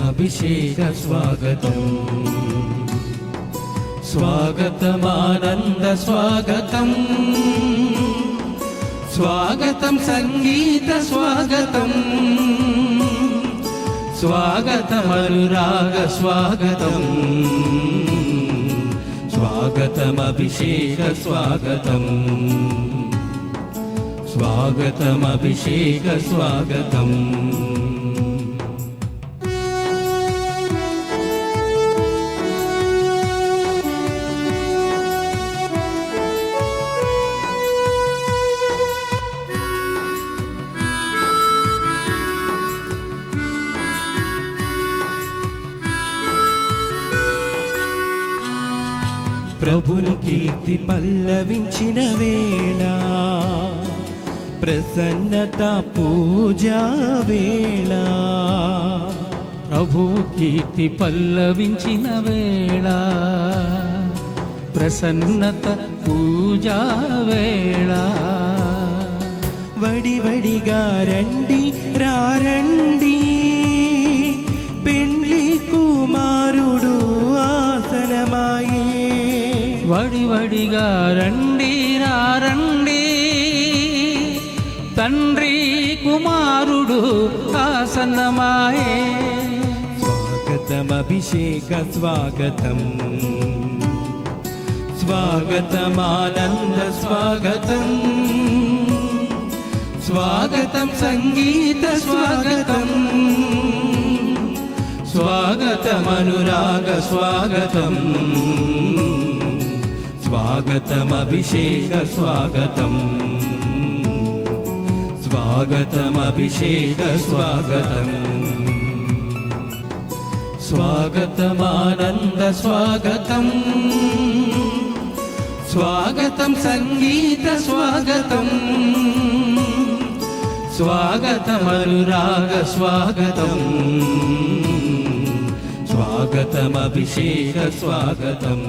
అభిషేక స్వాగతం, స్వాగతమానంద స్వాగతం, స్వాగతం సంగీత స్వాగతం, స్వాగతమనురాగ స్వాగతం, స్వాగతమభిషేక స్వాగతం, స్వాగతమభిషేక స్వాగతం. ప్రభుని కీర్తి పల్లవించిన వేళ, ప్రసన్నత పూజా వేళ. ప్రభు కీర్తి పల్లవించిన వేళ, ప్రసన్నత పూజా వేళ. వడివడిగా రండి రారండి, పెండ్లి కుమారుడు ఆసనమాయే. వడివడిగా రండి రారండి, తండ్రి కుమారుడు ఆసన్నమాయే. స్వాగతం అభిషేక స్వాగతం, స్వాగతమానంద స్వాగతం, స్వాగతం సంగీత స్వాగతం, స్వాగతమనురాగ స్వాగతం, స్వాగతమభిషేక స్వాగతం, స్వాగతమభిషేక స్వాగతం, స్వాగతమానంద స్వాగతం, స్వాగతం సంగీత స్వాగతం, స్వాగతమనురాగ స్వాగతం, స్వాగతమభిషేక స్వాగతం.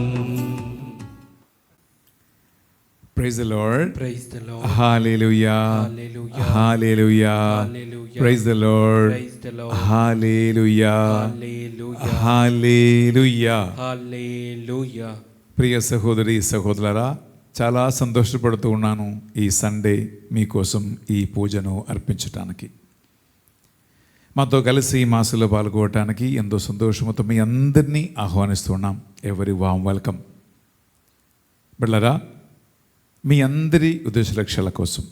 Praise the Lord. Praise the Lord. Hallelujah. Hallelujah. Hallelujah. Hallelujah. Praise the Lord. Praise the Lord. Hallelujah. Hallelujah. Hallelujah. Hallelujah. ప్రియ సహోదరి సహోదరులారా, చాలా సంతోషపడుతూ ఉన్నాను ఈ సండే మీకోసం ఈ పూజను అర్పించటానికి. మాతో కలిసి ఈ మాసంలో పాల్గొనడానికి ఎంతో సంతోషంతో మీ అందరినీ ఆహ్వానిస్తున్నాం. ఎవరి వామ్ వెల్కమ్. బిడ్డలారా, మీ అందరి ఉద్దేశ లక్ష్యాల కోసం,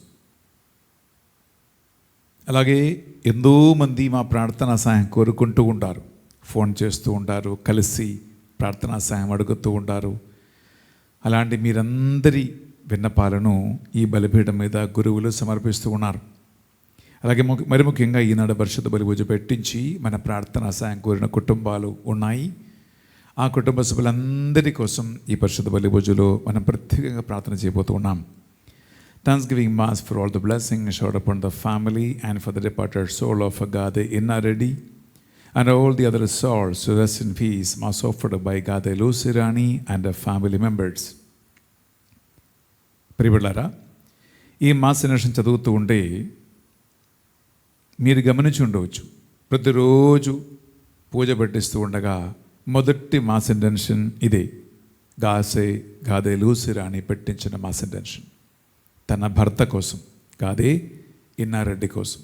అలాగే ఎంతోమంది మా ప్రార్థనా సహాయం కోరుకుంటూ ఉంటారు, ఫోన్ చేస్తూ ఉంటారు, కలిసి ప్రార్థనా సహాయం అడుగుతూ ఉంటారు. అలాంటి మీరందరి విన్నపాలను ఈ బలిపీఠం మీద గురువులు సమర్పిస్తూ ఉన్నారు. అలాగే మరి ముఖ్యంగా ఈనాడు పరిశుద్ధ బలి పూజ పెట్టించి మన ప్రార్థనా సహాయం కోరిన కుటుంబాలు ఉన్నాయి. ఆ కుటుంబ సభ్యులందరి కోసం ఈ పరిశుద్ధ బలి పూజలో మనం ప్రత్యేకంగా ప్రార్థన చేయబోతూ ఉన్నాం. Thanksgiving Mass for all the blessings showered upon the family and for the departed soul of Agade Innaredi and all the other souls who rest in peace, Mass offered by Gade Lusirani and her family members. ప్రియబిడ్డలారా, ఈ mass celebration చదువుతూ ఉంటే మీరు గమనించి ఉండవచ్చు, ప్రతిరోజు పూజ పెట్టిస్తూ ఉండగా మొదటి mass intention ఇదే. గాదే లూసిరాని పెట్టించిన మాస్ ఇంటెన్షన్ తన భర్త కోసం, గాదే ఇన్నారెడ్డి కోసం.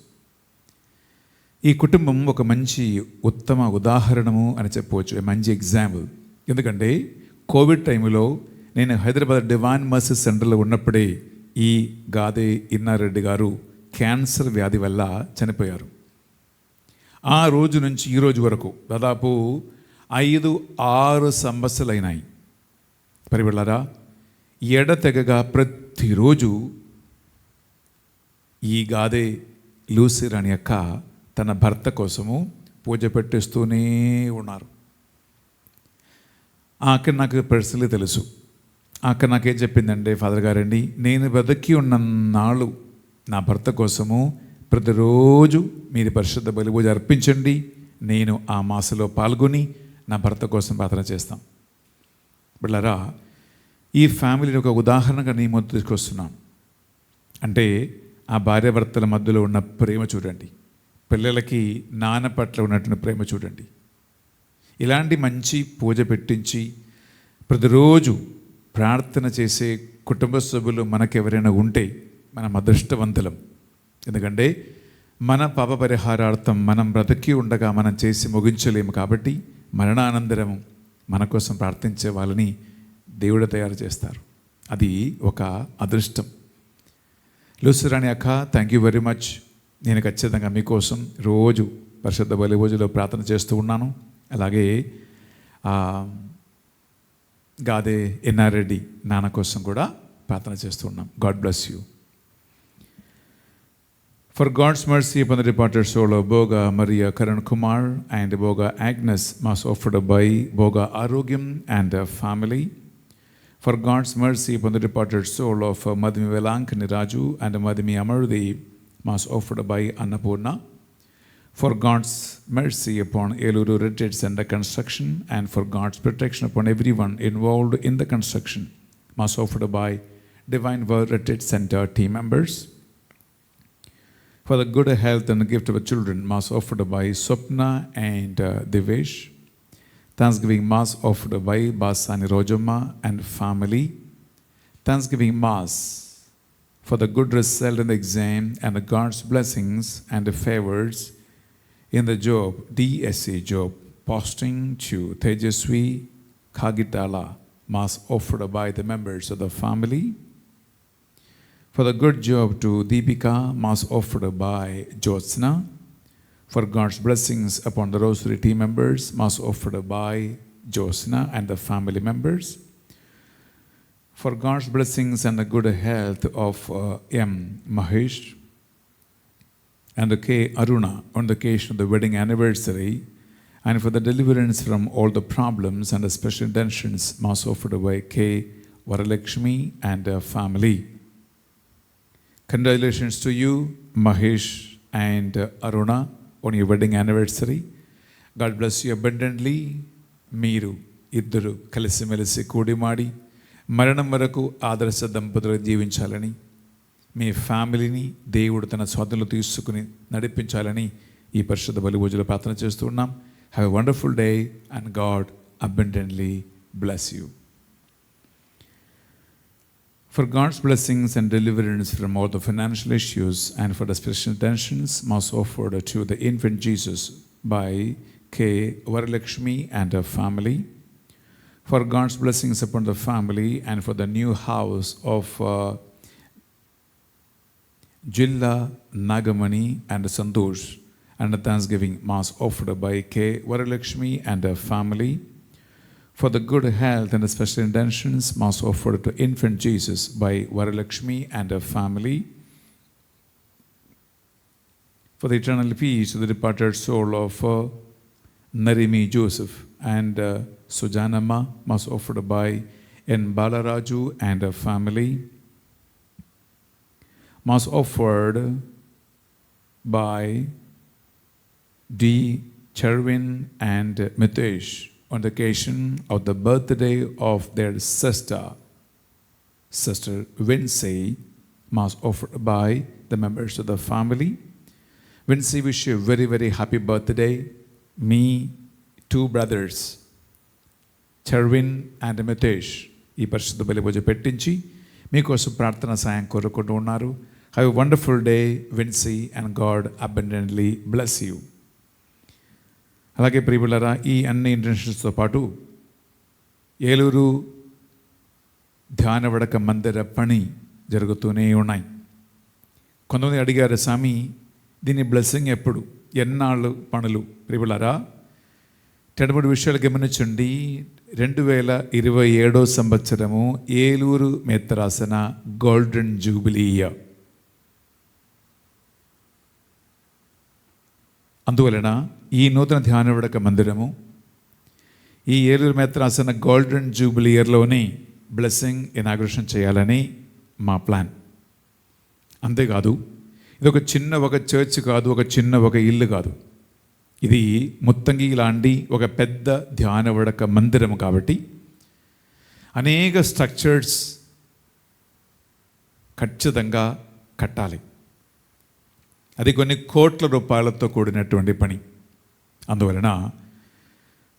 ఈ కుటుంబం ఒక మంచి ఉత్తమ ఉదాహరణము అని చెప్పవచ్చు, మంచి ఎగ్జాంపుల్. ఎందుకంటే కోవిడ్ టైంలో నేను హైదరాబాద్ డివైన్ మర్సీ సెంటర్లో ఉన్నప్పుడే ఈ గాదే ఇన్నారెడ్డి గారు క్యాన్సర్ వ్యాధి వల్ల చనిపోయారు. ఆ రోజు నుంచి ఈ రోజు వరకు దాదాపు 5-6 సంవత్సరాలు అయినాయి. పరిబిళ్ళారా, ఎడతెగగా ప్రతిరోజు ఈ గాదే లూసిరాని అక్క తన భర్త కోసము పూజ పెట్టిస్తూనే ఉన్నారు. ఆ అక్క నాకు పర్సనలీ తెలుసు. ఆ అక్క నాకేం చెప్పిందంటే, ఫాదర్ గారండి, నేను బతికి ఉన్న నాళ్ళు నా భర్త కోసము ప్రతిరోజు మీరు పరిశుద్ధ బలి పూజ అర్పించండి, నేను ఆ మాసలో పాల్గొని నా భర్త కోసం ప్రార్థన చేస్తాం. బిళ్ళారా, ఈ ఫ్యామిలీని ఒక ఉదాహరణగా నీ ముందు తీసుకొస్తున్నాను. అంటే ఆ భార్యాభర్తల మధ్యలో ఉన్న ప్రేమ చూడండి, పిల్లలకి నాన్న పట్ల ఉన్నటువంటి ప్రేమ చూడండి. ఇలాంటి మంచి పూజ పెట్టించి ప్రతిరోజు ప్రార్థన చేసే కుటుంబ సభ్యులు మనకెవరైనా ఉంటే మనం అదృష్టవంతులం. ఎందుకంటే మన పాప పరిహారార్థం మనం బ్రతికి ఉండగా మనం చేసి ముగించలేము. కాబట్టి మరణానంతరం మన కోసం ప్రార్థించే వాళ్ళని దేవుడు తయారు చేస్తారు. అది ఒక అదృష్టం. లూసిరాణి అక్క, థ్యాంక్ యూ వెరీ మచ్. నేను ఖచ్చితంగా మీకోసం రోజు పరిశుద్ధ బలి పూజలో ప్రార్థన చేస్తూ ఉన్నాను. అలాగే గాదే ఎన్ఆర్ రెడ్డి నాన్న కోసం కూడా ప్రార్థన చేస్తూ ఉన్నాం. God bless you. For God's mercy upon the departed soul of Boga Maria Karan Kumar and Boga Agnes, mass offered by Boga Arogyam and family. For God's mercy upon the departed soul of Madhumi Velankani Raju and Madhumi Amardev, mass offered by Annapurna. For God's mercy upon Eluru Retreat Center construction and for God's protection upon everyone involved in the construction, mass offered by Divine Word Retreat Center team members. For the good health and the gift of children, mass offered by Swapna and Divesh. Thanksgiving mass offered by Basani Rojama and family. Thanksgiving mass for the good result in the exam and the God's blessings and the favors in the job, DSC job, posting to Tejaswi Kagitala, mass offered by the members of the family. For the good job to Deepika, mass offered by Jyotsna. For God's blessings upon the Rosary team members, mass offered by Jyotsna and the family members. For God's blessings and the good health of M. Mahesh and the K. Aruna on the occasion of the wedding anniversary, and for the deliverance from all the problems and the special intentions, mass offered by K. Varalakshmi and her family. Congratulations to you, Mahesh and Aruna, on your wedding anniversary. God bless you abundantly. మీరు ఇద్దరు కలిసిమెలిసి కూడిమాడి మరణం వరకు ఆదర్శ దంపతులు జీవించాలని, మీ ఫ్యామిలీని దేవుడు తన స్వాధీనంలో తీసుకుని నడిపించాలని ఈ పరిశుద్ధ బలి పూజలో ప్రార్థన చేస్తూ ఉన్నాం. Have a wonderful day and God abundantly bless you. For God's blessings and deliverance from all the financial issues and for the special intentions, mass offered to the infant Jesus by K. Varalakshmi and her family. For God's blessings upon the family and for the new house of Jilla Nagamani and Santosh, and the Thanksgiving mass offered by K. Varalakshmi and her family. For the good health and the special intentions, mass offered to infant Jesus by Varalakshmi and her family. For the eternal peace of the departed soul of Narimi Joseph and Sujanama, mass offered by N. Balaraju and her family. Mass offered by D. Cherwin and Mitesh on the occasion of the birthday of their sister Vincy, mass offered by the members of the family. Vincy, wish you a very, very happy birthday. Me, two brothers, Cherwin and Mitesh, ఈ పరిశుద్ధ బలి పూజ పెట్టించి మీకోసం ప్రార్థన సాయం కోరుకుంటూ ఉన్నారు. Have a wonderful day Vinci and God abundantly bless you. అలాగే ప్రియులారా, ఈ అన్ని ఇంటెన్షన్స్తో పాటు ఏలూరు ధ్యానవడక మందిర పని జరుగుతూనే ఉన్నాయి. కొంతమంది అడిగారు, స్వామి దీని బ్లెస్సింగ్ ఎప్పుడు, ఎన్నాళ్ళు పనులు? ప్రియులారా, 2-3 విషయాలు గమనించండి. 2027 సంవత్సరము ఏలూరు మెత్రాసన గోల్డెన్ జూబిలీ ఇయర్. అందువలన ఈ నూతన ధ్యానవిడక మందిరము ఈ ఏలూరు మెత్రాసన గోల్డెన్ జూబిలీ ఇయర్లోని బ్లెస్సింగ్ ఇనాగ్రేషన్ చేయాలని మా ప్లాన్. అంతేకాదు ఇది ఒక చిన్న ఒక చర్చ్ కాదు, ఒక చిన్న ఒక ఇల్లు కాదు. ఇది ముత్తంగి లాంటి ఒక పెద్ద ధ్యానవిడక మందిరము కాబట్టి అనేక స్ట్రక్చర్స్ ఖచ్చితంగా కట్టాలి. అది కొన్ని కోట్ల రూపాయలతో కూడినటువంటి పని. అందువలన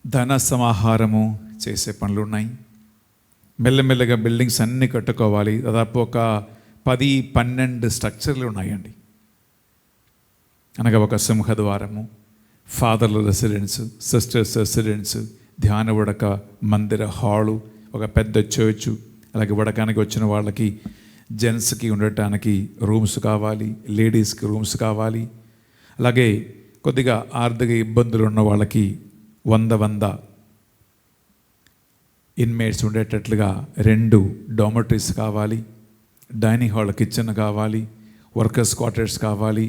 ధన సమాహారము చేసే పనులు ఉన్నాయి. మెల్లమెల్లగా బిల్డింగ్స్ అన్నీ కట్టుకోవాలి. దాదాపు ఒక 10-12 స్ట్రక్చర్లు ఉన్నాయండి. అనగా ఒక సింహద్వారము, ఫాదర్ల రెసిడెన్స్, సిస్టర్స్ రెసిడెన్స్, ధ్యాన ఉడక మందిర హాలు, ఒక పెద్ద చర్చు, అలాగే ఉడకానికి వచ్చిన వాళ్ళకి జెంట్స్కి ఉండటానికి రూమ్స్ కావాలి, లేడీస్కి రూమ్స్ కావాలి. అలాగే కొద్దిగా ఆర్థిక ఇబ్బందులు ఉన్న వాళ్ళకి 100 ఇన్మేట్స్ ఉండేటట్లుగా 2 డార్మెటరీస్ కావాలి, డైనింగ్ హాల్, కిచెన్ కావాలి, వర్కర్స్ క్వార్టర్స్ కావాలి.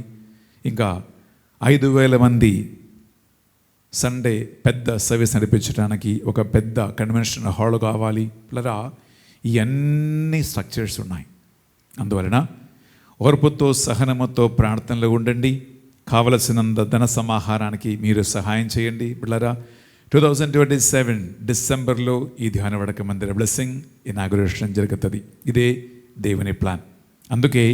ఇంకా 5,000 మంది సండే పెద్ద సర్వీస్ నడిపించడానికి ఒక పెద్ద కన్వెన్షన్ హాల్ కావాలి. ప్లరా ఇవన్నీ స్ట్రక్చర్స్ ఉన్నాయి. అందువలన ఓర్పుతో సహనముతో ప్రార్థనలు ఉండండి. కావలసినంత ధన సమాహారానికి మీరు సహాయం చేయండి. పిల్లరా 2027 డిసెంబర్లో ఈ ధ్యానవడక మందిర బ్లెస్సింగ్ ఇనాగ్రేషన్ జరుగుతుంది. ఇదే దేవుని ప్లాన్. అందుకే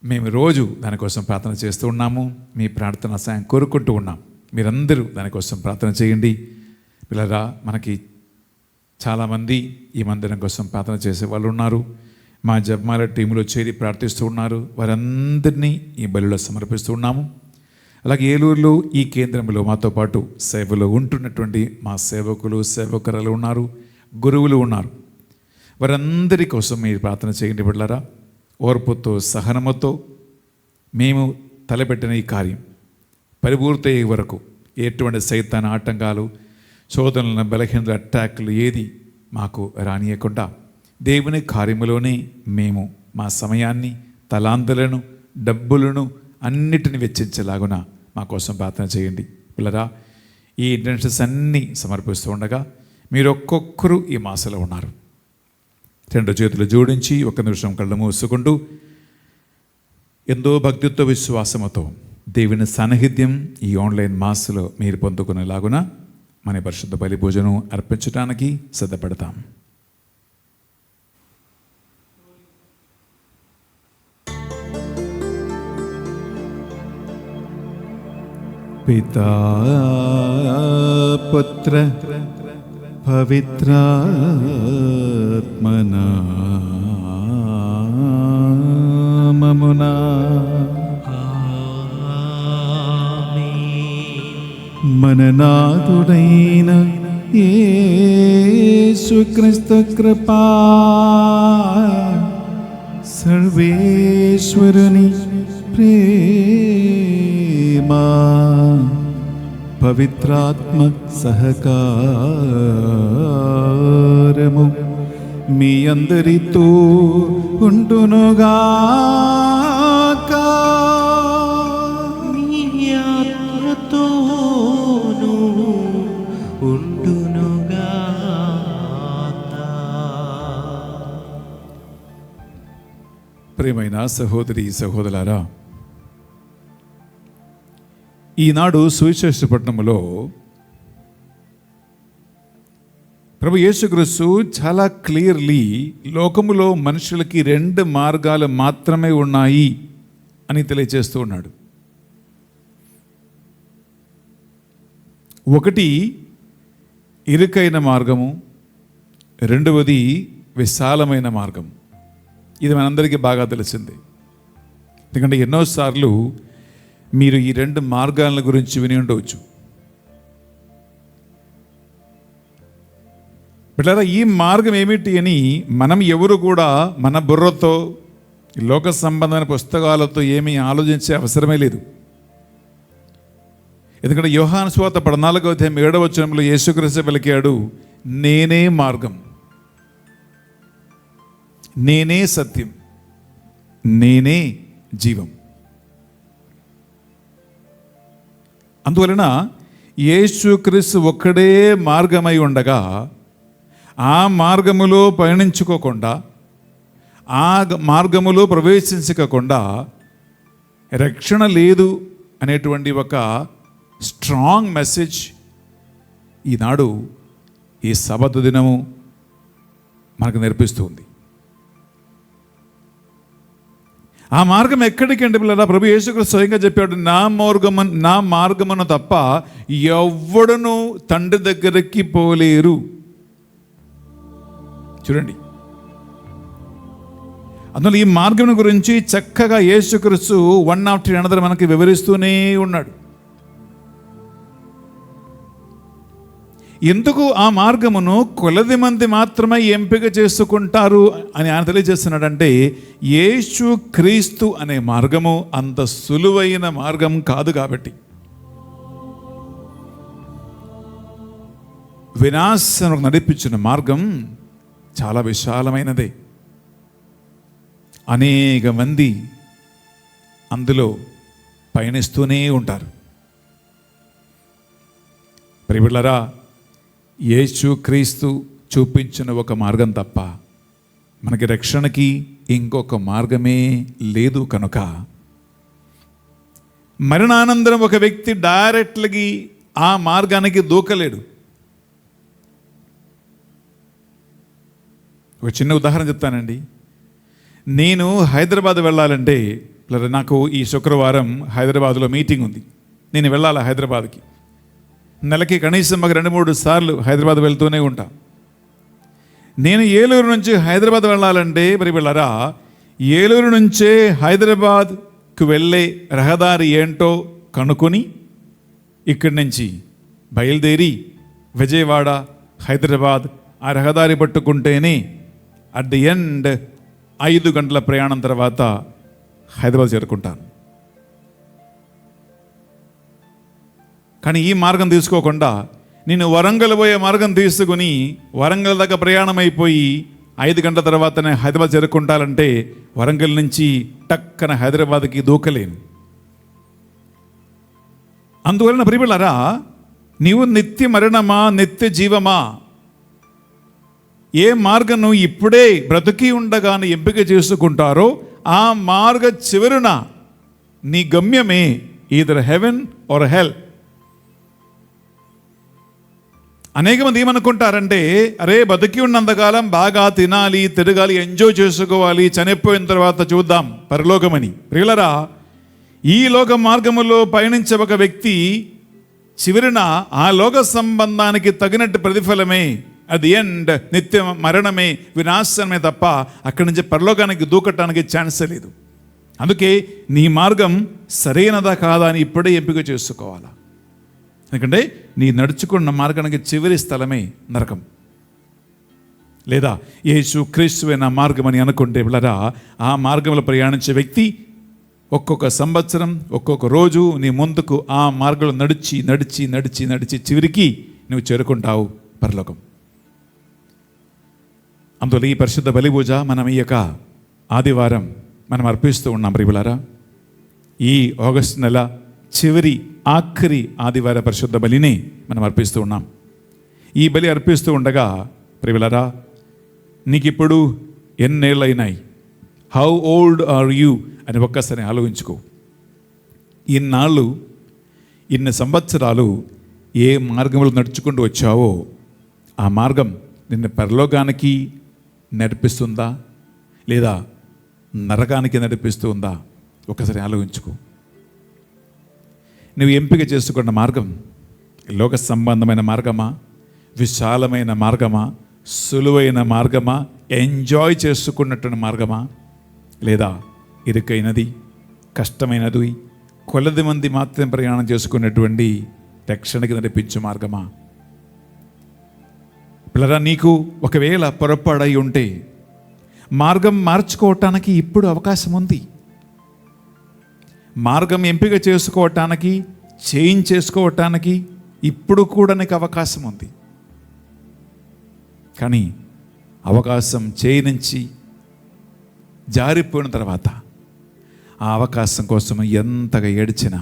మేము రోజు దానికోసం ప్రార్థన చేస్తూ ఉన్నాము. మీ ప్రార్థన సాయం కోరుకుంటూ ఉన్నాం. మీరందరూ దానికోసం ప్రార్థన చేయండి. పిల్లరా మనకి చాలామంది ఈ మందిరం కోసం ప్రార్థన చేసే వాళ్ళు ఉన్నారు. మా జపమాల టీంలో చేరి ప్రార్థిస్తూ ఉన్నారు. వారందరినీ ఈ బలిలో సమర్పిస్తూ ఉన్నాము. అలాగే ఏలూరులో ఈ కేంద్రంలో మాతో పాటు సేవలో ఉంటున్నటువంటి మా సేవకులు, సేవకురాలు ఉన్నారు, గురువులు ఉన్నారు. వారందరి కోసం మీరు ప్రార్థన చేయండి. బిడ్డలారా, ఓర్పుతో సహనముతో మేము తలపెట్టిన ఈ కార్యం పరిపూర్తి అయ్యే వరకు ఎటువంటి సైతాన్ ఆటంకాలు, శోధనల, బలహీనత, అటాక్లు ఏది మాకు రానియకుండా దేవుని కార్యములోనే మేము మా సమయాన్ని, తలాంతులను, డబ్బులను అన్నిటిని వెచ్చించేలాగున మా కోసం ప్రార్థన చేయండి. పిల్లరా, ఈ ఇంటెన్షన్స్ అన్నీ సమర్పిస్తూ ఉండగా మీరు ఒక్కొక్కరు ఈ మాసలో ఉన్నారు. 2 చేతులు జోడించి 1 నిమిషం కళ్ళు మూసుకుంటూ ఎంతో భక్తితో, విశ్వాసముతో దేవుని సాన్నిధ్యం ఈ ఆన్లైన్ మాసలో మీరు పొందుకునేలాగున మన పరిశుద్ధ బలి భోజనం అర్పించడానికి సిద్ధపడతాం. పితా పుత్ర పవిత్రాత్మనామమునా మన నాథుడైన యేసుక్రీస్తు కృపా, సర్వేశ్వరుని ప్రేమ, పవిత్రాత్మ సహకారము మీ అందరితో ఉండునుగాక. మీ ఆత్మతోను ఉండునుగాక. ప్రియమైన సహోదరి సహోదరులారా, ఈనాడు సువిశేషపట్నంలో ప్రభు యేసుక్రీస్తు చాలా క్లియర్లీ లోకములో మనుషులకి 2 మార్గాలు మాత్రమే ఉన్నాయి అని తెలియజేస్తూ ఉన్నాడు. ఒకటి ఇరుకైన మార్గము, రెండవది విశాలమైన మార్గం. ఇది మనందరికీ బాగా తెలిసింది. ఎందుకంటే ఎన్నోసార్లు మీరు ఈ 2 మార్గాల గురించి విని ఉండవచ్చు. బిడ్డలారా, ఈ మార్గం ఏమిటి అని మనం ఎవరు కూడా మన బుర్రతో, లోక సంబంధమైన పుస్తకాలతో ఏమీ ఆలోచించే అవసరమే లేదు. ఎందుకంటే యోహాను సువార్త 14వ అధ్యాయం 7వ వచనంలో యేసుక్రీస్తు పలికాడు, నేనే మార్గం, నేనే సత్యం, నేనే జీవం. అందువలన యేసుక్రీస్తు ఒక్కడే మార్గమై ఉండగా ఆ మార్గములో పయనించుకోకుండా, ఆ మార్గములో ప్రవేశించకుండా రక్షణ లేదు అనేటువంటి ఒక స్ట్రాంగ్ మెసేజ్ ఈనాడు ఈ సబతు దినము మనకు నేర్పిస్తుంది. ఆ మార్గం ఎక్కడికి అంటే పిల్లరా, ప్రభు యేసుక్రీస్తు స్వయంగా చెప్పాడు, నా మార్గమును తప్ప ఎవ్వడును తండ్రి దగ్గరికి పోలేరు. చూడండి, అందులో ఈ మార్గం గురించి చక్కగా యేసుక్రీస్తు 1 after another మనకి వివరిస్తూనే ఉన్నాడు. ఎందుకు ఆ మార్గమును కొలది మంది మాత్రమే ఎంపిక చేసుకుంటారు అని ఆయన తెలియజేస్తున్నాడంటే, యేసు క్రీస్తు అనే మార్గము అంత సులువైన మార్గం కాదు కాబట్టి. వినాశనకు నడిపించిన మార్గం చాలా విశాలమైనదే. అనేక మంది అందులో పయనిస్తూనే ఉంటారు. ప్రియబిడ్డలారా, యేసు క్రీస్తు చూపించిన ఒక మార్గం తప్ప మనకి రక్షణకి ఇంకొక మార్గమే లేదు. కనుక మరణానంతరం ఒక వ్యక్తి డైరెక్ట్లకి ఆ మార్గానికి దూకలేడు. ఒక చిన్న ఉదాహరణ చెప్తానండి. నేను హైదరాబాద్ వెళ్ళాలంటే, నాకు ఈ శుక్రవారం హైదరాబాద్లో మీటింగ్ ఉంది, నేను వెళ్ళాలి హైదరాబాద్కి. నెలకి కనీసం మాకు 2-3 సార్లు హైదరాబాద్ వెళ్తూనే ఉంటా. నేను ఏలూరు నుంచి హైదరాబాద్ వెళ్ళాలంటే మరి వెళ్ళరా, ఏలూరు నుంచే హైదరాబాద్కు వెళ్ళే రహదారి ఏంటో కనుక్కొని ఇక్కడి నుంచి బయలుదేరి విజయవాడ, హైదరాబాద్ ఆ రహదారి పట్టుకుంటేనే అట్ ది ఎండ్ 5 గంటల ప్రయాణం తర్వాత హైదరాబాద్ చేరుకుంటాను. కానీ ఈ మార్గం తీసుకోకుండా నేను వరంగల్ పోయే మార్గం తీసుకుని వరంగల్ దాకా ప్రయాణం అయిపోయి 5 గంటల తర్వాతనే హైదరాబాద్ చేరుకుంటానంటే వరంగల్ నుంచి టక్కన హైదరాబాద్కి దూకలేను. అందువలన ప్రియబిడ్డలారా, నీవు నిత్య మరణమా నిత్య జీవమా, ఏ మార్గం నువ్వు ఇప్పుడే బ్రతికి ఉండగానే ఎంపిక చేసుకుంటారో ఆ మార్గ చివరున నీ గమ్యమే ఈదర్ హెవెన్ ఆర్ హెల్. అనేక మంది ఏమనుకుంటారంటే, అరే బతికి ఉన్నంతకాలం బాగా తినాలి, తిరగాలి, ఎంజాయ్ చేసుకోవాలి, చనిపోయిన తర్వాత చూద్దాం పరలోకమని. ప్రియులరా, ఈ లోక మార్గములో పయనించే ఒక వ్యక్తి చివరిన ఆ లోక సంబంధానికి తగినట్టు ప్రతిఫలమే అట్ ది ఎండ్ నిత్య మరణమే, వినాశనమే తప్ప అక్కడి నుంచి పరలోకానికి దూకటానికి ఛాన్సే లేదు. అందుకే నీ మార్గం సరైనదా కాదా అని ఇప్పుడే ఎంపిక చేసుకోవాలా. ఎందుకంటే నీ నడుచుకున్న మార్గానికి చివరి స్థలమే నరకం. లేదా యేసు క్రీస్తువే నా మార్గం అని అనుకుంటే పిల్లరా, ఆ మార్గంలో ప్రయాణించే వ్యక్తి ఒక్కొక్క సంవత్సరం, ఒక్కొక్క రోజు నీ ముందుకు ఆ మార్గంలో నడిచి నడిచి నడిచి నడిచి చివరికి నువ్వు చేరుకుంటావు పరలోకం. అందువల్ల ఈ పరిశుద్ధ బలి పూజ మనం ఈ యొక్క ఆదివారం మనం అర్పిస్తూ ఉన్నాం ప్రియులారా. ఈ ఆగస్టు నెల చివరి ఆఖరి ఆదివార పరిశుద్ధ బలిని మనం అర్పిస్తూ ఉన్నాం. ఈ బలి అర్పిస్తూ ఉండగా ప్రియులారా, నీకు ఇప్పుడు ఎన్నేళ్ళైనాయి? హౌ ఓల్డ్ ఆర్ యూ అని ఒక్కసారి ఆలోచించుకో. ఇన్నాళ్ళు, ఇన్ని సంవత్సరాలు ఏ మార్గంలో నడుచుకుంటూ వచ్చావో ఆ మార్గం నిన్ను పరలోకానికి నడిపిస్తుందా లేదా నరకానికి నడిపిస్తుందా? ఒకసారి ఆలోచించుకో. నువ్వు ఎంపిక చేసుకున్న మార్గం లోక సంబంధమైన మార్గమా, విశాలమైన మార్గమా, సులువైన మార్గమా, ఎంజాయ్ చేసుకున్నటువంటి మార్గమా, లేదా ఇరుకైనది, కష్టమైనది, కొలది మంది మాత్రం ప్రయాణం చేసుకున్నటువంటి రక్షణకి నడిపించే మార్గమా? పిల్లరా, నీకు ఒకవేళ పొరపాడై ఉంటే మార్గం మార్చుకోవటానికి ఇప్పుడు అవకాశం ఉంది. మార్గం ఎంపిక చేసుకోవటానికి, చేంజ్ చేసుకోవటానికి ఇప్పుడు కూడా నీకు అవకాశం ఉంది. కానీ అవకాశం నుంచి జారిపోయిన తర్వాత ఆ అవకాశం కోసం ఎంతగా ఏడ్చినా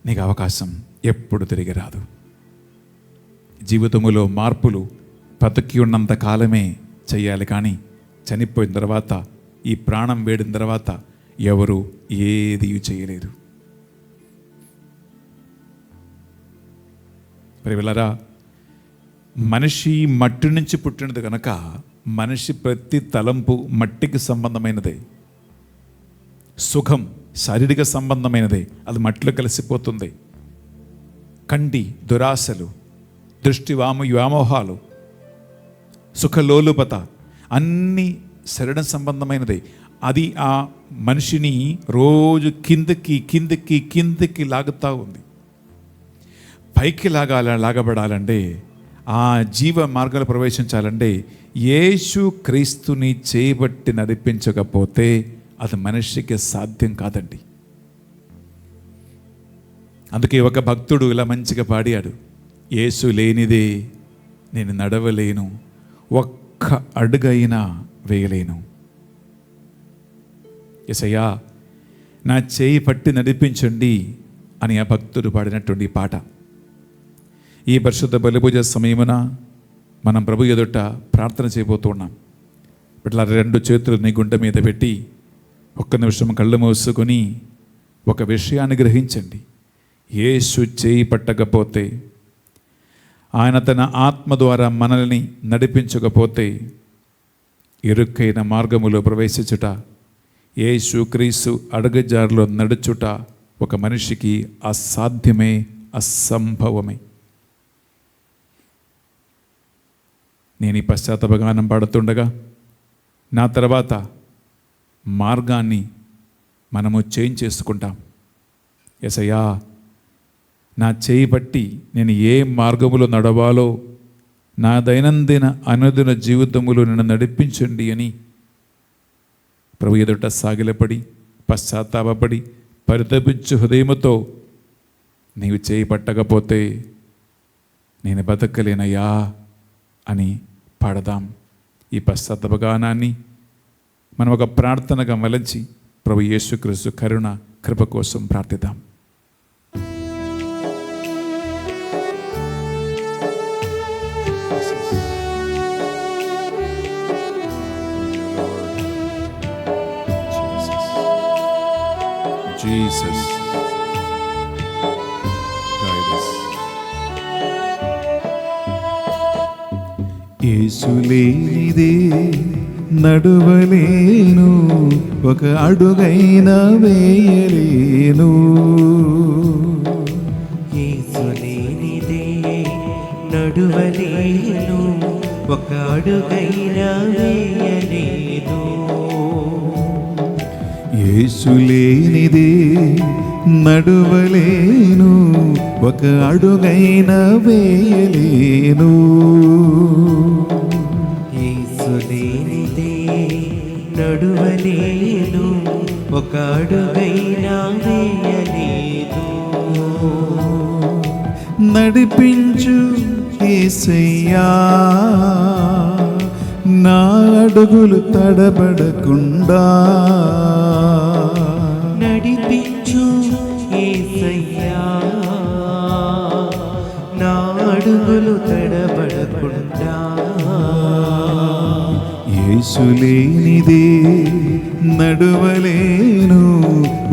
నీకు అవకాశం ఎప్పుడు తిరిగి రాదు. జీవితములో మార్పులు బ్రతికి ఉన్నంత కాలమే చేయాలి, కానీ చనిపోయిన తర్వాత, ఈ ప్రాణం వేడిన తర్వాత ఎవరు ఏది చేయలేరు. ప్రియలారా, మనిషి మట్టి నుంచి పుట్టినది కనుక మనిషి ప్రతి తలంపు మట్టికి సంబంధమైనదే. సుఖం శారీరక సంబంధమైనదే, అది మట్టిలో కలిసిపోతుంది. కంటి దురాశలు, దృష్టి వ్యామోహాలు, సుఖలోలుపత అన్నీ శరీర సంబంధమైనదే. అది ఆ మనిషిని రోజు కిందకి కిందకి కిందకి లాగుతూ ఉంది. పైకి లాగబడాలంటే, ఆ జీవ మార్గాలు ప్రవేశించాలంటే యేసు క్రీస్తుని చేయబట్టి నడిపించకపోతే అది మనిషికి సాధ్యం కాదండి. అందుకే ఒక భక్తుడు ఇలా మంచిగా పాడాడు, యేసు లేనిదే నేను నడవలేను, ఒక్క అడుగైనా వేయలేను. యేసయ్యా నా చేయి పట్టి నడిపించండి అని ఆ భక్తుడు పాడినటువంటి పాట. ఈ పరిశుద్ధ బలిపూజ సమయమున మనం ప్రభు ఎదుట ప్రార్థన చేయబోతున్నాం. ఇట్లా 2 చేతులు నీ గుండె మీద పెట్టి ఒక్క నిమిషం కళ్ళు మూసుకొని ఒక విషయాన్ని గ్రహించండి. యేసు చేయి పట్టకపోతే, ఆయన తన ఆత్మ ద్వారా మనల్ని నడిపించకపోతే, ఇరుక్కైన మార్గములో ప్రవేశించుట, యేసు క్రీస్తు అడుగుజారులో నడుచుట ఒక మనిషికి అసాధ్యమే, అసంభవమే. నేను ఈ పశ్చాత్తాప గానం పాడుతుండగా నా తర్వాత మార్గాన్ని మనము చేంజ్ చేసుకుంటాం. యేసయ్యా నా చేయి పట్టి నేను ఏ మార్గములో నడవాలో, నా దైనందిన అనుదిన జీవితములో నన్ను నడిపించండి అని ప్రభు ఎదుట సాగిలపడి పశ్చాత్తాపడి పరితపించు హృదయముతో నీవు చేయి పట్టకపోతే నేను బతకలేనయ్యా అని పాడదాం. ఈ పశ్చాత్తాప గానాన్ని మనం ఒక ప్రార్థనగా మలచి ప్రభు యేసుక్రీస్తు కరుణ కృప కోసం ప్రార్థిద్దాం. Jesus, guide us. యేసు లేనిదే నడువలేను, ఒక అడుగైనా వేయలేను. యేసు లేనిదే నడువలేను, ఒక అడుగైనా వేయలేను. యేసు లేనిదే నడువలేను, ఒక అడుగైనా వేయలేను. యేసు లేనిదే నడువలేను, ఒక అడుగైనా వేయలేను. నడిపించు యేసయ్యా, నా అడుగులు తడబడకుండా. నడిపించు యేసయ్యా, నా అడుగులు తడబడకుండా. యేసు లేనిదే నడువలేను,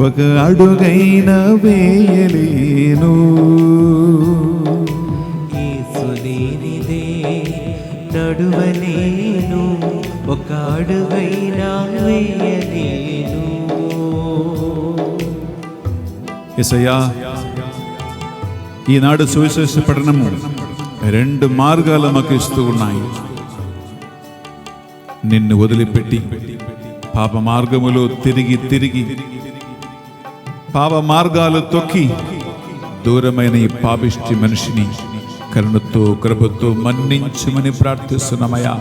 ఒక అడుగైనా వేయలేను. యేసు లేనిదే నడువలేను, ఒక అడుగైనా వేయలేను. యేసయ్యా, ఈనాడు సువిశేష పఠనము 2 మార్గాలు మాకు ఇస్తూ ఉన్నాయి. నిన్ను వదిలిపెట్టి పాప మార్గములో తిరిగి పాప మార్గాలు తొక్కి దూరమైన ఈ పాపిష్టి మనిషిని కరుణతో కృపతో మన్నించుమని ప్రార్థిస్తున్నామయ్యా.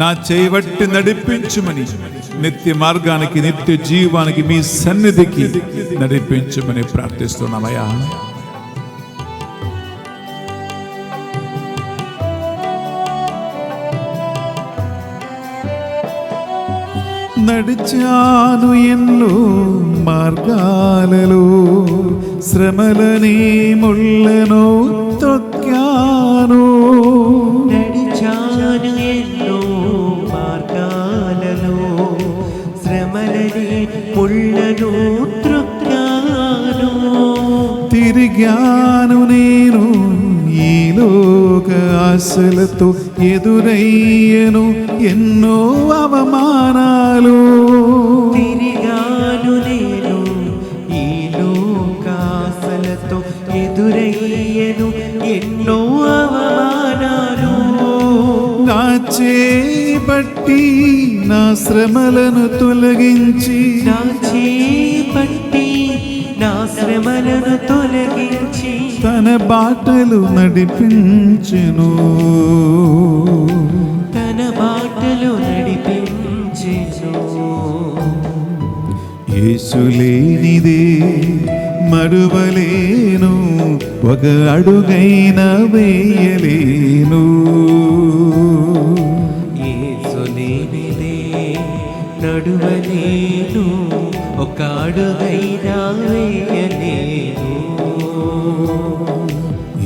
నా చేయబట్టి నడిపించుమని, నిత్య మార్గానికి, నిత్య జీవానికి, మీ సన్నిధికి నడిపించుమని ప్రార్థిస్తున్నామయ్యా. నడిచాను ఎన్నో మార్గాలలో, శ్రమలని ముళ్ళను తొక్కాను. నడిచాను ఎన్నో మార్గాలలో, శ్రమలని ముళ్ళను త్రొక్కాను. తిరిగాను నేను ఈ లోక ఆశలతో, ఎదురయ్యను ఎన్నో అవమానాలు. తిరిగాను నేను ఈ లోకాసలతో, ఎదురయ్యను ఎన్నో అవమానాలు. నా చేపట్టి నా శ్రమలను తొలగించి, నా చేపట్టి నా శ్రమలను తొలగించి, తన బాటలు నడిపించెను. తన బాటలు నడిపించెను. యేసు లేనిదే మరువలేను, ఒక అడుగైనా వేయలేను. యేసు లేనిదే నడువలేను, ఒక అడుగైనా వేయలేను.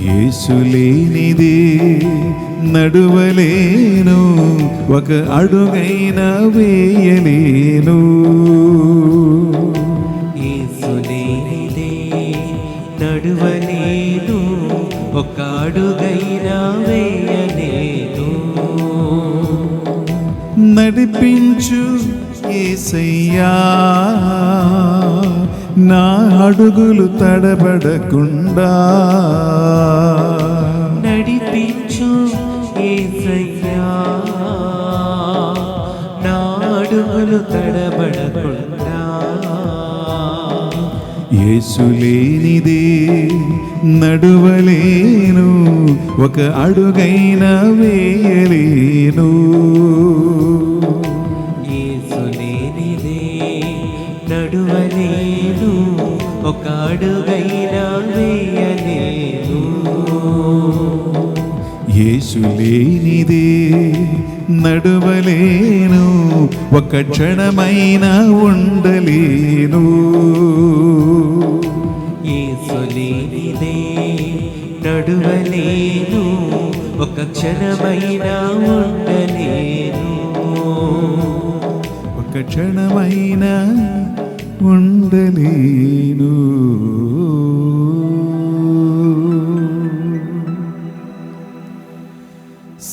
యేసు లేనిదే నడువలేను, ఒక అడుగైనా వేయలేను. యేసు లేనిదే నడువలేను, ఒక అడుగైనా వేయలేను. నడిపించు యేసయ్యా, నా అడుగులు తడబడకుండా. నడిపించు యేసయ్యా, నా అడుగులు తడబడకుండా. యేసు లేనిదే నడువలేను, ఒక అడుగైనా వేయలేను. యేసు లేనిదే నడువలేను, ఒక అడుగైనా వేయలేను. యేసు లేనిదే నడువలేను, ఒక క్షణమైనా ఉండలేను. యేసు లేనిదే నడువలేను, ఒక క్షణమైనా ఉండలేను. ఒక క్షణమైనా ఉండలేను.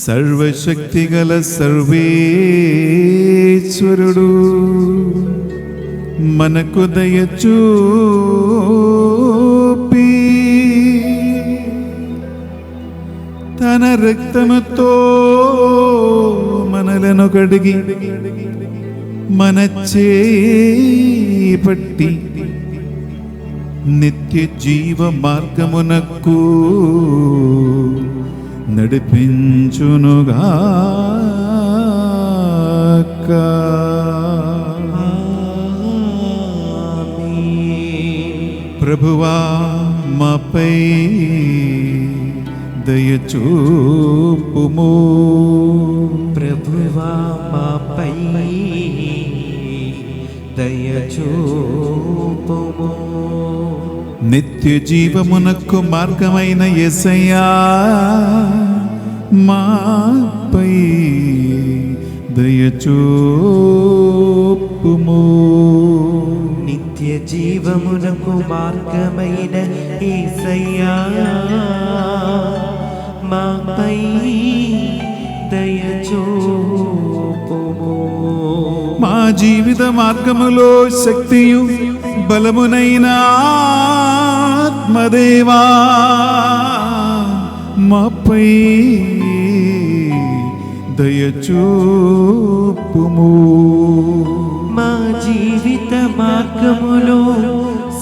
సర్వశక్తిగల సర్వేశ్వరుడు మనకు దయచూపి, తన రక్తముతో మనలను కడిగి, మన చేపట్టి నిత్య జీవ మార్గమునకు నడిపించునుగాక. ప్రభువా మాపై దయచూపుము. ప్రభువా మాపై దయచూపుము. నిత్య జీవమునకు మార్గమైన యేసయ్యా, మాపై దయచూపుము. నిత్య జీవమునకు మార్గమైన యేసయ్యా, మాపై దయచూపుము. మా జీవిత మార్గములో శక్తియు బలమునైన ఆత్మదేవా, మాపై దయచూపుము. మా జీవిత మార్గములో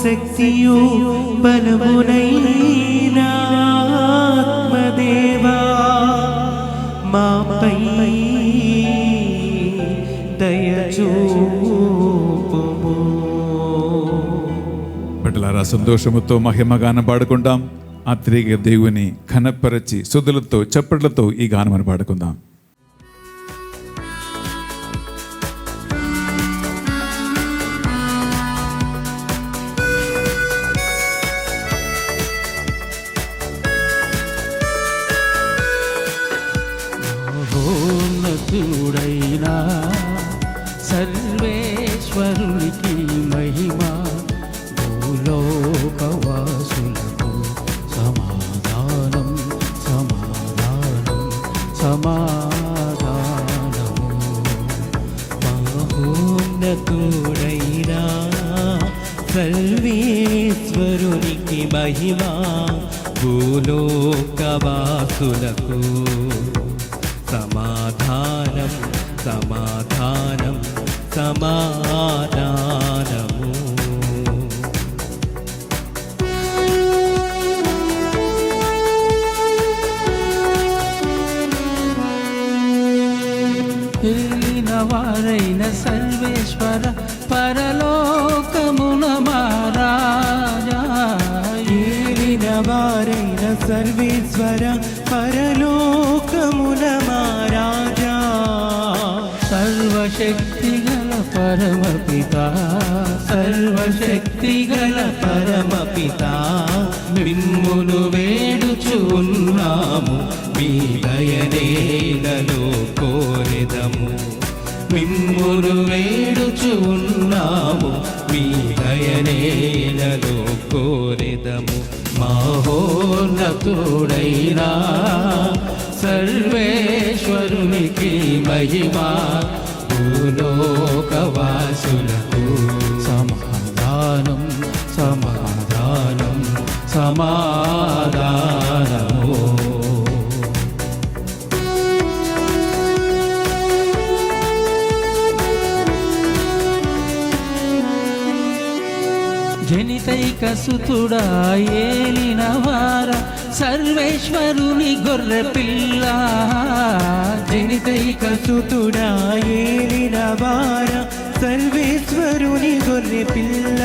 శక్తియు బలమునైన ఆత్మదేవా, మాపై దయచూపుము. బిడ్డలారా, సంతోషముతో మహిమగానం పాడుకుందాం. ఆ తిరిగి దేవుని ఘనపరచి సుధులతో చప్పట్లతో ఈ గానమని పాడుకుందాం. మహోన్నతుడైనా సర్వేశ్వరునికి మహిమ, భూలోకవాసులకు సమాధానం సమాధానం సమాధానము. మహోన్నతుడైనా సర్వేశ్వరునికి మహిమ, భూలోకవాసులకు సమాధానం సమాధానం సమాధానము. ఏలిన వారైన సర్వేశ్వర పరలోకమున మహారాజా, ఏలిన వారైన సర్వేశ్వర పరలోకమున మహారాజా, సర్వశక్తి గల పరమపిత సర్వశక్తి గల పరమపిత, మిమ్మును వేడుచున్నాము, మీ దయనేలలో కోరెదము. మిమ్మును వేడుచున్నాము, మీ దయనేలలో కోరెదము. మహోన్నతుడైనా సర్వేశ్వరునికి మహిమ, భూలోకవాసులకు సమాధానం సమాధానం సమాధానము. జనితైక సుతుడా ఏలిన వార సర్వేశ్వరుని గొర్రె పిల్ల, జనితైక సుతుడా ఏలిన వార సర్వేశ్వరుని గొర్రె పిల్ల,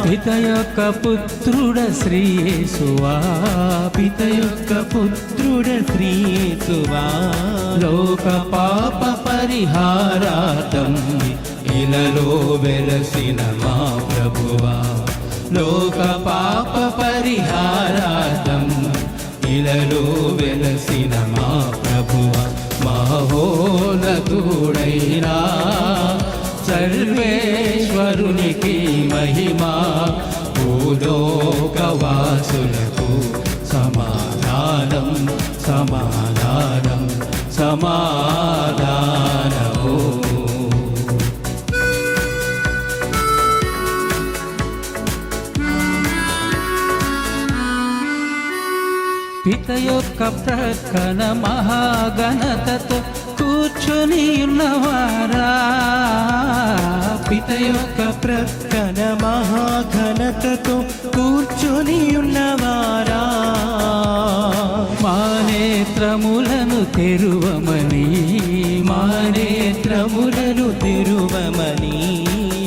పిత యొక్క పుత్రుడ శ్రీ యేసువా, పిత యొక్క పుత్రుడ శ్రీ యేసువా, లోక పాప పరిహారార్థం ఇలలో వెలసిన మా ప్రభువా, లోక పాప పరిహారార్థం ఇలలో వెలసిన మా ప్రభువా, మహోన్నతుడైనా సర్వేశ్వరునికి మహిమ, భూలోకవాసులకు సమాధానం సమాధానం సమాధానము. పిత యొక్క ప్రక్కన మహాగణతతో కూర్చొని ఉన్నవారా, పిత యొక్క ప్రక్కన మహాఘనతతో కూర్చొని ఉన్నవారా, మా నేత్రములను తెరువమని మా నేత్రములను తెరువమని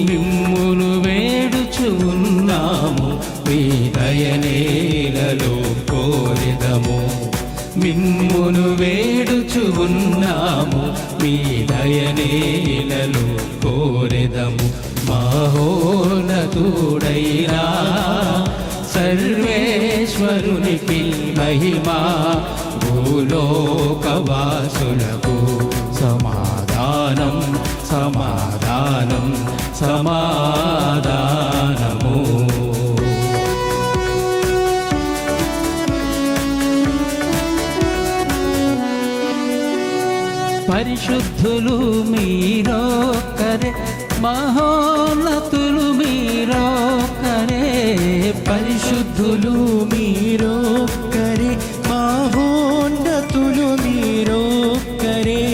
మిమ్మును వేడుచున్నాము, మీ దయనేలలో కోరెదము. మిమ్మును వేడుచున్నాము, మీ దయనేలలో కోరెదము. మహోన్నతుడైనా సర్వేశ్వరునికి మహిమ, భూలోకవాసులకు సమాధానం సమాధానం సమాధానము. పరిశుద్ధులు మీరొక్కరే, మహోన్నతులు మీరొక్కరే, పరిశుద్ధులు మీరొక్కరే, మహోన్నతులు మీరొక్కరే,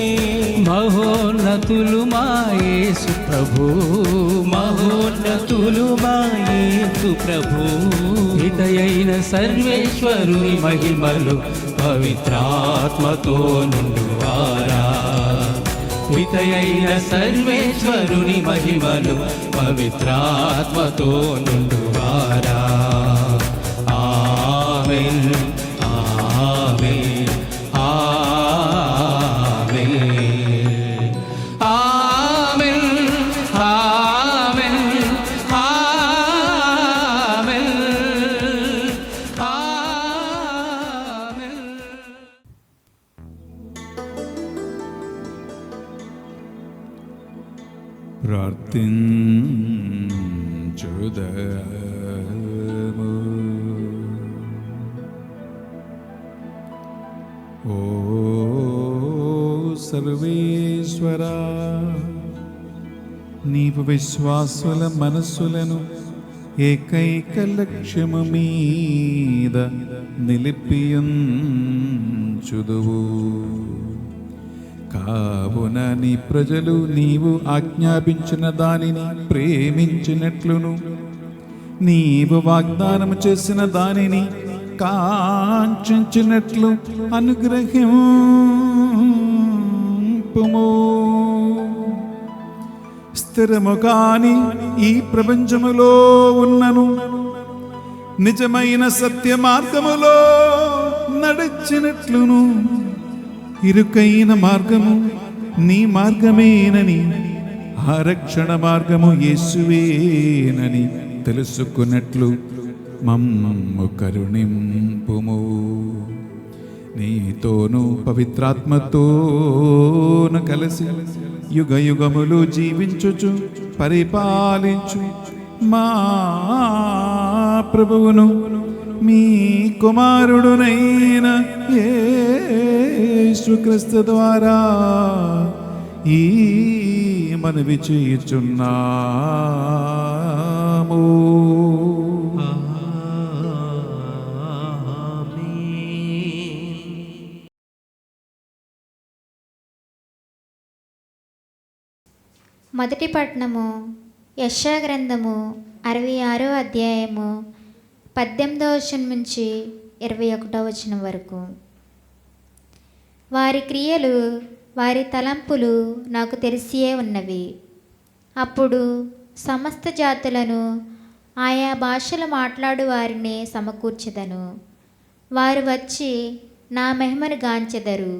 మహోన్నతులు మా యేసు ప్రభు, మహోన్నతులు మా యేసు ప్రభు, హితయైన సర్వేశ్వరుని మహిమలు పవిత్రాత్మతో నుండువారా, హితయైన సర్వేశ్వరుని మహిమలు పవిత్రాత్మతో నుండువారా. ఆమేన్ ఆమేన్ ఆమేన్ ఆమేన్ ఆమేన్ ఆమేన్ ఆమేన్. ప్రార్థించుదము. ఓ సర్వేశ్వరా, నీవు విశ్వాసుల మనస్సులను ఏకైక లక్ష్యము మీద నిలిపియుంచుదువు. కావున నీ ప్రజలు నీవు ఆజ్ఞాపించిన దానిని ప్రేమించినట్లును, నీవు వాగ్దానము చేసిన దానిని కాంక్షించినట్లు అనుగ్రహింపుము. స్థిరము కాని ఈ ప్రపంచములో ఉన్నను నిజమైన సత్య మార్గములో నడిచినట్లును, ఇరుకైన మార్గము నీ మార్గమేనని, ఆ రక్షణ మార్గము యేసువేనని తెలుసుకున్నట్లు మమ్ము కరుణింపుము. నీతోను పవిత్రాత్మతోను కలిసి యుగ యుగములు జీవించుచు పరిపాలించు మా ప్రభువును, మీ కుమారుడునైన యేసుక్రీస్తు ద్వారా ఈ మనవి చేయుచున్నాము. మొదటి పట్టణము యెషయా గ్రంథము 66వ అధ్యాయము 18వ వచనం నుంచి 21వ వచనం వరకు. వారి క్రియలు వారి తలంపులు నాకు తెలిసియే ఉన్నవి. అప్పుడు సమస్త జాతులను ఆయా భాషలు మాట్లాడు వారిని సమకూర్చెదను. వారు వచ్చి నా మహిమను గాంచెదరు.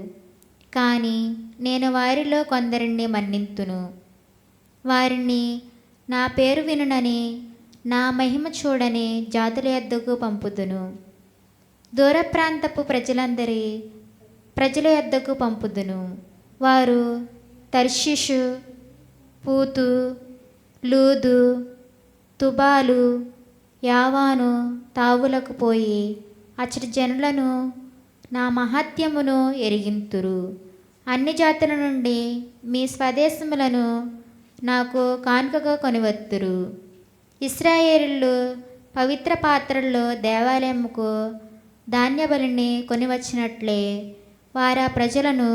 కానీ నేను వారిలో కొందరిని మన్నింతును. వారిని నా పేరు వినునని, నా మహిమ చూడని జాతుల యొద్దకు పంపుదును. దూర ప్రాంతపు ప్రజల యొద్దకు పంపుదును. వారు తర్షీషు, పూతు, లూదు, తుబాలు, యావాను తావులకు పోయి అచ్చటి జనులను నా మహాత్యమును ఎరిగింతురు. అన్ని జాతుల నుండి మీ స్వదేశములను నాకు కానుకగా కొనివత్తురు. ఇశ్రాయేలీయులు పవిత్ర పాత్రల్లో దేవాలయముకు ధాన్యబలిని కొనివచ్చినట్లే వారా ప్రజలను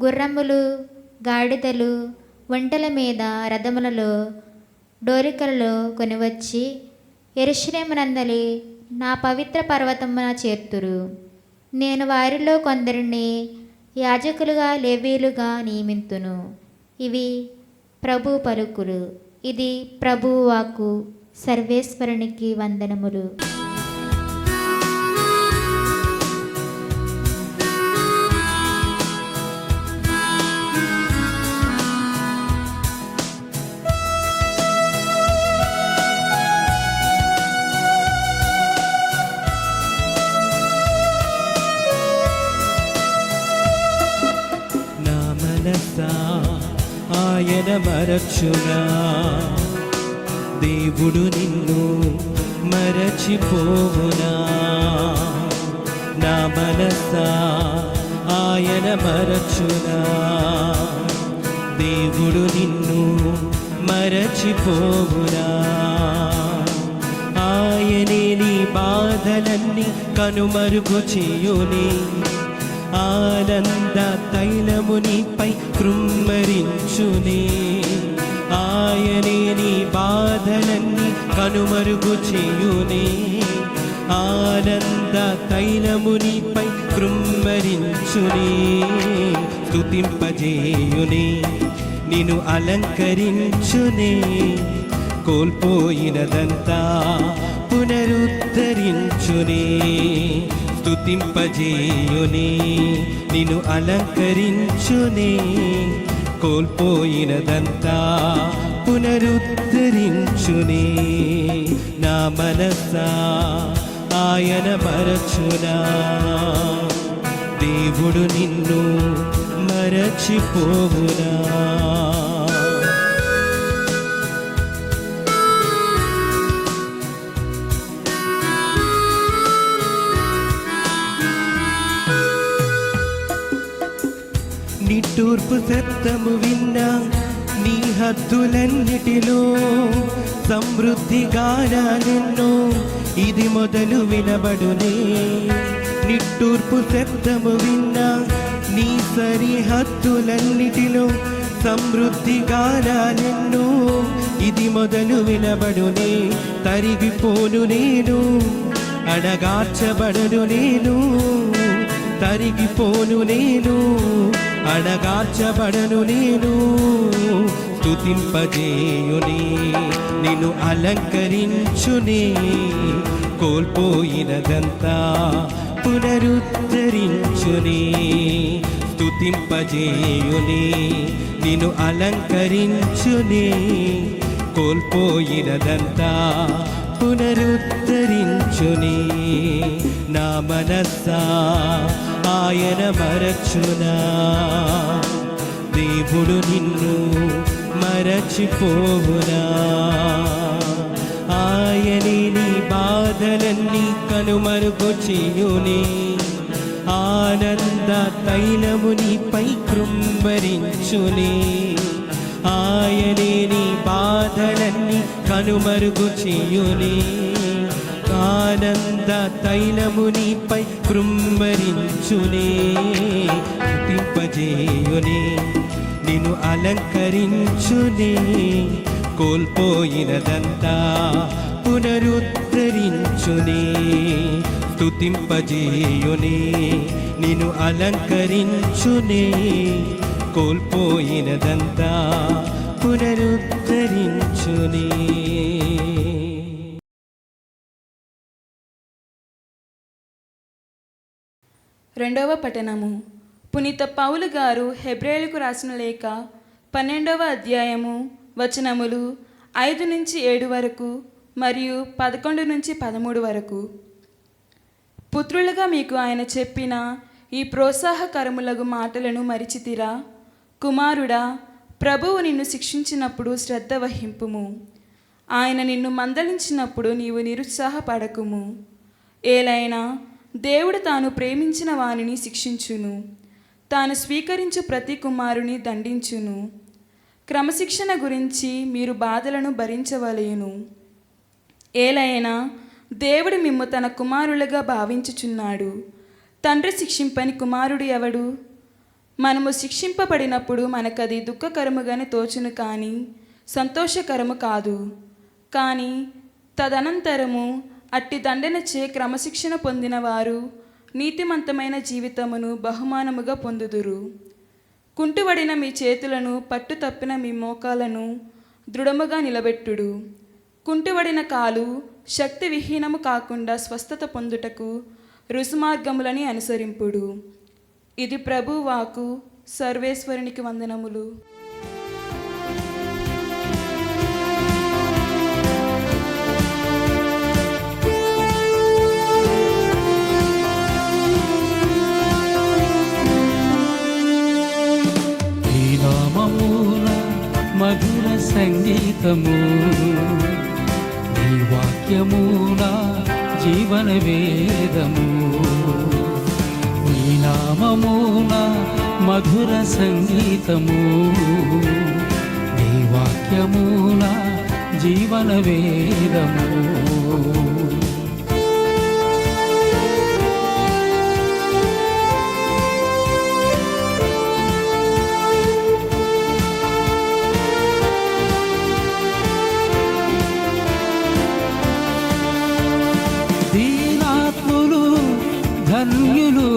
గుర్రములు, గాడిదలు, ఒంటెల మీద రథములలో, డోలికలలో కొనివచ్చి యెరూషలేమునందలి నా పవిత్ర పర్వతమున చేర్తురు. నేను వారిలో కొందరిని యాజకులుగా, లేవీయులుగా నియమింతును. ఇవి ప్రభు పలుకులు. ఇది ప్రభువు వాక్కు. సర్వేశ్వరునికి వందనములు. నా మనసా ఆయన మరచునా, దేవుడు నిన్ను మరచిపోవునా. నా మనసా ఆయన మరచునా, దేవుడు నిన్ను మరచిపోవునా. ఆయనే నీ బాధలన్నీ కనుమరుగు చేయునే, ఆనంద తైలము నీపై కృమ్మరించునే. ఆయనే నీ బాధలన్నీ కనుమరుగు చేయునే, ఆనంద తైలము నీపై కృమ్మరించునే. స్తుతింపజేయునే, నిన్ను అలంకరించునే, కోల్పోయినదంతా పునరుద్ధరించునే. స్తుతింపజేయునే, నిన్ను అలంకరించునే, కోల్పోయినదంతా పునరుద్ధరించునే. నా మనసా ఆయన మరచునా, దేవుడు నిన్ను మరచిపోవునా. నిట్టూర్పు శబ్దము విన్నా నీ హద్దులన్నిటిలో సమృద్ధిగానెన్నో ఇది మొదలు వినబడునే. నిట్టూర్పు శబ్దము విన్నా నీ సరిహద్దులన్నిటిలో సమృద్ధిగానెన్నో ఇది మొదలు వినబడునే. తరిగిపోను నేను, అడగార్చబడను నేను, తరిగిపోను నేను, అడగార్చబడను నేను. స్తుతింపజేయునే, నిన్ను అలంకరించునే, కోల్పోయినదంతా పునరుద్ధరించునే. స్తుతింపజేయునే, నిన్ను అలంకరించునే, కోల్పోయినదంతా పునరుద్ధరించునే. నా మనస్సా ఆయన మరచునా, దేవుడు నిన్ను మరచిపోవునా. ఆయనే నీ బాధలన్నీ కనుమరుగు చేయునే, ఆనంద తైలము నీపై కృంభరించునే. ఆయనే నీ బాధలన్నీ కనుమరుగు చేయునే, ఆనంద తైలము నీపై కృంభరించునే. స్తుతింపజేయునే, నిన్ను అలంకరించునే, కోల్పోయినదంతా పునరుద్ధరించునే. స్తుతింపజేయునే, నిన్ను అలంకరించునే, కోల్పోయినదంతా పునరుద్ధరించునే. రెండవ పఠనము. పునీత పౌలు గారు హెబ్రేయులకు రాసిన లేఖ 12వ అధ్యాయము వచనములు 5 నుంచి 7 వరకు మరియు 11 నుంచి 13 వరకు. పుత్రులుగా మీకు ఆయన చెప్పిన ఈ ప్రోత్సాహకరములగు మాటలను మరిచితిరా? కుమారుడా, ప్రభువు నిన్ను శిక్షించినప్పుడు శ్రద్ధ వహింపుము. ఆయన నిన్ను మందలించినప్పుడు నీవు నిరుత్సాహపడకుము. ఏలైనా దేవుడు తాను ప్రేమించిన వానిని శిక్షించును, తాను స్వీకరించు ప్రతి కుమారుని దండించును. క్రమశిక్షణ గురించి మీరు బాధలను భరించవలెను. ఏలైనా దేవుడు మిమ్ము తన కుమారులుగా భావించుచున్నాడు. తండ్రి శిక్షింపని కుమారుడు ఎవడు? మనము శిక్షింపబడినప్పుడు మనకది దుఃఖకరముగానే తోచును, కానీ సంతోషకరము కాదు. కానీ తదనంతరము అట్టి దండనచే క్రమశిక్షణ పొందిన వారు నీతిమంతమైన జీవితమును బహుమానముగా పొందుదురు. కుంటుబడిన మీ చేతులను, పట్టు తప్పిన మీ మోకాలను దృఢముగా నిలబెట్టుడు. కుంటుబడిన కాలు శక్తి విహీనము కాకుండా స్వస్థత పొందుటకు రుసుమార్గములని అనుసరింపుడు. ఇది ప్రభు వాకు. సర్వేశ్వరునికి వందనములు. మధుర సంగీతము, నీ వాక్యము నా జీవన వేదము. నీ నామము నా మధుర సంగీతము, నీ వాక్యము నా జీవన వేదము. ధన్యులు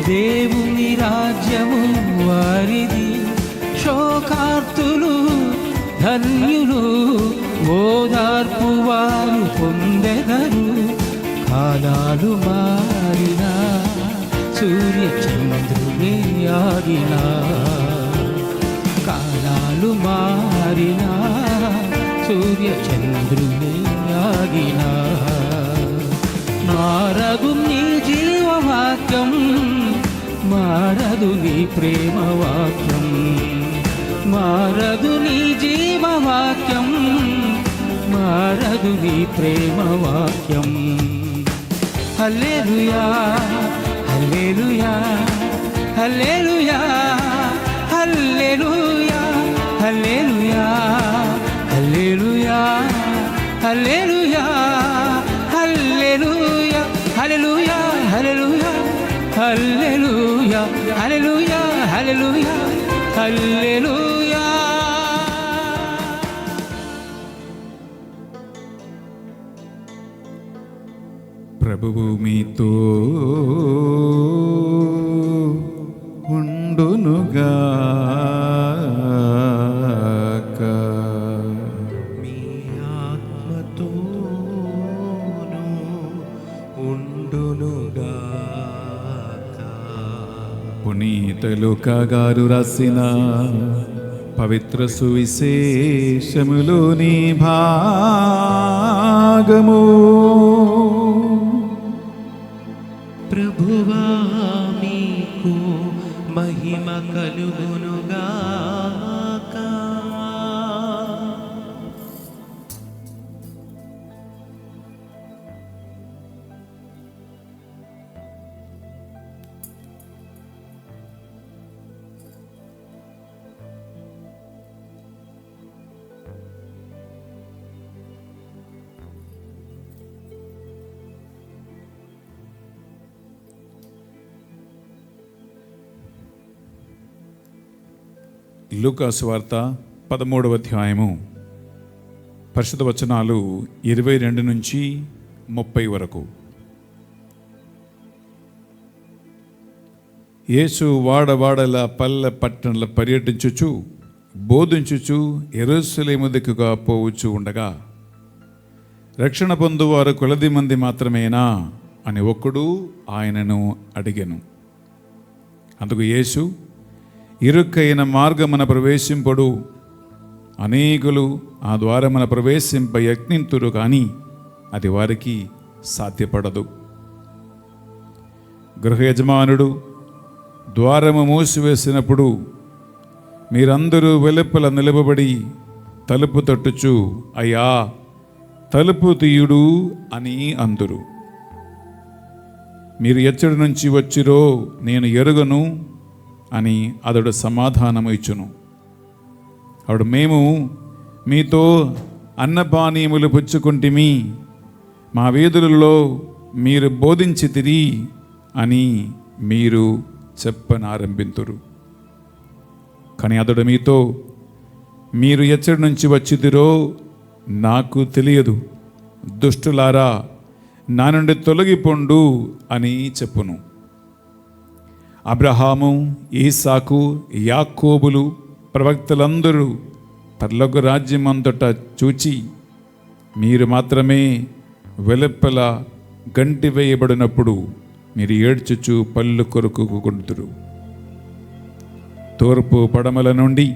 దేవుని రాజ్యము వారిది. శోకార్తులు ధన్యులు ఓదార్పు వారు పొందెదరు. కాలాలు మారినా సూర్య చంద్రుడే ఆగినా, కాలాలు మారినా సూర్య చంద్రుడే ఆగినా, మారదు నీ జీవవాక్యం, మారదు నీ ప్రేమ వాక్యం, మారదు నీ జీవవాక్యం, మారదు నీ ప్రేమ వాక్యం. హల్లెలూయా hallelujah hallelujah hallelujah hallelujah hallelujah hallelujah hallelujah hallelujah hallelujah hallelujah hallelujah హల్లెలూయా. ప్రభువు మీతో ఉండునుగాక. మీ ఆత్మతోను ఉండునుగాక. పునీత లూకా గారు రాసిన పవిత్ర సువిశేషములోని భాగము. ప్రభువా మీకు మహిమ కలుగునుగాక. లూకా సువార్త 13వ అధ్యాయము పరిశుద్ధ వచనాలు 22 నుంచి 30 వరకు. యేసు వాడవాడల పల్లె పట్టణంలో పర్యటించుచు బోధించుచు యెరూషలేము దిక్కుగా పోవచ్చు ఉండగా, రక్షణ పొందువారు కొలది మంది మాత్రమేనా అని ఒక్కడు ఆయనను అడిగెను. అందుకు యేసు, ఇరుక్కైన మార్గమున ప్రవేశింపడు, అనేకులు ఆ ద్వారమున ప్రవేశింప యత్నింతురు, కానీ అది వారికి సాధ్యపడదు. గృహ యజమానుడు ద్వారము మూసివేసినప్పుడు మీరందరూ వెలుపల నిలబడి తలుపు తట్టుచు, అయ్యా తలుపు తీయుడు అని అందురు. మీరు ఎచ్చడి నుంచి వచ్చిరో నేను ఎరుగను అని అతడు సమాధానము ఇచ్చును. అప్పుడు, మేము మీతో అన్నపానీయములు పుచ్చుకుంటిమి, మా వీధులలో మీరు బోధించితిరి అని మీరు చెప్పనారంభింతురు. కానీ అతడు మీతో, మీరు ఎచ్చడి నుంచి వచ్చిదిరో నాకు తెలియదు, దుష్టులారా నా నుండి తొలగిపోండు అని చెప్పును. అబ్రహాము, ఈసాకు, యాకోబులు ప్రవక్తలందరూ పరలోక రాజ్యం అంతటా చూచి మీరు మాత్రమే వెలుపల గంటి వేయబడినప్పుడు మీరు ఏడ్చుచు పళ్ళు కొరుకుకుంటురు. తూర్పు పడమల నుండి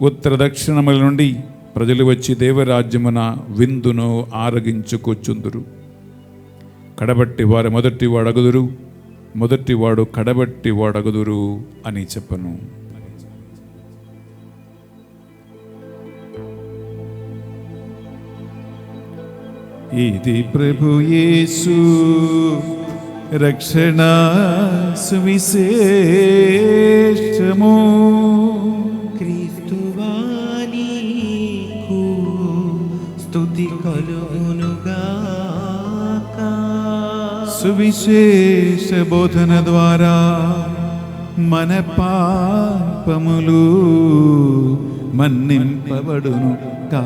ఉత్తర దక్షిణముల నుండి ప్రజలు వచ్చి దేవరాజ్యమున విందును ఆరగించుకొచ్చుందురు. కడబట్టి వారు మొదటి వాడగుదురు, మొదటివాడు కడబట్టి వాడగుదురు అని చెప్పను. ఇది ప్రభు యేసు రక్షణ సువిశేషము. క్రీస్తువా నీకు స్తుతి కలుగునుగాక. సువిశేష బోధన ద్వారా మన పాపములు మన్నింపబడును కాక.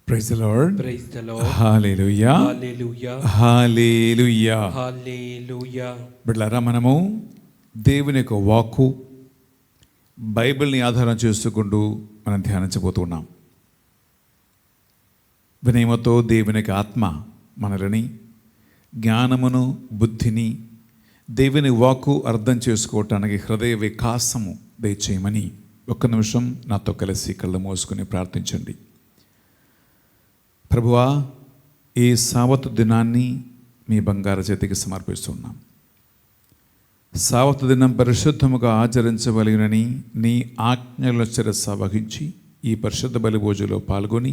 Praise the lord. Praise the lord. Hallelujah hallelujah hallelujah. Hallelujah. బిడ్డలారా, మనము దేవుని యొక్క వాక్కు బైబిల్ని ఆధారం చేసుకుంటూ మనం ధ్యానించబోతున్నాం. వినయమతో దేవుని యొక్క ఆత్మ మనల్ని జ్ఞానమును బుద్ధిని దేవుని వాక్కు అర్థం చేసుకోవటానికి హృదయ వికాసము దయచేయమని ఒక్క నిమిషం నాతో కలిసి కళ్ళు మోసుకొని ప్రార్థించండి. ప్రభువా, ఈ సావతు దినాన్ని మీ బంగారు చేతికి సమర్పిస్తున్నాం. సావతు దినం పరిశుద్ధముగా ఆచరించవలెనని నీ ఆజ్ఞలను శిరస్సు వహించి ఈ పరిశుద్ధ బలి భోజనంలో పాల్గొని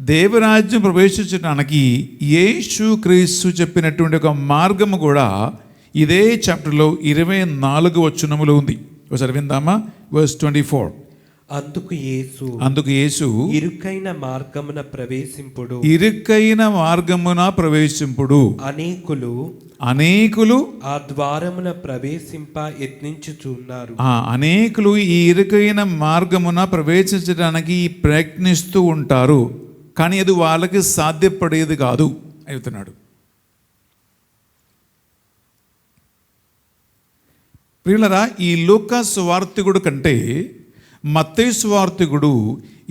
దేవరాజ్యం ప్రవేశించడానికి యేసు క్రీస్తు చెప్పినటువంటి ఒక మార్గము కూడా ఇదే చాప్టర్లో 24 వచనములో ఉంది. ఒకసారి విందామా? వర్స్ 24. అందుకు యేసు ఇరుకైన మార్గమున ప్రవేశింపుడు అనేకులు ఆ ద్వారమున ప్రవేశింప యత్నించుచున్నారు. అనేకులు ఈ ఇరుకైన మార్గమున ప్రవేశించడానికి ప్రయత్నిస్తూ ఉంటారు, కానీ అది వాళ్ళకి సాధ్యపడేది కాదు అవుతున్నాడు. ప్రియులరా, ఈ లూకా సువార్తికుడు కంటే మత్తయి సువార్తికుడు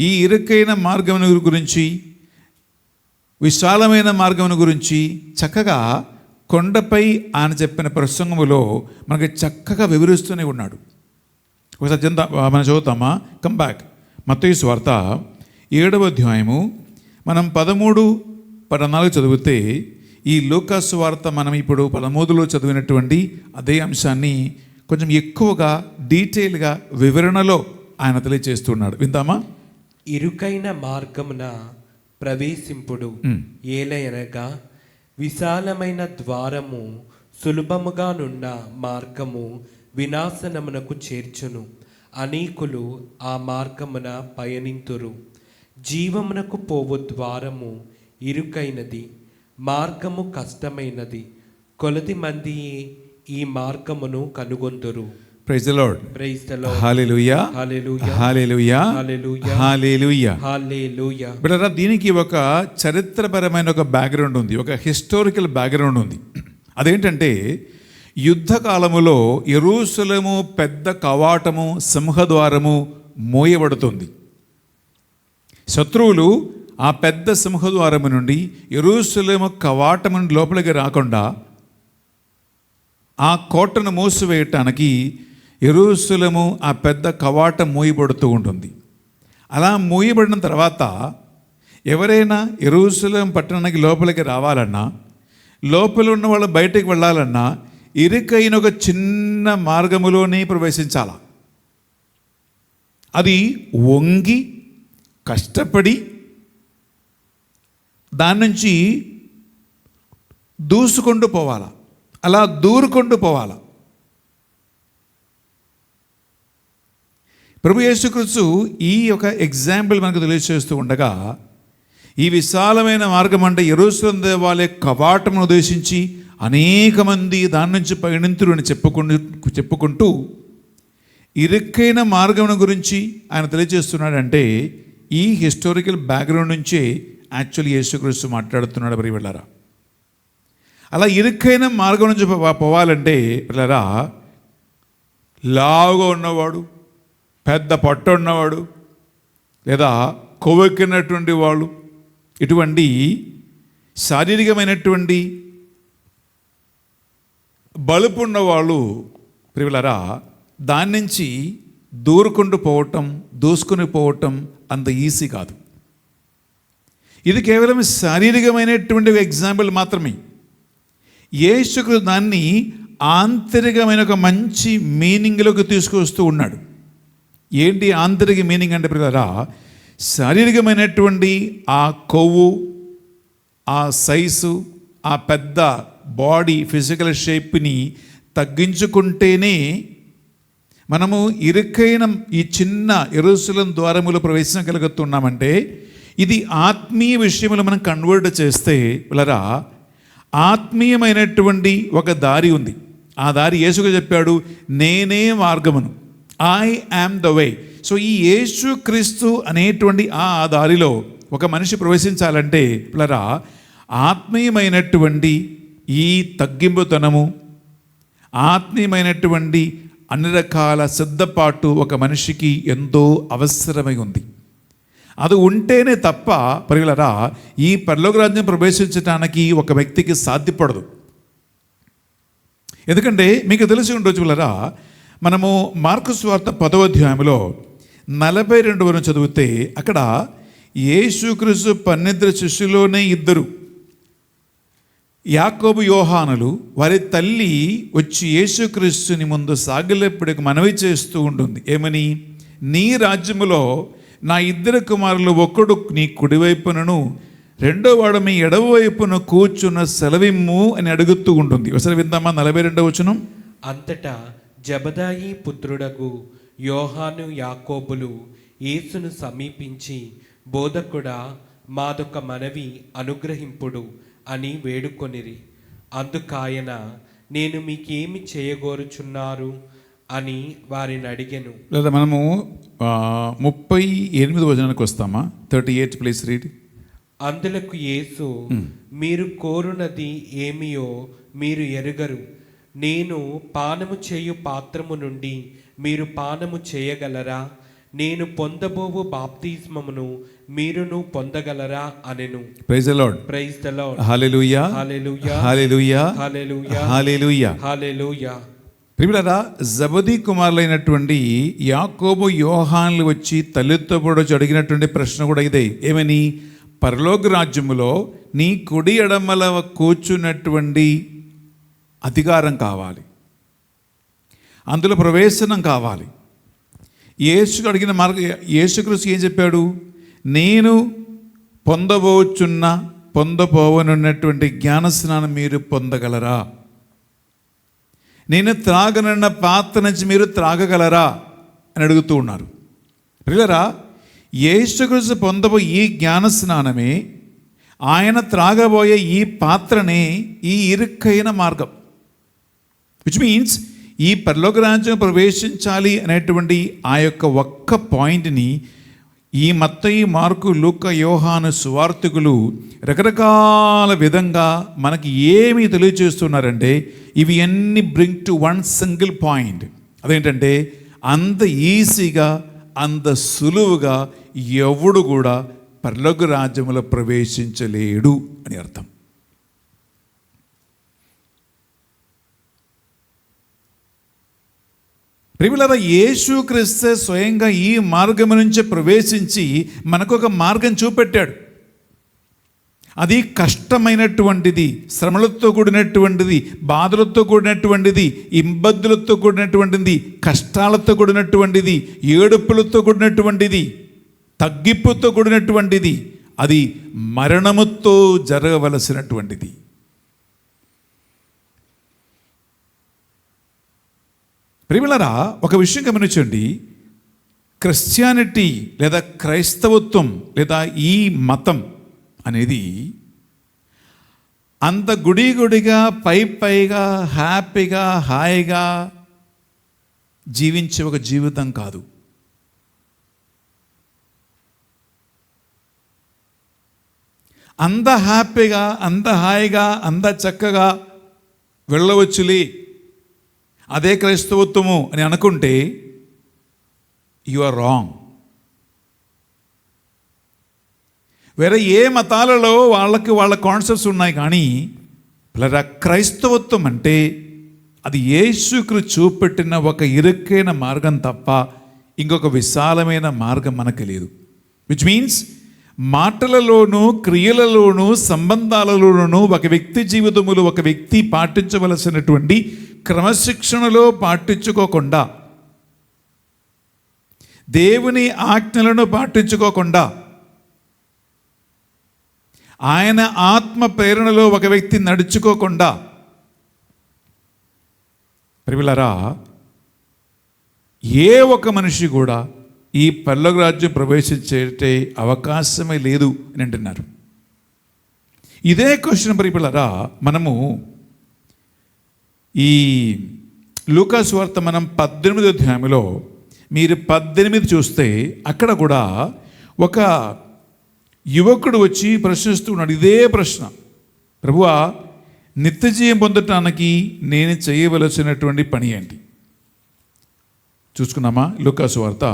ఈ ఇరుకైన మార్గమును గురించి, విశాలమైన మార్గమును గురించి చక్కగా కొండపై ఆయన చెప్పిన ప్రసంగములో మనకి చక్కగా వివరిస్తూనే ఉన్నాడు. ఒకసారి మనం చదువుతామా? Come back. మత్తయి సువార్త 7వ అధ్యాయము మనం 13-14 చదివితే, ఈ లూకా సువార్త మనం ఇప్పుడు 13లో చదివినటువంటి అదే అంశాన్ని కొంచెం ఎక్కువగా డీటెయిల్గా వివరణలో ఆయన తెలియజేస్తున్నాడు. విందామా? ఇరుకైన మార్గమున ప్రవేశింపుడు ఏలయనగా విశాలమైన ద్వారము సులభముగానున్న మార్గము వినాశనమునకు చేర్చును, అనేకులు ఆ మార్గమున పయనింతురు. జీవమునకు పోవు ద్వారము ఇరుకైనది, మార్గము కష్టమైనది, కొలది మంది ఈ మార్గమును కనుగొందురు. Praise the lord. Praise the lord. Hallelujah, hallelujah, hallelujah, hallelujah, hallelujah, hallelujah. Brother, దీనికి ఒక చరిత్రపరమైన ఒక బ్యాక్గ్రౌండ్ ఉంది, ఒక హిస్టారికల్ బ్యాక్గ్రౌండ్ ఉంది. అదేంటంటే, యుద్ధ కాలములో యెరూషలేము పెద్ద కవాటము, సింహద్వారము మోయబడుతుంది. శత్రువులు ఆ పెద్ద సింహద్వారము నుండి యెరూషలేము కవాటము నుండి లోపలికి రాకుండా ఆ కోటను మూసివేయటానికి యెరూషలేము ఆ పెద్ద కవాటం మూయబడుతూ ఉంటుంది. అలా మూయబడిన తర్వాత ఎవరైనా యెరూషలేము పట్టణానికి లోపలికి రావాలన్నా, లోపల ఉన్న వాళ్ళు బయటికి వెళ్ళాలన్నా ఇరుకైన ఒక చిన్న మార్గములోనే ప్రవేశించాల. అది వంగి కష్టపడి దాని నుంచి దూసుకుంటూ పోవాలా, అలా దూరుకుంటూ పోవాలా. ప్రభు యేసుక్రీస్తు ఈ యొక్క ఎగ్జాంపుల్ మనకు తెలియజేస్తూ ఉండగా, ఈ విశాలమైన మార్గం అంటే యెరూషలేము దేవాలయ కవాటమును ఉద్దేశించి అనేక మంది దాని నుంచి పయనింతురు అని చెప్పుకుంటూ ఇరుకైన మార్గం గురించి ఆయన తెలియజేస్తున్నాడంటే, ఈ హిస్టారికల్ బ్యాక్గ్రౌండ్ నుంచే యాక్చువల్లీ యేసుక్రీస్తు మాట్లాడుతున్నాడు. మరి వెళ్ళారా, అలా ఇరుకైన మార్గం నుంచి పోవాలంటే పిల్లరా, లావుగా ఉన్నవాడు, పెద్ద పొట్ట ఉన్నవాడు, లేదా కొవ్వెక్కినటువంటి వాళ్ళు, ఇటువంటి శారీరకమైనటువంటి బలుపు ఉన్నవాళ్ళు ప్రియులరా దాని నుంచి దూసుకుని పోవటం అంత ఈజీ కాదు. ఇది కేవలం శారీరకమైనటువంటి ఎగ్జాంపుల్ మాత్రమే. యేసుకు దాన్ని ఆంతరికమైన ఒక మంచి మీనింగ్లోకి తీసుకొస్తూ ఉన్నాడు. ఏంటి ఆంతరిక మీనింగ్ అంటే పిల్లరా, శారీరకమైనటువంటి ఆ కొవ్వు, ఆ సైజు, ఆ పెద్ద బాడీ ఫిజికల్ షేప్ని తగ్గించుకుంటేనే మనము ఇరుకైన ఈ చిన్న యెరూషలేము ద్వారములో ప్రవేశించగలుగుతున్నామంటే, ఇది ఆత్మీయ విషయంలో మనం కన్వర్ట్ చేస్తే పిల్లరా, ఆత్మీయమైనటువంటి ఒక దారి ఉంది. ఆ దారి యేసుగా చెప్పాడు, నేనే మార్గమును, I am the way. So ఈ యేసుక్రీస్తు అనేటువంటి ఆ దారిలో ఒక మనిషి ప్రవేశించాలంటే పిల్లరా, ఆత్మీయమైనటువంటి ఈ తగ్గింపుతనము, ఆత్మీయమైనటువంటి అన్ని రకాల సిద్ధపాటు ఒక మనిషికి ఎంతో అవసరమై ఉంది. అది ఉంటేనే తప్ప ప్రియులరా ఈ పరలోక రాజ్యం ప్రవేశించడానికి ఒక వ్యక్తికి సాధ్యపడదు. ఎందుకంటే మీకు తెలిసి ఉండొచ్చు పిల్లరా, మనము మార్కు సువార్త 10వ అధ్యాయంలో 42 చదివితే అక్కడ యేసుక్రీస్తు 12 శిష్యులోనే ఇద్దరు, యాకోబు యోహానులు, వారి తల్లి వచ్చి యేసుక్రీస్తుని ముందు సాగిలెప్పుడికి మనవి చేస్తూ ఉంటుంది. ఏమని? నీ రాజ్యములో నా ఇద్దరు కుమారులు ఒకడు నీ కుడివైపునను రెండో వాడు మీ ఎడవైపున కూర్చున్న సెలవిమ్ము అని అడుగుతూ ఉంటుంది. ఒకసారి విందామా 42వ వచనం. అంతటా జబదాయి పుత్రుడగు యోహాను యాకోబులు యేసును సమీపించి, బోధకుడా, మాదొక మనవి అనుగ్రహింపుడు అని వేడుకొనిరి. అందుకాయన, నేను మీకేమి చేయగోరుచున్నారు అని వారిని అడిగెను. లేదా మనము 38వ వచనానికి వస్తామా? 38 ప్లీజ్ రీడ్. అందులకు యేసు, మీరు కోరునది ఏమియో మీరు ఎరుగరు. నేను పానము చేయు పాత్రము నుండి మీరు పానము చేయగలరా? నేను పొందబోవు బాప్తిస్మమును మీరును పొందగలరా అనెను. Praise the lord. Praise the lord. Hallelujah, hallelujah, hallelujah, hallelujah, hallelujah, hallelujah. ప్రియులారా, జబదీ కుమారులైనటువంటి యాకోబు యోహాన్లు వచ్చి తల్లితో కూడా అడిగినటువంటి ప్రశ్న కూడా ఇదే. ఏమని? పరలోక రాజ్యములో నీ కుడి ఎడమల కూర్చున్నటువంటి అధికారం కావాలి, అందులో ప్రవేశనం కావాలి. యేసు అడిగిన యేసుక్రీస్తు ఏం చెప్పాడు? నేను పొందబోనున్నటువంటి జ్ఞానస్నానం మీరు పొందగలరా? నేను త్రాగనున్న పాత్ర నుంచి మీరు త్రాగగలరా అని అడుగుతూ ఉన్నారు. ప్రియులారా, యేసుక్రీస్తు పొందబోయే ఈ జ్ఞానస్నానమే, ఆయన త్రాగబోయే ఈ పాత్రనే ఈ ఇరుక్కైన మార్గం. విచ్ మీన్స్ ఈ పరలోక రాజ్యం ప్రవేశించాలి అనేటువంటి ఆ యొక్క ఒక్క పాయింట్ని ఈ మత్తయి, మార్కు, లూకా, యోహాను సువార్తికులు రకరకాల విధంగా మనకి ఏమి తెలియజేస్తున్నారంటే, ఇవి అన్ని bring to one single point. అదేంటంటే, అంత ఈజీగా అంత సులువుగా ఎవడు కూడా పరలోక రాజ్యంలో ప్రవేశించలేడు అని అర్థం. ప్రియులారా, యేసుక్రీస్తు స్వయంగా ఈ మార్గం నుంచి ప్రవేశించి మనకు ఒక మార్గం చూపెట్టాడు. అది కష్టమైనటువంటిది, శ్రమలతో కూడినటువంటిది, బాధలతో కూడినటువంటిది, ఇబ్బందులతో కూడినటువంటిది, కష్టాలతో కూడినటువంటిది, ఏడుపులతో కూడినటువంటిది, తగ్గింపుతో కూడినటువంటిది, అది మరణముతో జరగవలసినటువంటిది. ప్రియులారా, ఒక విషయం గమనించండి. క్రిస్టియానిటీ లేదా క్రైస్తవత్వం లేదా ఈ మతం అనేది అంత గుడిగా పైగా హ్యాపీగా హాయిగా జీవించే ఒక జీవితం కాదు. అంత హ్యాపీగా, అంత హాయిగా, అంత చక్కగా వెళ్ళవచ్చులే, అదే క్రైస్తవత్వము అని అనుకుంటే యు ఆర్ రాంగ్. వేరే ఏ మతాలలో వాళ్ళ కాన్సెప్ట్స్ ఉన్నాయి, కానీ ఇలా క్రైస్తవత్వం అంటే అది యేసుక్రీస్తు చూపెట్టిన ఒక ఇరుక్కైన మార్గం తప్ప ఇంకొక విశాలమైన మార్గం మనకు లేదు. విచ్ మీన్స్ మాటలలోనూ, క్రియలలోనూ, సంబంధాలలోనూ ఒక వ్యక్తి జీవితములో ఒక వ్యక్తి పాటించవలసినటువంటి క్రమశిక్షణలో పాటించుకోకుండా, దేవుని ఆజ్ఞలను పాటించుకోకుండా, ఆయన ఆత్మ ప్రేరణలో ఒక వ్యక్తి నడుచుకోకుండా, ప్రియులారా, ఏ ఒక్క మనిషి కూడా ఈ పరలోక రాజ్యం ప్రవేశించే అవకాశమే లేదు అని అంటున్నారు. ఇదే క్వశ్చన్ ప్రియులారా, మనము ఈ లూకా సువార్త మనం 18వ అధ్యాయంలో మీరు 18 చూస్తే అక్కడ కూడా ఒక యువకుడు వచ్చి ప్రశ్నిస్తున్నాడు ఇదే ప్రశ్న. ప్రభువా, నిత్యజీవం పొందటానికి నేను చేయవలసినటువంటి పని ఏంటి? చూసుకున్నామా? లూకా సువార్త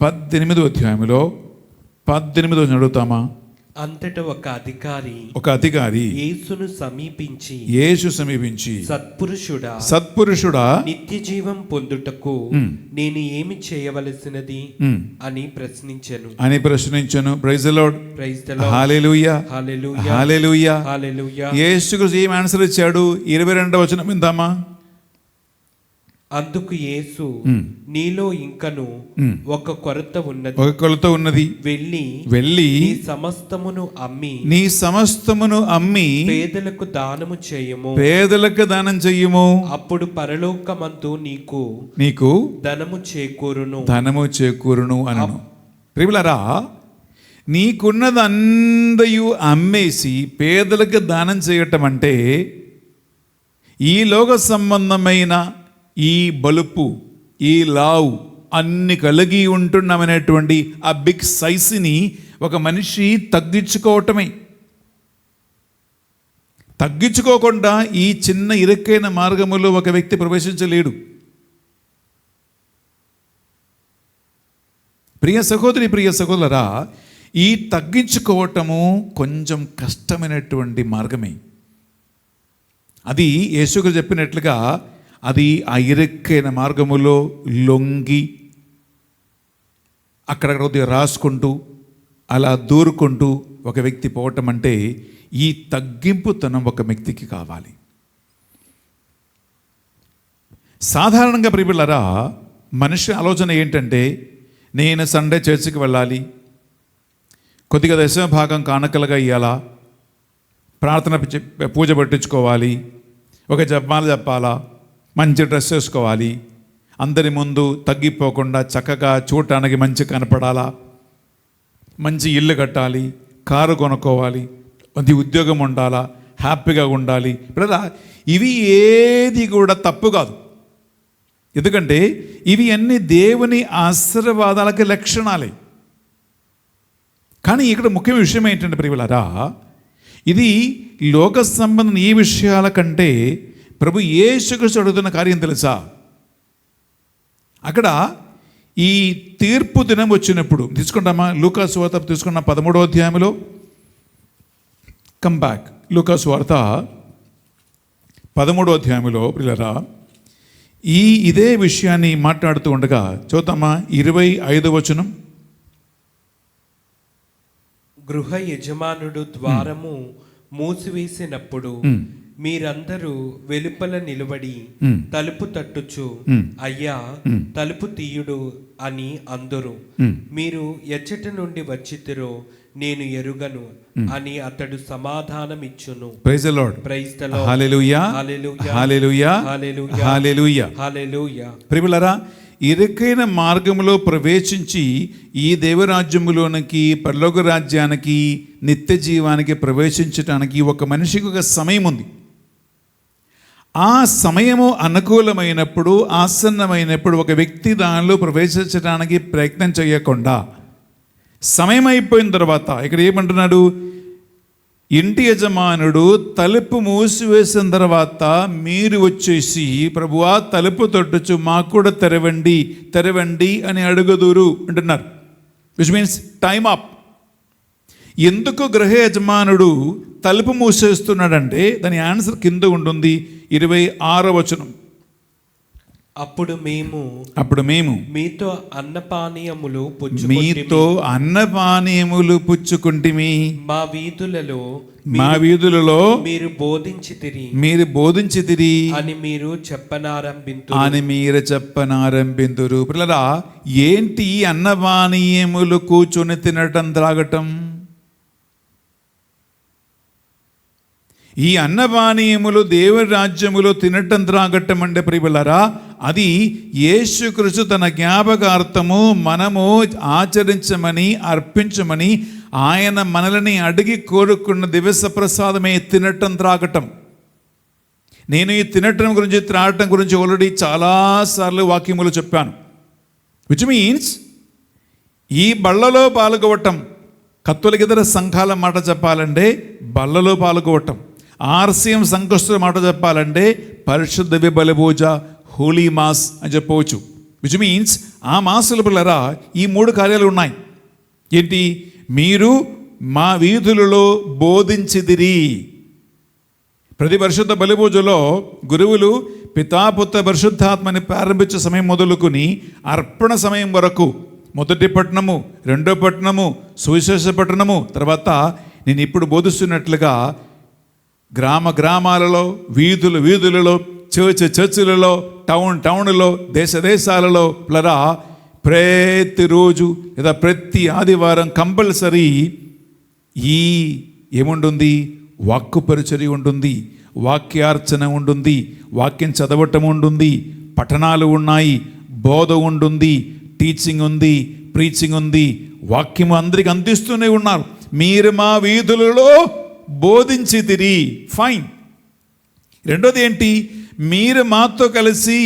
18వ అధ్యాయంలో 18వ చదువుతామా? అంతటా ఒక అధికారి యేసును సమీపించి సత్పురుషుడా నిత్య జీవం పొందుటకు నేను ఏమి చేయవలసినది అని ప్రశ్నించెను. Praise the lord. Hallelujah, hallelujah, hallelujah, hallelujah. యేసుకు ఏం ఆన్సర్ ఇచ్చాడు? 22వ వచనం విందామా? అందుకు యేసు నీలో ఇంకను ఒక కొరత ఉన్నది. ఒక కొలత ఉన్నది. వెళ్ళి నీ సమస్తమును అమ్మి పేదలకు దానం చెయ్యము. అప్పుడు పరలోకమందు నీకు ధనము చేకూరును అనను. ప్రియులారా, నీకున్నది అందయు అమ్మేసి పేదలకు దానం చేయటం అంటే ఈ లోక సంబంధమైన ఈ బలుపు, ఈ లావు అన్ని కలిగి ఉంటున్నామనేటువంటి ఆ బిగ్ సైజ్ని ఒక మనిషి తగ్గించుకోవటమే. తగ్గించుకోకుండా ఈ చిన్న ఇరుక్కైన మార్గములో ఒక వ్యక్తి ప్రవేశించలేడు. ప్రియ సహోదరి, ప్రియ సహోదరా, ఈ తగ్గించుకోవటము కొంచెం కష్టమైనటువంటి మార్గమే. అది యేసుకు చెప్పినట్లుగా అది ఆ ఇరుక్కైన మార్గములో లొంగి అక్కడక్కడ కొద్దిగా రాసుకుంటూ అలా దూరుకుంటూ ఒక వ్యక్తి పోవటం అంటే ఈ తగ్గింపుతనం ఒక వ్యక్తికి కావాలి. సాధారణంగా ప్రియులారా, మనిషి ఆలోచన ఏంటంటే నేను సండే చర్చికి వెళ్ళాలి, కొద్దిగా దశమ భాగం కానుకలుగా ఇవ్వాలా, ప్రార్థన పూజ పట్టించుకోవాలి, ఒక జపమాల చెప్పాలా, మంచి డ్రెస్ వేసుకోవాలి, అందరి ముందు తగ్గిపోకుండా చక్కగా చూడటానికి మంచి కనపడాలా, మంచి ఇల్లు కట్టాలి, కారు కొనుక్కోవాలి, మంచి ఉద్యోగం ఉండాలా, హ్యాపీగా ఉండాలి. బ్రదర్, ఇవి ఏది కూడా తప్పు కాదు. ఎందుకంటే ఇవి అన్ని దేవుని ఆశీర్వాదాలకి లక్షణాలే. కానీ ఇక్కడ ముఖ్యమైన విషయం ఏంటంటే ప్రియులారా, ఇది లోక సంబంధం ఈ విషయాల కంటే ప్రభు యేసుక్రీస్తు అడుగుతున్న కార్యం తెలుసా? అక్కడ ఈ తీర్పు దినం వచ్చినప్పుడు తీసుకుంటామా? లూకా సువార్త తీసుకున్న 13వ అధ్యాయంలో కమ్ బ్యాక్. లూకా సువార్త 13వ అధ్యాయంలో ప్రియులారా ఇదే విషయాన్ని మాట్లాడుతూ ఉండగా చూద్దామా? 25వ వచనం. గృహ యజమానుడు ద్వారము మూసివేసినప్పుడు మీరందరూ వెలుపల నిలబడి తలుపు తట్టుచు అయ్యా తలుపు తీయుడు అని అందురు. మీరు ఎచ్చటి నుండి వచ్చితిరో నేను ఎరుగను అని అతడు సమాధానమిచ్చును. Praise the lord. Praise the lord. Hallelujah, hallelujah, hallelujah, hallelujah. ప్రియులారా, ఇరుకైన మార్గంలో ప్రవేశించి ఈ దేవరాజ్యములోనికి, పరలోక రాజ్యానికి, నిత్య జీవానికి ప్రవేశించడానికి ఒక మనిషికి ఒక సమయం ఉంది. ఆ సమయము అనుకూలమైనప్పుడు, ఆసన్నమైనప్పుడు ఒక వ్యక్తి దానిలో ప్రవేశించడానికి ప్రయత్నం చేయకుండా సమయం అయిపోయిన తర్వాత ఇక్కడ ఏమంటున్నాడు? ఇంటి యజమానుడు తలుపు మూసివేసిన తర్వాత మీరు వచ్చేసి ప్రభువా తలుపు తొట్టుచు మాకు కూడా తెరవండి, తెరవండి అని అడుగుదురు అంటున్నారు. Which means time up. ఎందుకు గృహ యజమానుడు తలుపు మూసేస్తున్నాడంటే దాని ఆన్సర్ కింద ఉంటుంది. 26వ వచనం. అప్పుడు మేము మీతో అన్నపానీయములు పుచ్చుకుంటిమి, మా వీధులలో మీరు బోధించితిరి అని మీరు చెప్పనారంభింతురు. పిల్లరా, ఏంటి అన్నపానీయములు కూర్చొని తినటం, త్రాగటం? ఈ అన్నపానీయములు దేవుని రాజ్యములో తినటం, త్రాగటం అంటే ప్రియులారా అది యేసుక్రీస్తు తన జ్ఞాపకార్థము మనము ఆచరించమని, అర్పించమని ఆయన మనల్ని అడిగి కోరుకున్న దివస ప్రసాదమే తినటం, త్రాగటం. నేను ఈ తినటం గురించి, త్రాగటం గురించి ఆల్రెడీ చాలాసార్లు వాక్యములు చెప్పాను. విచ్ మీన్స్ ఈ బళ్ళలో పాల్గొవటం, కత్తులకితర సంఘాల మాట చెప్పాలంటే బళ్ళలో పాల్గొవటం, ఆర్సీఎం సంఘస్థుల మాట చెప్పాలంటే పరిశుద్ధ బలి పూజ, హోలీ మాస్ అని చెప్పవచ్చు. విచ్ మీన్స్ ఆ మాసుల పిల్లరా ఈ 3 కార్యాలు ఉన్నాయి. ఏంటి? మీరు మా వీధులలో బోధించిదిరి. ప్రతి పరిశుద్ధ బలి పూజలో గురువులు పితాపుత్ర పరిశుద్ధాత్మని ప్రారంభించే సమయం మొదలుకొని అర్పణ సమయం వరకు మొదటి పట్టణము, రెండో పట్టణము, సువిశేష పట్టణము, తర్వాత నేను ఇప్పుడు బోధిస్తున్నట్లుగా గ్రామాలలో, వీధులలో చర్చిలలో, టౌన్లో, దేశాలలో ప్లరా ప్రతిరోజు లేదా ప్రతి ఆదివారం కంపల్సరీ ఈ ఏముంటుంది, వాక్కు పరిచర్య ఉంటుంది, వాక్యార్చన ఉంటుంది, వాక్యం చదవటం ఉంటుంది, పఠనాలు ఉన్నాయి, బోధ ఉంటుంది, టీచింగ్ ఉంది, ప్రీచింగ్ ఉంది, వాక్యం అందరికి అందిస్తూనే ఉన్నారు. మీరు మా వీధులలో బోధించితిరి, ఫైన్. రెండోది ఏంటి, మీరు మాతో కలిసి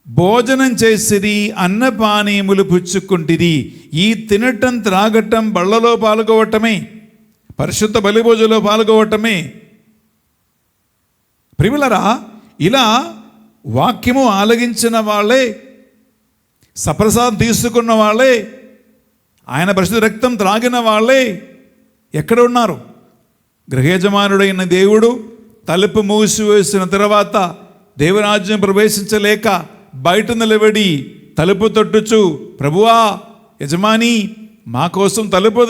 భోజనం చేసిరి, అన్నపానీయములు పుచ్చుకుంటిరి. ఈ తినటం త్రాగటం బళ్ళలో పాల్గొవటమే, పరిశుద్ధ బలిభోజలో పాల్గొవటమే. ప్రియులరా, ఇలా వాక్యము ఆలగించిన వాళ్ళే, సప్రసాదం తీసుకున్న వాళ్ళే, ఆయన పరిశుద్ధ రక్తం త్రాగిన వాళ్ళే ఎక్కడ ఉన్నారు? గృహయజమానుడైన దేవుడు తలుపు మూసివేసిన తర్వాత దేవరాజ్యం ప్రవేశించలేక బయట నిలబడి తలుపు తట్టుచు, ప్రభువా, యజమాని, మా కోసం తలుపు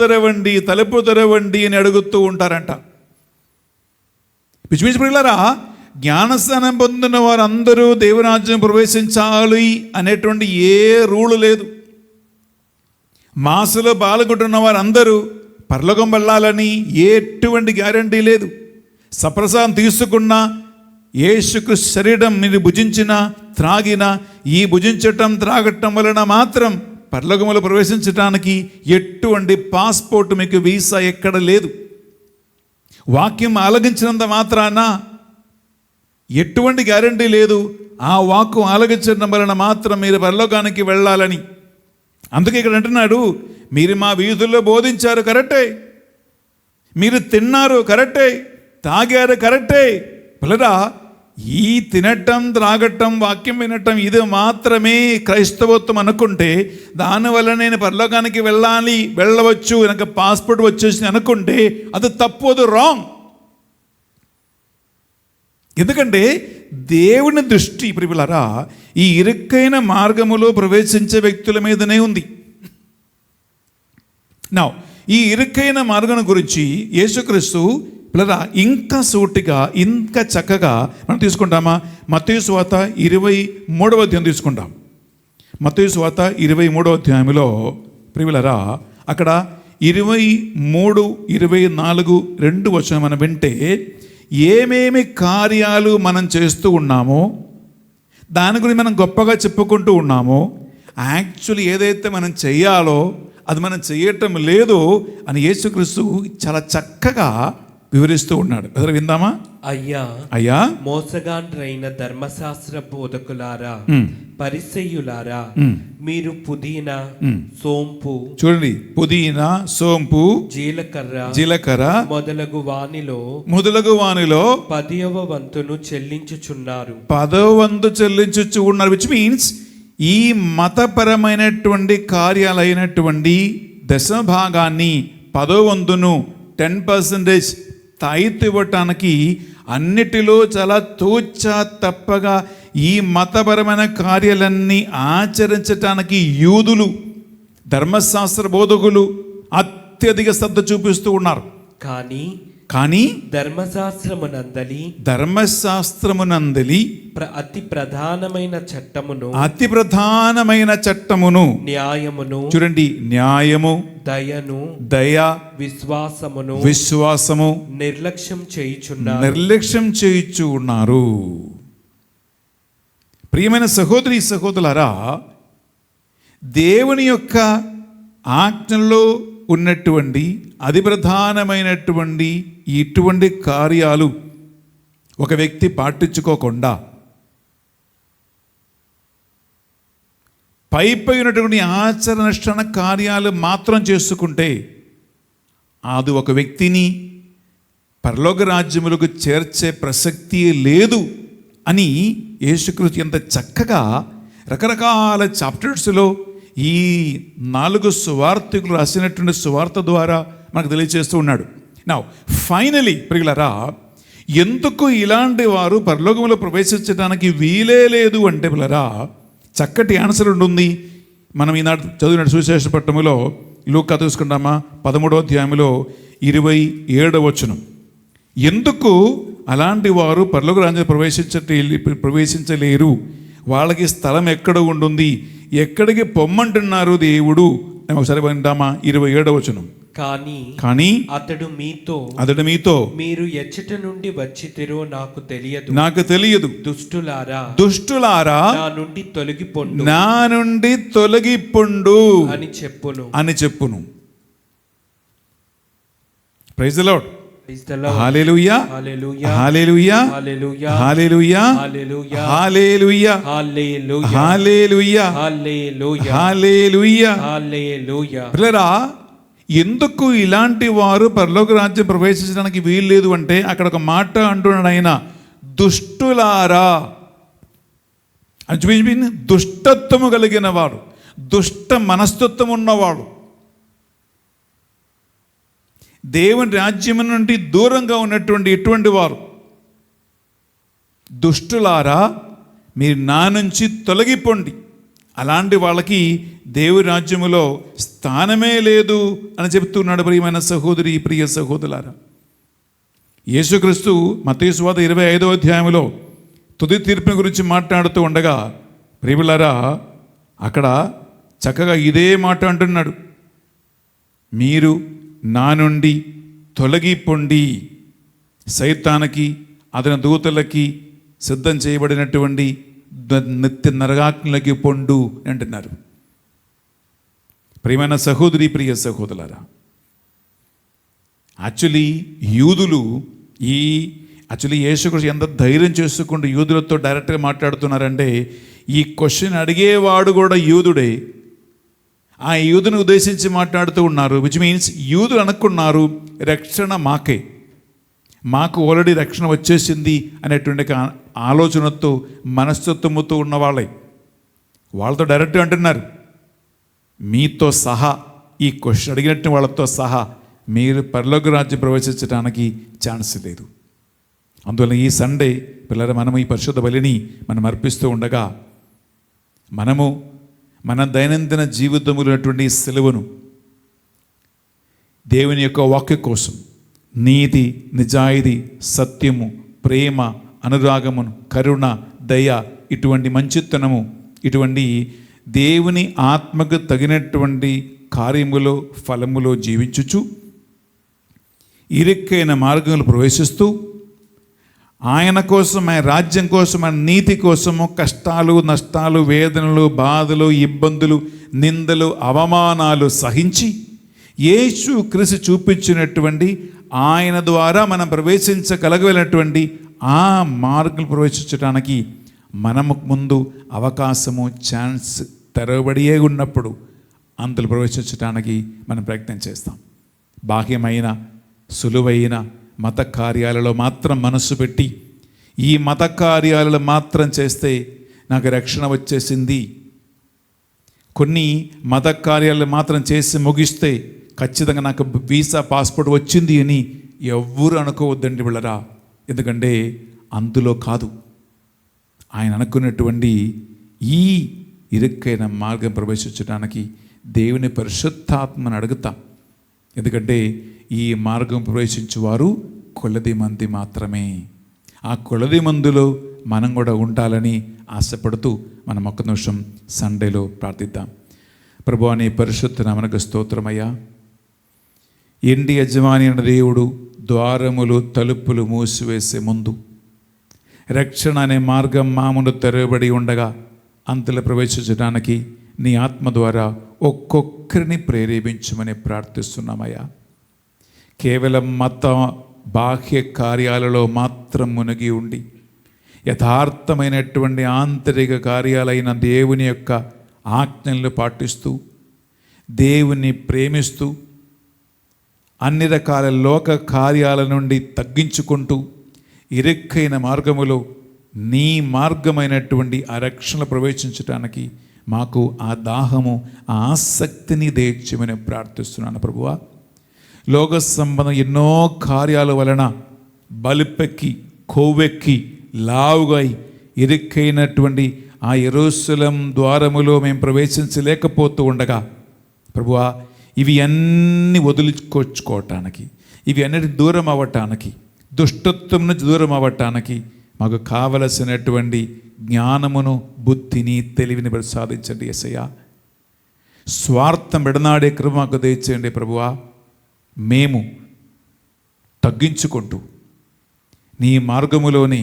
తెరవండి అని అడుగుతూ ఉంటారంట. పిచ్చి పిల్లరా, జ్ఞానస్నానం పొందిన వారందరూ దేవరాజ్యం ప్రవేశించాలి అనేటువంటి ఏ రూలు లేదు. మాసులో పాల్గొంటున్న వారందరూ పరలోకం వెళ్ళాలని ఎటువంటి గ్యారంటీ లేదు. సప్రసాదం తీసుకున్న యేసుకు శరీరం మీరు భుజించిన త్రాగిన, ఈ భుజించటం త్రాగటం వలన మాత్రం పరలోకములో ప్రవేశించడానికి ఎటువంటి పాస్పోర్ట్, మీకు వీసా ఎక్కడ లేదు. వాక్యం ఆలగించినంత మాత్రాన ఎటువంటి గ్యారంటీ లేదు. ఆ వాక్కు ఆలగించడం వలన మాత్రం మీరు పరలోకానికి వెళ్ళాలని. అందుకే ఇక్కడ అంటున్నాడు, మీరు మా వీధుల్లో బోధించారు, కరెక్టే, మీరు తిన్నారు, కరెక్టే, తాగారు, కరెక్టే. పిల్లరా, ఈ తినటం త్రాగటం వాక్యం వినటం ఇది మాత్రమే క్రైస్తవత్వం అనుకుంటే, దానివల్ల నేను పరలోకానికి వెళ్ళవచ్చు, నాకు పాస్పోర్ట్ వచ్చేసి అనుకుంటే అది తప్పు, అది రాంగ్. ఎందుకంటే దేవుని దృష్టి ప్రియులారా ఈ ఇరుక్కైన మార్గములో ప్రవేశించే వ్యక్తుల మీదనే ఉంది. నా ఈ ఇరుక్కైన మార్గం గురించి యేసుక్రీస్తు పిల్లరా ఇంకా సూటిగా, ఇంకా చక్కగా మనం తీసుకుంటామా? మత్తయి సువార్త 23వ అధ్యాయం తీసుకుంటాం. మత్తయి సువార్త 23వ అధ్యాయంలో ప్రియులారా అక్కడ 23, 24 2 వచనం మనం వింటే, ఏమేమి కార్యాలు మనం చేస్తూ ఉన్నామో దాని గురించి మనం గొప్పగా చెప్పుకుంటూ ఉన్నామో, యాక్చువల్లీ ఏదైతే మనం చెయ్యాలో అది మనం చేయటం లేదు అని యేసుక్రీస్తు చాలా చక్కగా వివరిస్తూ ఉన్నాడు. అసలు విందామా? అయ్యా మోసగాండ్రైన ధర్మశాస్త్ర బోధకులారా, పరిసయ్యులారా, మీరు పుదీనా, సోంపు, చూడండి, పుదీనా, సోంపు, జీలకర్ర మొదలగు వానిలో 10వ వంతును చెల్లించుచున్నారు. 10వ వంతు చెల్లించుచు ఉన్నారు. విచ్ మీన్స్ ఈ మతపరమైనటువంటి కార్యాలైనటువంటి దశభాగాన్ని 10వ వంతును 10% తాయితు ఇవ్వటానికి అన్నిటిలో చాలా తూచా తప్పగా ఈ మతపరమైన కార్యాలన్నీ ఆచరించటానికి యూదులు, ధర్మశాస్త్ర బోధకులు అత్యధిక శ్రద్ధ చూపిస్తూ ఉన్నారు. కానీ ధర్మశాస్త్రమునందలి అతి ప్రధానమైన చట్టమును న్యాయమును, చూడండి, న్యాయము, దయ, విశ్వాసము నిర్లక్ష్యం చేయుచు ఉన్నారు. ప్రియమైన సహోదరులారా, దేవుని యొక్క ఆజ్ఞలో ఉన్నటువంటి అతి ప్రధానమైనటువంటి ఇటువంటి కార్యాలు ఒక వ్యక్తి పాటించుకోకుండా పైపోయినటువంటి ఆచరణానుష్ఠాన కార్యాలు మాత్రం చేసుకుంటే అది ఒక వ్యక్తిని పరలోక రాజ్యములకు చేర్చే ప్రసక్తి లేదు అని యేసుక్రీస్తు ఎంత చక్కగా రకరకాల చాప్టర్స్లో ఈ 4 సువార్తికులు రాసినటువంటి సువార్త ద్వారా మనకు తెలియజేస్తూ ఉన్నాడు. నా ఫైనలీ ప్రియులారా, ఎందుకు ఇలాంటి వారు పరలోకంలో ప్రవేశించడానికి వీలే లేదు అంటే పిల్లరా చక్కటి ఆన్సర్ ఉంటుంది. మనం ఈనాడు చదివిన సువిశేష పట్టణంలో లూకా తీసుకుంటామా 13వ అధ్యాయంలో 27వ వచనం. ఎందుకు అలాంటి వారు పరలోక రాజ్యం ప్రవేశించలేరు. వాళ్ళకి స్థలం ఎక్కడ ఉంటుంది, ఎక్కడికి పొమ్మంటున్నారు దేవుడు అని ఒకసారి వింటామా? 27వ వచనం. కానీ అతడు మీతో మీరు ఎచ్చట నుండి వచ్చితిరో నాకు తెలియదు దుష్టులారా నా నుండి తొలగిపొండు అని చెప్పును. Praise the lord. Hallelujah hallelujah hallelujah hallelujah hallelujah hallelujah. పిల్లరా, ఎందుకు ఇలాంటి వారు పరలోక రాజ్యం ప్రవేశించడానికి వీల్లేదు అంటే అక్కడ ఒక మాట అంటున్నాడు ఆయన, దుష్టులారా అని చూపించి, దుష్టత్వము కలిగిన వాడు, దుష్ట మనస్తత్వం ఉన్నవాడు, దేవుని రాజ్యం నుండి దూరంగా ఉన్నటువంటి ఎటువంటి వారు, దుష్టులారా మీరు నా నుంచి తొలగిపోండి. అలాంటి వాళ్ళకి దేవుని రాజ్యములో స్థానమే లేదు అని చెప్తున్నాడు. ప్రియమైన సహోదరి, ప్రియ సహోదరులారా, యేసుక్రీస్తు మత్తయి సువార్త 25వ అధ్యాయంలో తుది తీర్పుని గురించి మాట్లాడుతూ ఉండగా, ప్రియులారా, అక్కడ చక్కగా ఇదే మాట అంటున్నాడు, మీరు నా నుండి తొలగిపోండి, సైతానికి అతని దూతలకి సిద్ధం చేయబడినటువంటి నిత్య నరకాగ్నిలోకి పొండు అంటున్నారు. ప్రియమైన సహోదరి, ప్రియ సహోదరులారా, యాక్చువల్లీ యేసుక్రీస్తు ఎంత ధైర్యం చేసుకుంటూ యూదులతో డైరెక్ట్గా మాట్లాడుతున్నారంటే, ఈ క్వశ్చన్ అడిగేవాడు కూడా యూదుడే. ఆ యూదుని ఉద్దేశించి మాట్లాడుతూ ఉన్నారు. విచ్ మీన్స్ యూదులు అనుకున్నారు రక్షణ మాకు ఆల్రెడీ రక్షణ వచ్చేసింది అనేటువంటి ఆలోచనతో, మనస్తత్వముతో ఉన్నవాళ్ళే. వాళ్ళతో డైరెక్ట్గా అంటున్నారు, మీతో సహా, ఈ క్వశ్చన్ అడిగినట్టు వాళ్ళతో సహా మీరు పరలోక రాజ్యం ప్రవేశించడానికి ఛాన్స్ లేదు. అందువల్ల ఈ సండే పిల్లల మనము ఈ పరిశుద్ధ బలిని మనం అర్పిస్తూ ఉండగా, మనము మన దైనందిన జీవితములైనటువంటి సెలవును దేవుని యొక్క వాక్య కోసం, నీతి, నిజాయితీ, సత్యము, ప్రేమ, అనురాగమును, కరుణ, దయ, ఇటువంటి మంచితనము, ఇటువంటి దేవుని ఆత్మకు తగినటువంటి కార్యములో, ఫలములో జీవించుచు, ఇరుక్కైన మార్గంలో ప్రవేశిస్తూ, ఆయన కోసం, ఆయన రాజ్యం కోసం, ఆయన నీతి కోసము కష్టాలు, నష్టాలు, వేదనలు, బాధలు, ఇబ్బందులు, నిందలు, అవమానాలు సహించి యేసు క్రీస్తు చూపించినటువంటి ఆయన ద్వారా మనం ప్రవేశించగలగలిగినటువంటి ఆ మార్గం ప్రవేశించడానికి మనము ముందు అవకాశము, ఛాన్స్ తెరవబడియే ఉన్నప్పుడు అందులో ప్రవేశించడానికి మనం ప్రయత్నం చేస్తాం. బాహ్యమైన సులువైన మత కార్యాలలో మాత్రం మనసు పెట్టి, ఈ మత కార్యాలలో మాత్రం చేస్తే నాకు రక్షణ వచ్చేసింది, కొన్ని మత కార్యాలు మాత్రం చేసి ముగిస్తే ఖచ్చితంగా నాకు వీసా, పాస్పోర్ట్ వచ్చింది అని ఎవ్వరు అనుకోవద్దండి వెళ్ళరా. ఎందుకంటే అందులో కాదు, ఆయన అనుకున్నటువంటి ఈ ఇరుక్కైన మార్గం ప్రవేశించడానికి దేవుని పరిశుద్ధాత్మను అడుగుతాం. ఎందుకంటే ఈ మార్గం ప్రవేశించేవారు కొలది మంది మాత్రమే. ఆ కొలది మందిలో మనం కూడా ఉండాలని ఆశపడుతూ మనం ఒక్క నిమిషం సండేలో ప్రార్థిద్దాం. ప్రభువా, నీ పరిశుద్ధ నామమునకు స్తోత్రమయ్యా. ఇంటి యజమాని అయిన దేవుడు ద్వారములు, తలుపులు మూసివేసే ముందు రక్షణ అనే మార్గం మామూలు తెరవబడి ఉండగా అంతలో ప్రవేశించడానికి నీ ఆత్మ ద్వారా ఒక్కొక్కరిని ప్రేరేపించమని ప్రార్థిస్తున్నామయ్యా. కేవలం మత బాహ్య కార్యాలలో మాత్రం మునిగి ఉండి యథార్థమైనటువంటి ఆంతరిక కార్యాలైన దేవుని యొక్క ఆజ్ఞలను పాటిస్తూ, దేవుని ప్రేమిస్తూ, అన్ని రకాల లోక కార్యాల నుండి తగ్గించుకుంటూ, ఇరుక్కైన మార్గములో నీ మార్గమైనటువంటి ఆ రక్షణ ప్రవేశించడానికి మాకు ఆ దాహము, ఆ ఆసక్తిని దయచేయమని ప్రార్థిస్తున్నాను ప్రభువా. లోక సంబంధం ఎన్నో కార్యాల వలన బలిపెక్కి, కొవ్వెక్కి, లావుగా ఇరుక్కైనటువంటి ఆ యెరూషలేము ద్వారములో మేము ప్రవేశించలేకపోతూ ఉండగా ప్రభువా, ఇవి అన్నీ వదిలించుకోవటానికి, ఇవి అన్నిటి దూరం అవ్వటానికి దుష్టత్వం నుంచి దూరం అవ్వటానికి మాకు కావలసినటువంటి జ్ఞానమును, బుద్ధిని, తెలివిని ప్రసాదించండి యేసయ్యా. స్వార్థం విడనాడే కృప మాకు దయచేయండి ప్రభువా. మేము తగ్గించుకుంటూ నీ మార్గములోని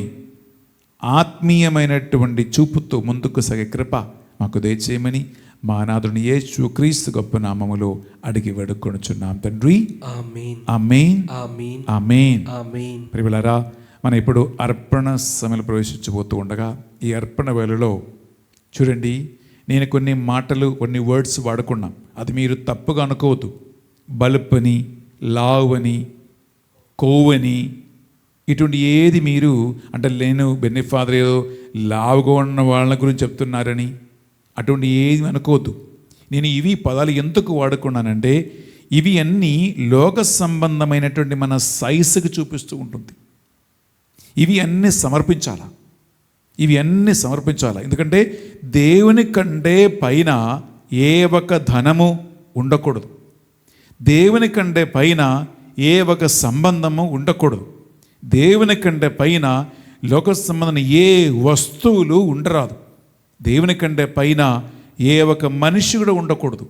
ఆత్మీయమైనటువంటి చూపుతో ముందుకు సాగే కృప మాకు దయచేయమని మా నాథుని యేసు క్రీస్తు గొప్ప నామములో అడిగి వేడుకొనుచున్నాం తండ్రి. ఆమేన్. ఆమేన్. ఆమేన్. ఆమేన్. ఆమేన్. ప్రియులారా, మనం ఇప్పుడు అర్పణ సమయంలో ప్రవేశించబోతూ ఉండగా ఈ అర్పణ వేళలో చూడండి, నేను కొన్ని మాటలు, కొన్ని వర్డ్స్ వాడుకున్నాం. అది మీరు తప్పుగా అనుకోవద్దు. బలుపని, లావని, కొవ్వని, ఇటువంటి ఏది మీరు అంటే నేను బెన్నిఫాదర్ ఏదో లావుగా ఉన్న వాళ్ళ గురించి చెప్తున్నారని అటువంటి ఏది అనుకోవద్దు. నేను ఇవి పదాలు ఎందుకు వాడుకున్నానంటే ఇవి అన్నీ లోక సంబంధమైనటువంటి మన సైజుకి చూపిస్తూ ఉంటుంది. ఇవి అన్నీ సమర్పించాలా, ఇవి అన్నీ సమర్పించాలా. ఎందుకంటే దేవుని కంటే పైన ఏ ఒక ధనము ఉండకూడదు, దేవుని కంటే పైన ఏ ఒక సంబంధము ఉండకూడదు, దేవుని కంటే పైన లోక సంబంధం ఏ వస్తువులు ఉండరాదు, దేవుని కంటే పైన ఏ ఒక మనిషి కూడా ఉండకూడదు.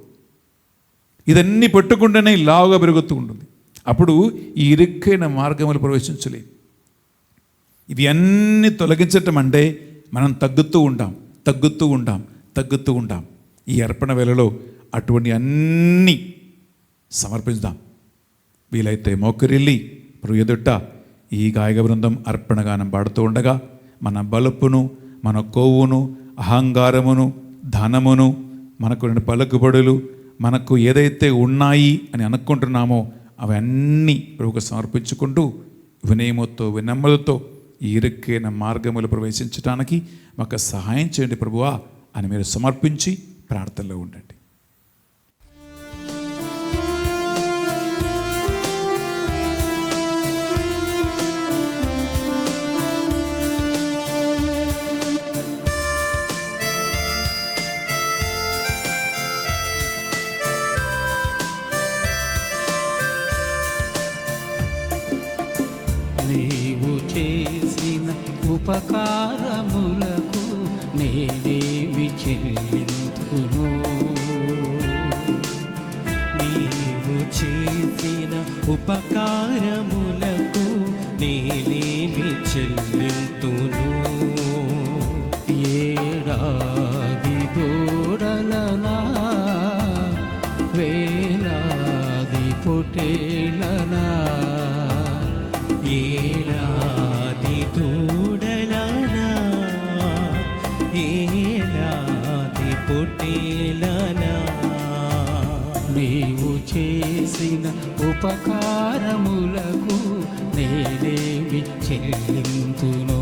ఇదన్నీ పెట్టుకుంటేనే లావుగా పెరుగుతూ ఉంటుంది. అప్పుడు ఈ ఇరుక్కైన మార్గములు ప్రవేశించలేదు. ఇవి అన్నీ తొలగించటం అంటే మనం తగ్గుతూ ఉంటాం, తగ్గుతూ ఉంటాం, తగ్గుతూ ఉంటాం. ఈ అర్పణ వేళలో అటువంటి అన్నీ సమర్పిద్దాం. వీలైతే మోకరిల్లి ప్రభు ఎదుట ఈ గాయక బృందం అర్పణ గానం పాడుతూ ఉండగా మన బలుపును, మన కొవ్వును, అహంకారమును, ధనమును, మనకు రెండు పలుకుబడులు, మనకు ఏదైతే ఉన్నాయి అని అనుకుంటున్నామో అవన్నీ ప్రభువుకు సమర్పించుకుంటూ వినయముతో, వినమ్రతతో ఈ ఇరుక్కైన మార్గములు ప్రవేశించడానికి మాకు సహాయం చేయండి ప్రభువా అని మీరు సమర్పించి ప్రార్థనలో ఉండండి. నీవు చేసిన ఉపకారములకు నేనేమి చెల్లింతును. నీవు చేసిన ఉపకారములకు నేనేమి చెల్లింతును. ఏడాది దూడలనా, వేలాది పొటేలనా, ఏలాది దూడలనా, ఏలాది పొట్టేలనా, నీవు చేసిన ఉపకారములకు నేనేమి చెల్లింతును.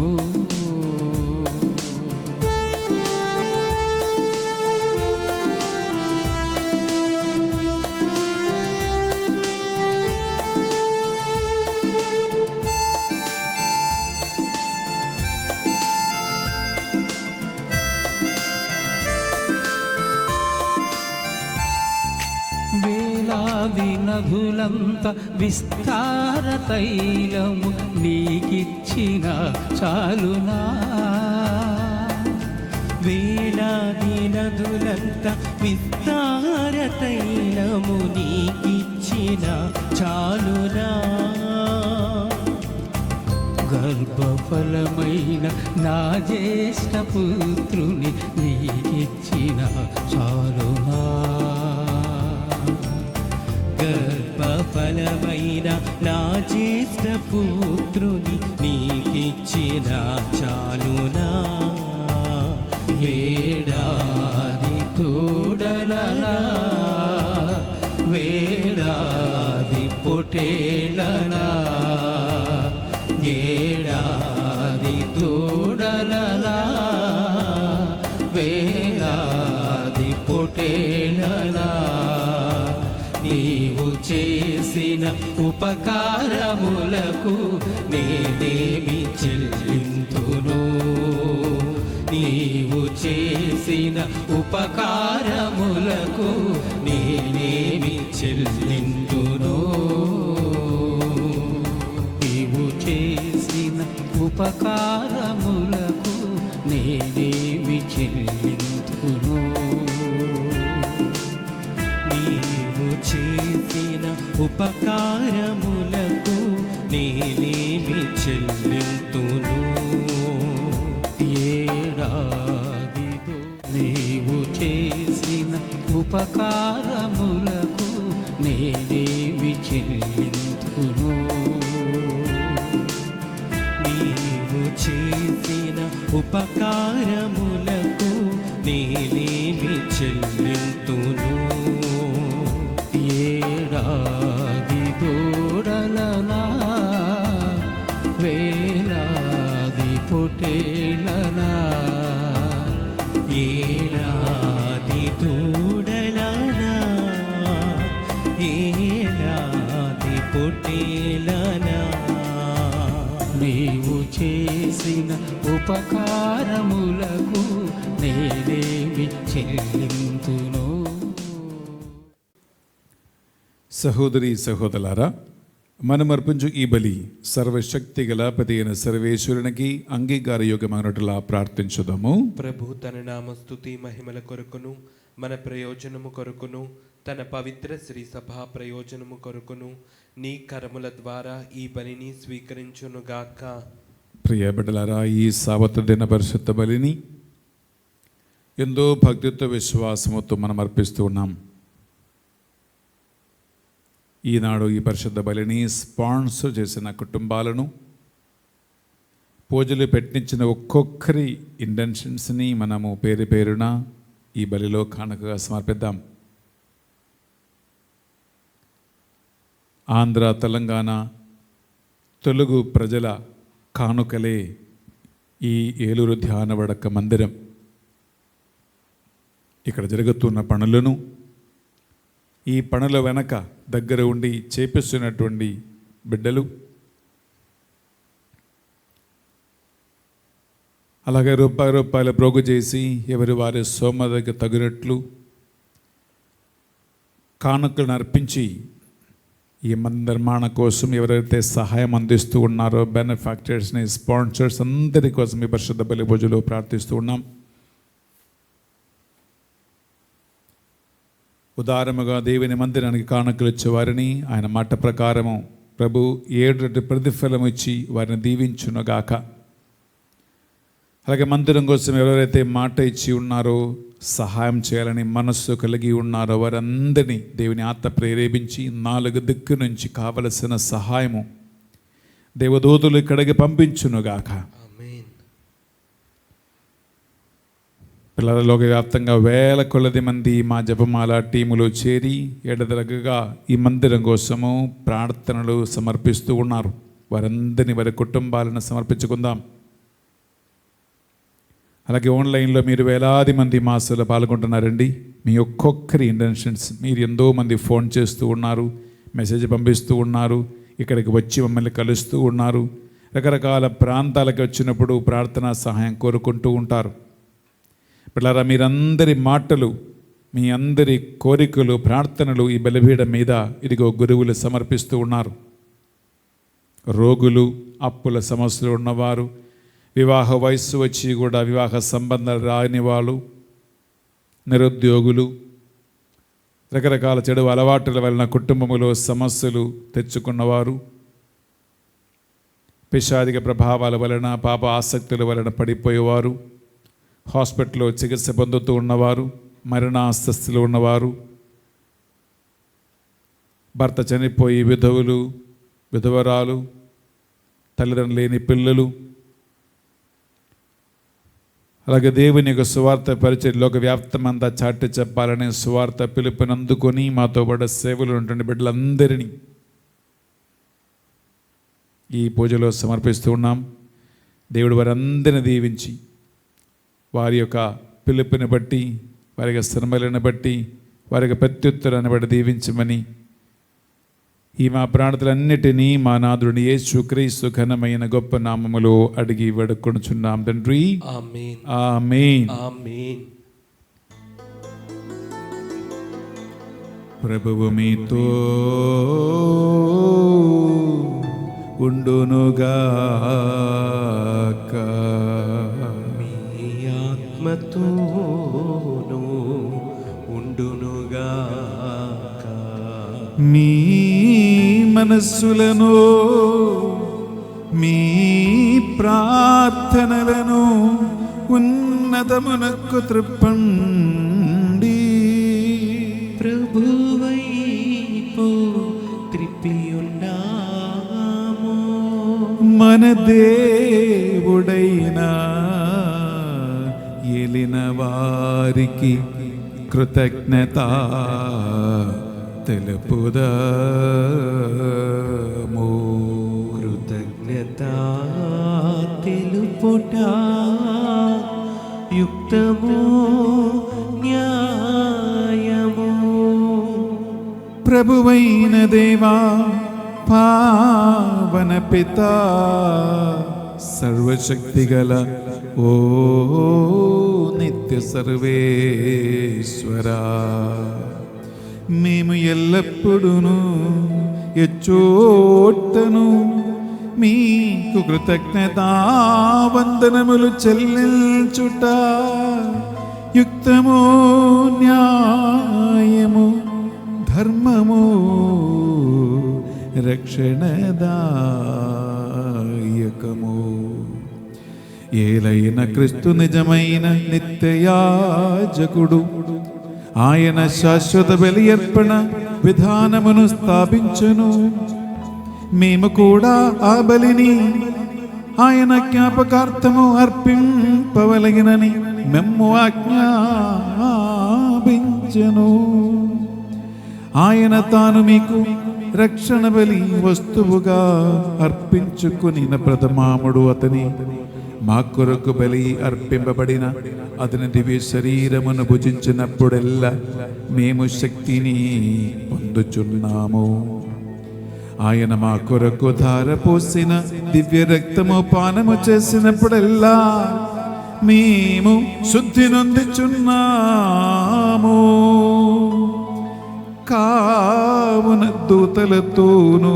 వేలాది నదులంత విస్తార తైలము నీకిచ్చిన చాలునా. వేలాది నదులంత విస్తార తైలము నీకిచ్చిన చాలునా. గర్భఫలమైన నా జ్యేష్ఠ పుత్రుని నీకిచ్చిన చాలునా. గర్భఫలమైన నా జ్యేష్ఠ పుత్రుని నీకిచ్చిన చాలునా. ఏడాది తోడలనా, వేలాది పొటేలనా, ఏడాది తోడలనా, వేలాది పొటేలనా, నీవు చేసిన ఉపకారములకు నేనేమి చెల్లింతును. నీవు చేసిన ఉపకారములకు నేనేమి చెల్లింతును. నీవు ఉపకారములకు నేనేమి చెల్లింతును. నీవు చేసిన ఉపకారములకు నేనేమి చెల్లింతును. ఏడాదిలో నీవు చేసిన ఉపకారములకు నేనేమి చెల్లింతును. నీవు చేసిన ఉపకారములకు నేనేమి చెల్లింతును. ఏడాది దూడలనా వేలాది పొటేలనా ఏలాది దూడలనా ఏలాది పొట్టేలనా నీవు చేసిన ఉపకారములకు నేనేమి చెల్లింతును. సహోదరి సహోదరులారా, మనం అర్పించు ఈ బలి సర్వశక్తి గల పతి అయిన సర్వేశ్వరునికి అంగీకారయోగ్యమైనట్లా ప్రార్థించుదాము. ప్రభు తన నామస్తుతి మహిమల కొరకును మన ప్రయోజనము కొరకును తన పవిత్ర శ్రీ సభా ప్రయోజనము కొరకును నీ కరముల ద్వారా ఈ బలిని స్వీకరించునుగాక. ప్రియ బిడ్డలారా, ఈ సావత్ర దిన పరిశుద్ధ బలిని ఎంతో భక్తితో విశ్వాసముతో మనం అర్పిస్తూ ఉన్నాం. ఈనాడు ఈ పరిశుద్ధ బలిని స్పాన్సర్ చేసిన కుటుంబాలను, పూజలు పెట్టించిన ఒక్కొక్కరి ఇంటెన్షన్స్ని మనము పేరు పేరున ఈ బలిలో కానుకగా సమర్పిద్దాం. ఆంధ్ర, తెలంగాణ, తెలుగు ప్రజల కానుకలే ఈ ఏలూరు ధ్యాన వడక మందిరం. ఇక్కడ జరుగుతున్న పనులను, ఈ పనుల వెనక దగ్గర ఉండి చేపిస్తున్నటువంటి బిడ్డలు, అలాగే రూపాయలు ప్రోగు చేసి ఎవరి వారి సోమదకి తగినట్లు కానుకలను అర్పించి ఈ నిర్మాణ కోసం ఎవరైతే సహాయం అందిస్తూ ఉన్నారో బెనిఫాక్టర్స్ని, స్పాన్సర్స్ అందరి కోసం ఈ పరిశుద్ధ బలి పూజలో ప్రార్థిస్తూ ఉన్నాం. ఉదారముగా దేవుని మందిరానికి కానుకలు ఇచ్చేవారిని ఆయన మాట ప్రకారము ప్రభు 7 రెట్ల ప్రతిఫలం ఇచ్చి వారిని దీవించునుగాక. అలాగే మందిరం కోసం ఎవరెవరైతే మాట ఇచ్చి ఉన్నారో, సహాయం చేయాలని మనస్సు కలిగి ఉన్నారో వారందరినీ దేవుని ఆత్మ ప్రేరేపించి 4 దిక్కు నుంచి కావలసిన సహాయము దేవదూతలు ఇక్కడికి పంపించునుగాక. పిల్లల లోకవ్యాప్తంగా వేల కొలది మంది మా జపమాల టీములో చేరి ఎడతెగక ఈ మందిరం కోసము ప్రార్థనలు సమర్పిస్తూ ఉన్నారు. వారందరినీ వారి కుటుంబాలను సమర్పించుకుందాం. అలాగే ఆన్లైన్లో మీరు వేలాది మంది మాసాలు పాల్గొంటున్నారండి. మీ ఒక్కొక్కరి ఇంటెన్షన్స్, మీరు ఎంతో మంది ఫోన్ చేస్తూ ఉన్నారు, మెసేజ్ పంపిస్తూ ఉన్నారు, ఇక్కడికి వచ్చి మమ్మల్ని కలుస్తూ ఉన్నారు, రకరకాల ప్రాంతాలకు వచ్చినప్పుడు ప్రార్థనా సహాయం కోరుకుంటూ ఉంటారు. పిల్లరా, మీరందరి మాటలు, మీ అందరి కోరికలు, ప్రార్థనలు ఈ బలిపీఠం మీద ఇదిగో గురువులు సమర్పిస్తూ ఉన్నారు. రోగులు, అప్పుల సమస్యలు ఉన్నవారు, వివాహ వయస్సు వచ్చి కూడా వివాహ సంబంధాలు రాని వాళ్ళు, నిరుద్యోగులు, రకరకాల చెడు అలవాట్ల వలన కుటుంబములో సమస్యలు తెచ్చుకున్నవారు, పిశాచిక ప్రభావాల వలన, పాప ఆసక్తుల వలన పడిపోయేవారు, హాస్పిటల్లో చికిత్స పొందుతూ ఉన్నవారు, మరణాస్థితిలో ఉన్నవారు, భర్త చనిపోయి విధవులు, విధవరాలు, తల్లిదండ్రులు లేని పిల్లలు, అలాగే దేవుని యొక్క సువార్త పరిచయం లోక వ్యాప్తమంతా చాటి చెప్పాలనే సువార్త పిలుపునందుకొని మాతో పాటు సేవలు ఉంటున్న బిడ్డలందరినీ ఈ పూజలో సమర్పిస్తూ ఉన్నాం. దేవుడు వారందరిని దీవించి వారి యొక్క పిలుపుని బట్టి, వారి యొక్క శ్రమలను బట్టి, వారి యొక్క ప్రత్యుత్తరాన్ని బట్టి దీవించమని ఈ మా ప్రార్థనలన్నిటినీ మా నాథుడిని యేసుక్రీస్తు ఘనమైన గొప్ప నామములో అడిగి వేడుకొనుచున్నాం తండ్రి. ఆమేన్. ఆమేన్. ఆమేన్. ప్రభువు మీతో ఉండునుగాక. మీ మనస్సులను మీ ప్రార్థనలను ఉన్నతమునకు త్రిప్పండి. ప్రభువైపు త్రిప్పియున్నాము. మన దేవుడైనా ఏలిన వారికి కృతజ్ఞత తెలుపుదాము. కృతజ్ఞత తెలుపుట యుక్తము న్యాయము. ప్రభువైన దేవా, పావన పితా, సర్వశక్తిగల ఓ నిత్య సర్వేశ్వరా, మేము ఎల్లప్పుడూను ఎచ్చోటను మీకు కృతజ్ఞతావందనములు చెల్లించుట యుక్తము న్యాయము ధర్మము రక్షణదాయకము. ఏలైన క్రీస్తు నిజమైన నిత్యయాజకుడు, ఆయన శాశ్వత బలి అర్పణ విధానమును స్థాపించును. మేము కూడా ఆ బలిని ఆయన జ్ఞాపకార్థము అర్పింపవలగినని మేము ఆజ్ఞాపించెను. ఆయన తాను మీకు రక్షణ బలి వస్తువుగా అర్పించుకుని ప్రథమాముడు అతని మా కొరకు బలి అర్పింపబడిన అతని దివ్య శరీరమును భుజించినప్పుడెల్లా మేము శక్తిని పొందుచున్నాము. ఆయన మా కొరకు ధారపోసిన దివ్య రక్తము పానము చేసినప్పుడెల్లా మేము శుద్ధి నొందుచున్నాము. కావున దూతలతోనూ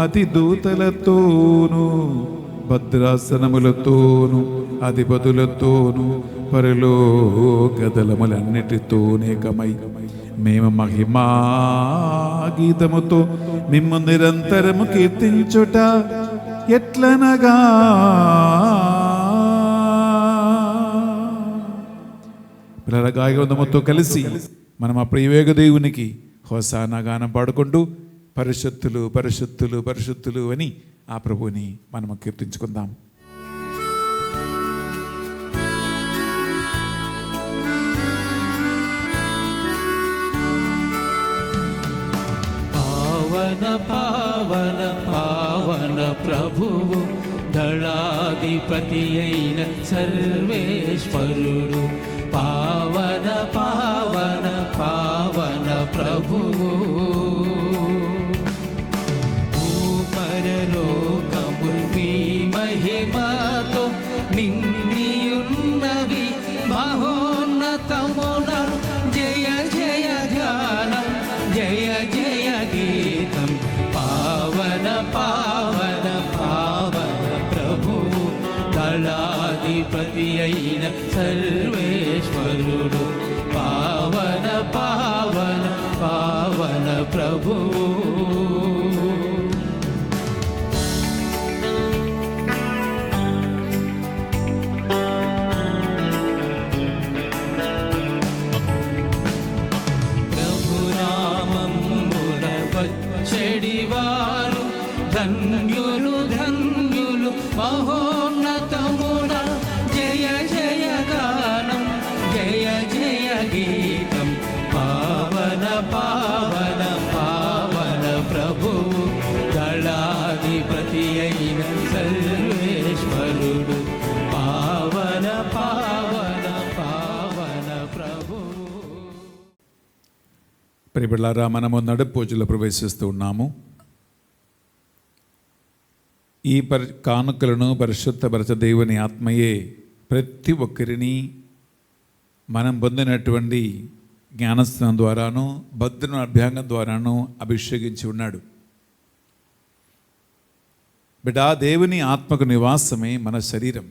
అతి దూతలతోనూ భద్రాసనములతోనూ అధిపతులతోనూ పరలోకదళములన్నిటితోనేకమై మేము మహిమా గీతముతో మిమ్ము నిరంతరము కీర్తించుట ఎట్లనగా, గాయగంధముతో కలిసి మనం ఆ ప్రియవేగ దేవునికి హోసానా గానం పాడుకుంటూ పరిశుద్ధులు పరిశుద్ధులు పరిశుద్ధులు అని ఆ ప్రభువుని మనము కీర్తించుకుందాం. పావన పావన పావన ప్రభువు, దళాధిపతి అయిన సర్వేశ్వరుడు. పావన పావన పావన ప్రభువు, భూపరలోకముల్ మీ మహిమతో నిండియున్నవి మహోన్నతమున. జయ జయ గానం, జయ జయ గీతం. పావన పావన పావన ప్రభువు, దళాధిపతి అయిన సర్వేశ్వరుడు. పావన పావన పావన ప్రభువు. చెడివారు ధన్యులు ధన్యులు మహోన్నతమున. జయ జయ గానం, జయ జయ గీతం. పావన పావన పావన ప్రభువు, దళాధిపతి అయిన సర్వేశ్వరుడు. పావన పావన పావన ప్రభువు. ప్రియబిడ్డలారా, మనము నడుపూజలో ప్రవేశిస్తూ ఉన్నాము. ఈ కానుకలను పరిశుద్ధపరచ దేవుని ఆత్మయే ప్రతి ఒక్కరిని మనం పొందినటువంటి జ్ఞానస్నానం ద్వారాను భద్రను అభ్యాంగం ద్వారాను అభిషేకించి ఉన్నాడు. బిడ్డా, దేవుని ఆత్మకు నివాసమే మన శరీరం.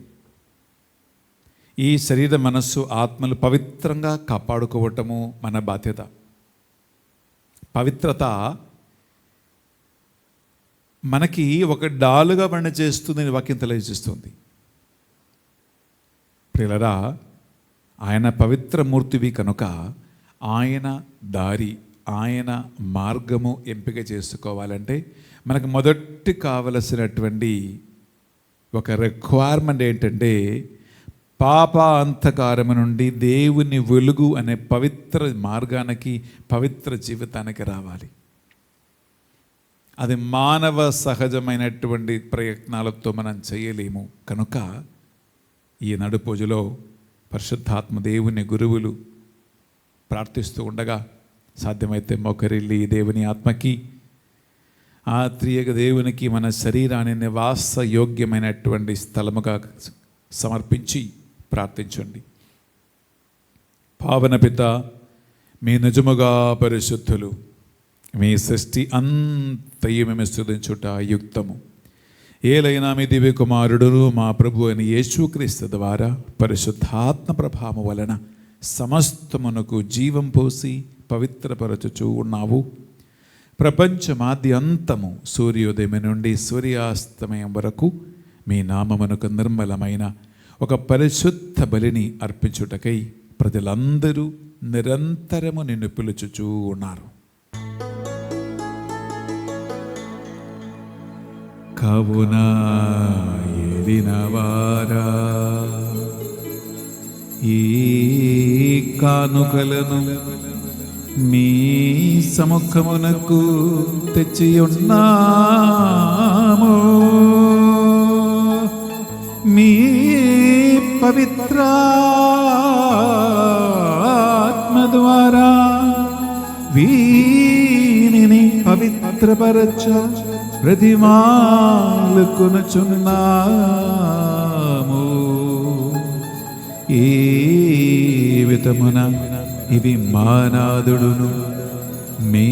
ఈ శరీర మనస్సు ఆత్మలు పవిత్రంగా కాపాడుకోవటము మన బాధ్యత. పవిత్రత మనకి ఒక డాలుగా పని చేస్తుందని వాక్యం తెలియజేస్తుంది. ప్రియులరా, ఆయన పవిత్ర మూర్తివి కనుక ఆయన దారి, ఆయన మార్గము ఎంపిక చేసుకోవాలంటే మనకు మొదటి కావలసినటువంటి ఒక రిక్వైర్మెంట్ ఏంటంటే పాప అంధకారము నుండి దేవుని వెలుగు అనే పవిత్ర మార్గానికి, పవిత్ర జీవితానికి రావాలి. అది మానవ సహజమైనటువంటి ప్రయత్నాలతో మనం చేయలేము. కనుక ఈ నడుపూజలో పరిశుద్ధాత్మ దేవుని గురువులు ప్రార్థిస్తూ ఉండగా సాధ్యమైతే మోకరిల్లి దేవుని ఆత్మకి, ఆ త్రియక దేవునికి మన శరీరాన్ని నివాస యోగ్యమైనటువంటి స్థలముగా సమర్పించి ప్రార్థించండి. పావన పిత, మీ నిజముగా పరిశుద్ధులు, మీ సృష్టి అంతయు మేము స్తుతించుట యుక్తము. ఏలైనా మీ దివ్య కుమారుడును మా ప్రభు అని యేసుక్రీస్తు ద్వారా పరిశుద్ధాత్మ ప్రభావం వలన సమస్తమునకు జీవం పోసి పవిత్రపరచుచూ ఉన్నావు. ప్రపంచమాద్యంతము సూర్యోదయం నుండి సూర్యాస్తమయం వరకు మీ నామమునకు నిర్మలమైన ఒక పరిశుద్ధ బలిని అర్పించుటకై ప్రజలందరూ నిరంతరము నిన్ను పిలుచుచూ ఉన్నారు. కావున ఏలినవారా, ఈ కానుకలను మీ సముఖమునకు తెచ్చి ఉన్నాము. మీ పవిత్రాత్మ ద్వారా వీనిని పవిత్రపరచ ప్రతిమాలుకొనుచున్నాము. ఏ విధమున ఇవి మానాదుడును మీ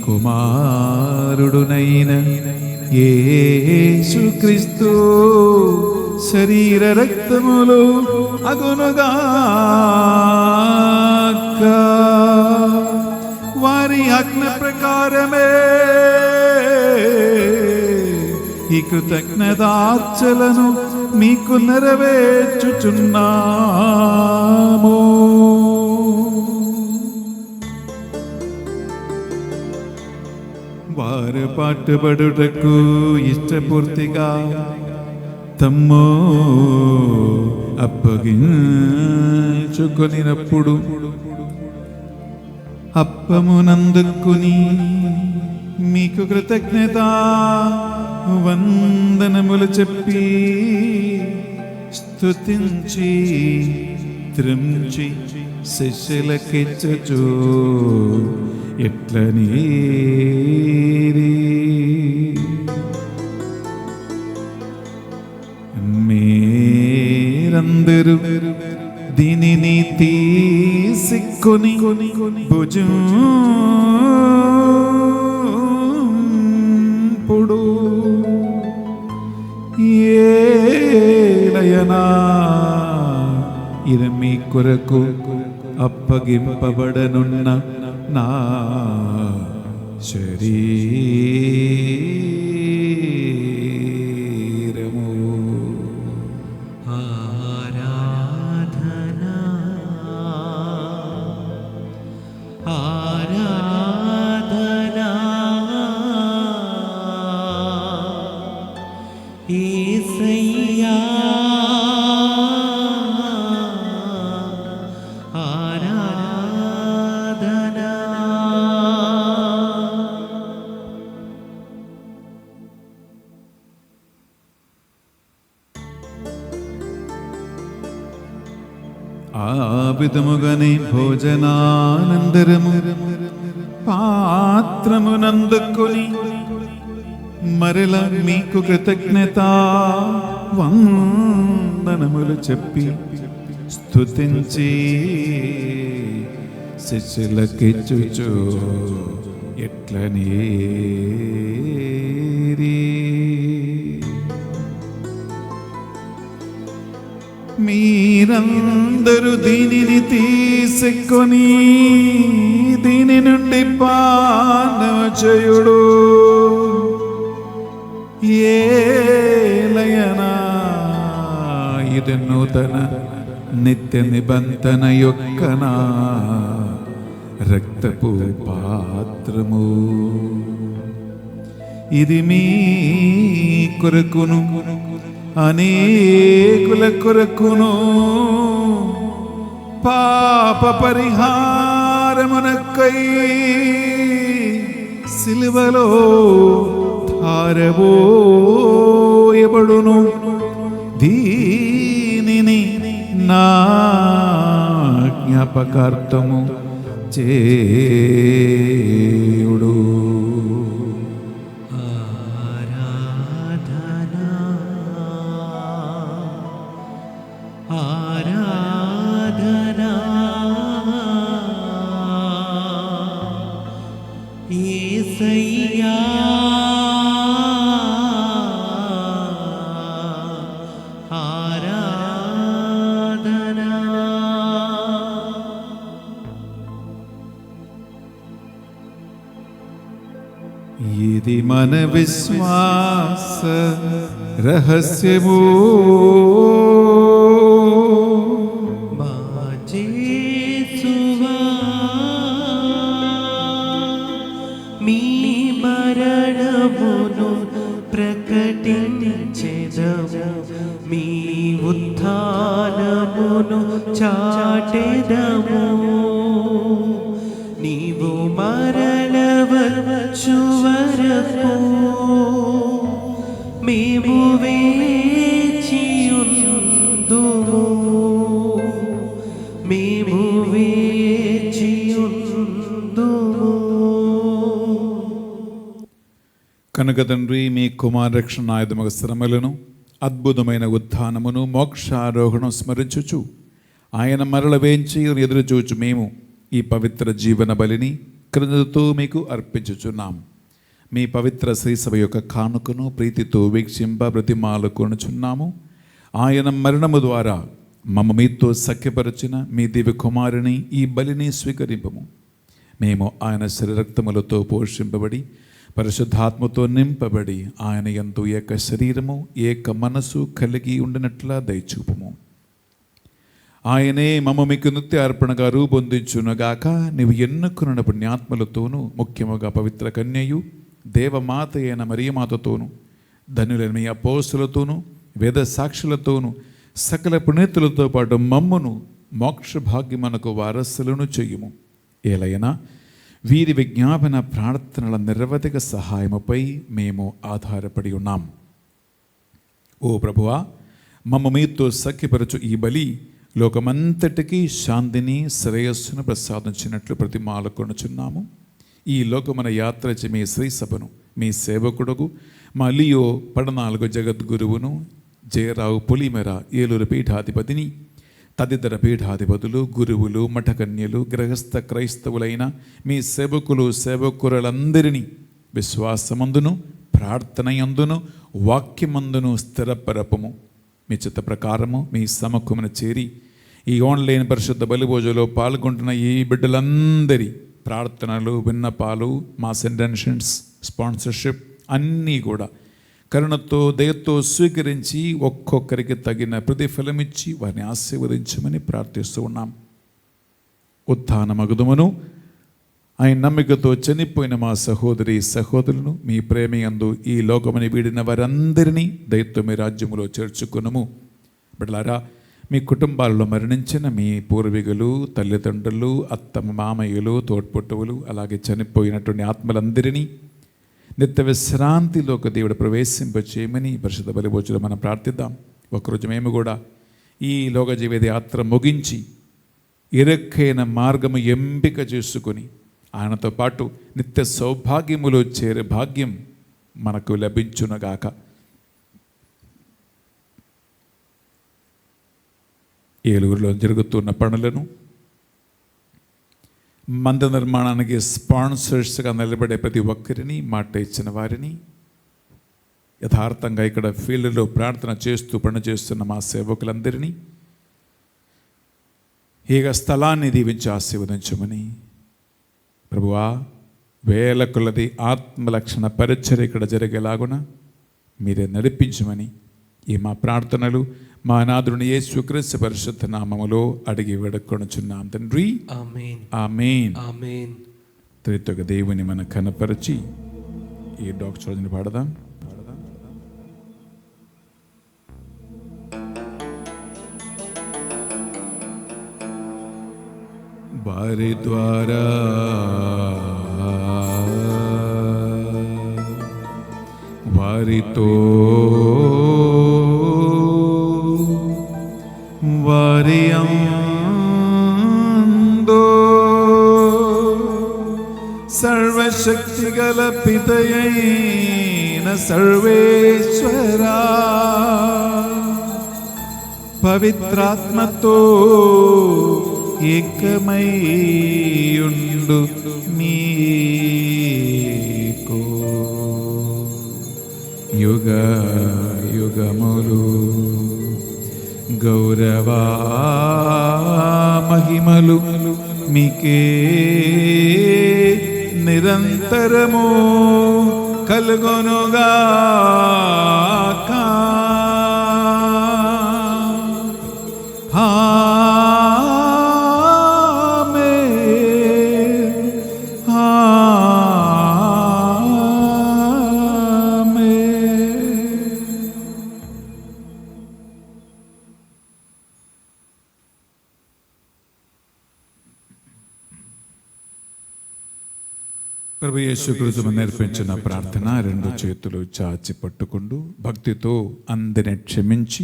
కుమారుడునైన యేసుక్రీస్తు శరీర రక్తములు అగునుగాక. వారి ఆజ్ఞ ప్రకారమే ఈ కృతజ్ఞతార్చలను మీకు నెరవేర్చుచున్నాము. వారు పాటుపడుటకు ఇష్టపూర్తిగా తమ్ము అప్పగించుకొనినప్పుడు అప్పమునందుకుని మీకు కృతజ్ఞత వందనములు చెప్పి స్తుతించి త్రించి శిష్యులకిచ్చుచు ఎట్లని మీరందరూ దీనిని తీసుకొని భుజింపుడు. ఏలయనా ఇది మీ కొరకు అప్పగింపబడనున్న నా శరీరము. ఆరాధనా ఆరాధనా యేసయ్యా ఆరాధనా. ఆ విధముగానే భోజనానందరము పాత్రమునందుకొని మరల మీకు కృతజ్ఞత వందనములు చెప్పి స్తుతించి శిష్యులకిచ్చుచు ఎట్లని మీరందరూ దీనిని తీసుకొని దీని నుండి పానము చేయుడు. ఏలయనా ఇది నూతన నిత్య నిబంధన యొక్కనా రక్తపు పాత్రము. ఇది మీ కొరకును అనేకుల కొరకును పాప పరిహారమునకై సిలువలో ధారబోయబడును. దీనిని నా జ్ఞాపకార్థము చేయుడు. ఆరాధనా ఆరాధనా యేసయ్యా ఆరాధనా. ఇది మన విశ్వాస రహస్యము. మా యేసువా మీ మరణమును ప్రకటించెదము, మీ ఉత్థానమును చాటెదము. నీవు మరలవచ్చు వరకు మేము వేచియుందుము, మేము వేచియుందుము. కనుక తండ్రి, మీ కుమార రక్షణ ఆయుధముగ శ్రమలను, అద్భుతమైన ఉత్థానమును, మోక్షారోహణం స్మరించుచు ఆయన మరల వేంచి ఎదురు చూచు మేము ఈ పవిత్ర జీవన బలిని కృతజ్ఞతతో మీకు అర్పించుచున్నాం. మీ పవిత్ర శ్రీసభ యొక్క కానుకను ప్రీతితో వీక్షింప బ్రతిమాలుకొనుచున్నాము. ఆయన మరణము ద్వారా మమ్మ మీతో సఖ్యపరచిన మీ దివ్య కుమారుని ఈ బలిని స్వీకరింపము. మేము ఆయన శరీరక్తములతో పోషింపబడి పరిశుద్ధాత్మతో నింపబడి ఆయన యందు ఏక శరీరము ఏక మనసు కలిగి ఉండినట్లా దయచూపము. ఆయనే మమ్మ మీకు నిత్య అర్పణగా రూపొందించునుగాక. నీవు ఎన్నుకున్న పుణ్యాత్మలతోనూ, ముఖ్యముగా పవిత్ర కన్యయు దేవమాత అయిన మరియమాతతోనూ, ధన్యులైన మీ అపోస్తులతోనూ, వేద సాక్షులతోనూ, సకల పుణ్యతులతో పాటు మమ్మును మోక్ష భాగ్యమునకు వారసులను చెయ్యుము. ఏలైనా వీరి విజ్ఞాపన ప్రార్థనల నిరవధిక సహాయముపై మేము ఆధారపడి ఉన్నాం. ఓ ప్రభువా, మమ్మ మీతో సఖ్యపరచు ఈ బలి లోకమంతటికీ శాంతిని శ్రేయస్సును ప్రసాదించినట్లు ప్రతిమాలకొనుచున్నాము. ఈ లోకమున యాత్రచి మీ శ్రీ సభను, మీ సేవకుడుగు మా లియో 14 జగద్గురువును, జయరావు పొలిమెర ఏలూరు పీఠాధిపతిని, తదితర పీఠాధిపతులు, గురువులు, మఠకన్యలు, గృహస్థ క్రైస్తవులైన మీ సేవకులు, సేవకురులందరినీ విశ్వాసమందును, ప్రార్థనయందును, వాక్యమందును స్థిరపరపము. మీ చిత్త ప్రకారము మీ సముఖమున చేరి ఈ ఆన్లైన్ పరిశుద్ధ బలిభోజలో పాల్గొంటున్న ఈ బిడ్డలందరి ప్రార్థనలు, విన్నపాలు, మా ఇంటెన్షన్స్, స్పాన్సర్షిప్ అన్నీ కూడా కరుణతో, దయతో స్వీకరించి ఒక్కొక్కరికి తగిన ప్రతిఫలమిచ్చి వారిని ఆశీర్వదించమని ప్రార్థిస్తూ ఉన్నాం. ఉత్థానమగుదుమును ఆయన నమ్మికతో చనిపోయిన మా సహోదరి సహోదరులను మీ ప్రేమయందు ఈ లోకముని వీడిన వారందరినీ దయతో మీ రాజ్యములో చేర్చుకునము. బిడ్డలారా, మీ కుటుంబాలలో మరణించిన మీ పూర్వీకులు, తల్లిదండ్రులు, అత్తమ్మ, మామయ్యలు, తోడ్పుట్టువులు, అలాగే చనిపోయినటువంటి ఆత్మలందరినీ నిత్య విశ్రాంతిలోకి దేవుడు ప్రవేశింపచేయమని పరిశుద్ధ బలిభోజనం మనం ప్రార్థిద్దాం. ఒకరోజు మేము కూడా ఈ లోక జీవిత యాత్ర ముగించి ఇరుక్కైన మార్గము ఎంపిక చేసుకొని ఆయనతో పాటు నిత్య సౌభాగ్యములో చేరే భాగ్యం మనకు లభించునగాక. ఏలూరులో జరుగుతున్న పనులను, మందిర నిర్మాణానికి స్పాన్సర్స్గా నిలబడే ప్రతి ఒక్కరిని, మాట ఇచ్చిన వారిని, యథార్థంగా ఇక్కడ ఫీల్డ్లో ప్రార్థన చేస్తూ పనిచేస్తున్న మా సేవకులందరినీ, ఈ స్థలాన్ని దీవించి ఆశీర్వదించమని ప్రభువా, వేల కొలది ఆత్మలక్షణ పరిచర్య ఇక్కడ జరిగేలాగున మీరే నడిపించమని ఈ మా ప్రార్థనలు మా నాథుని యేసుక్రీస్తు పరిశుద్ధ నామములో అడిగి వేడుకొనుచున్నాం తండ్రి. ఆమేన్. ఆమేన్. ఆమేన్. త్రిత్వక దేవుని మన కనపరిచి ఈ డాక్టర్ పాడదాం. వారి ద్వారా వారితో వారి అందు సర్వశక్తి గల పితయైన సర్వేశ్వరా పవిత్రాత్మతో ఏకమైయుండు మీకు యుగ యుగములు గౌరవ మహిమలు మీకే నిరంతరము కలుగొనుగాక. ప్రభు యేసుక్రీస్తు నేర్పించిన ప్రార్థన రెండు చేతులు చాచి పట్టుకుంటూ భక్తితో అందరిని క్షమించి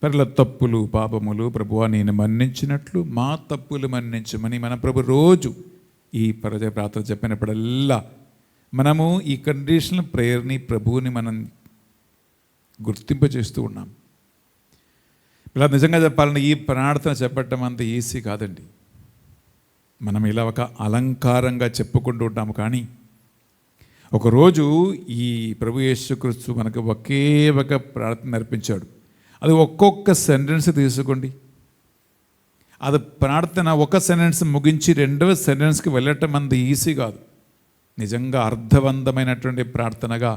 పరుల తప్పులు పాపములు ప్రభువా నేను మన్నించినట్లు మా తప్పులు మన్నించమని మన ప్రభు రోజు ఈ ప్రార్థన చెప్పినప్పుడల్లా మనము ఈ కండిషనల్ ప్రేయర్ని ప్రభువుని మనం గుర్తింపజేస్తూ ఉన్నాం. ఇలా నిజంగా చెప్పాలంటే ఈ ప్రార్థన చెప్పటం అంత ఈజీ కాదండి. మనం ఇలా ఒక అలంకారంగా చెప్పుకుంటూ ఉంటాము, కానీ ఒకరోజు ఈ ప్రభు యేసుక్రీస్తు మనకు ఒకే ఒక ప్రార్థన నేర్పించాడు. అది ఒక్కొక్క సెంటెన్స్ తీసుకోండి. అది ప్రార్థన ఒక సెంటెన్స్ ముగించి రెండవ సెంటెన్స్కి వెళ్ళటం అంత ఈజీ కాదు. నిజంగా అర్థవంతమైనటువంటి ప్రార్థనగా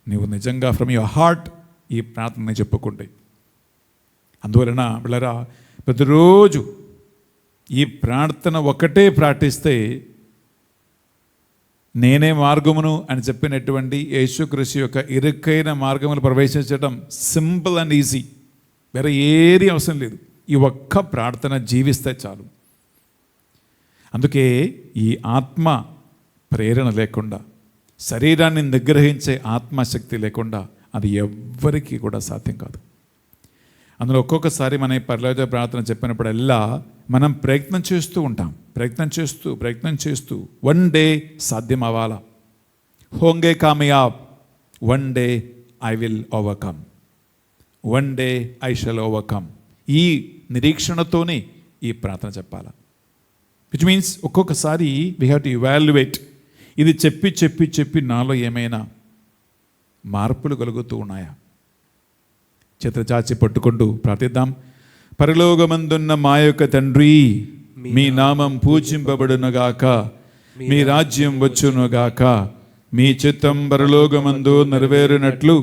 నీవు నిజంగా ఫ్రమ్ యువర్ హార్ట్ ఈ ప్రార్థన చెప్పుకుంటే, అందువలన బిళ్ళరా ప్రతిరోజు ఈ ప్రార్థన ఒకటే ప్రార్థిస్తే నేనే మార్గమును అని చెప్పినటువంటి యేసుక్రీస్తు యొక్క ఇరుకైన మార్గములు ప్రవేశించడం సింపుల్ అండ్ ఈజీ. వేరే ఏది అవసరం లేదు. ఈ ఒక్క ప్రార్థన జీవిస్తే చాలు. అందుకే ఈ ఆత్మ ప్రేరణ లేకుండా, శరీరాన్ని నిగ్రహించే ఆత్మశక్తి లేకుండా అది ఎవ్వరికీ కూడా సాధ్యం కాదు. అందులో ఒక్కొక్కసారి మన పరలోక ప్రార్థన చెప్పినప్పుడల్లా మనం ప్రయత్నం చేస్తూ ఉంటాం. ప్రయత్నం చేస్తూ వన్ డే సాధ్యం అవ్వాలా. హోంగే కామయాబ్, one day I will overcome, one day I shall overcome. ఈ నిరీక్షణతోనే ఈ ప్రార్థన చెప్పాలా. విచ్ మీన్స్ ఒక్కొక్కసారి వీ హ్యావ్ టు ఇవాల్యుయేట్. ఇది చెప్పి నాలో ఏమైనా మార్పులు కలుగుతూ ఉన్నాయా? చేతులు చాచి పట్టుకుంటూ ప్రార్థిద్దాం. పరలోకమందున్న మా యొక్క తండ్రి, మీ నామం పూజింపబడునుగాక, మీ రాజ్యం వచ్చునుగాక, మీ చిత్తం పరలోకమందు నెరవేరునట్లు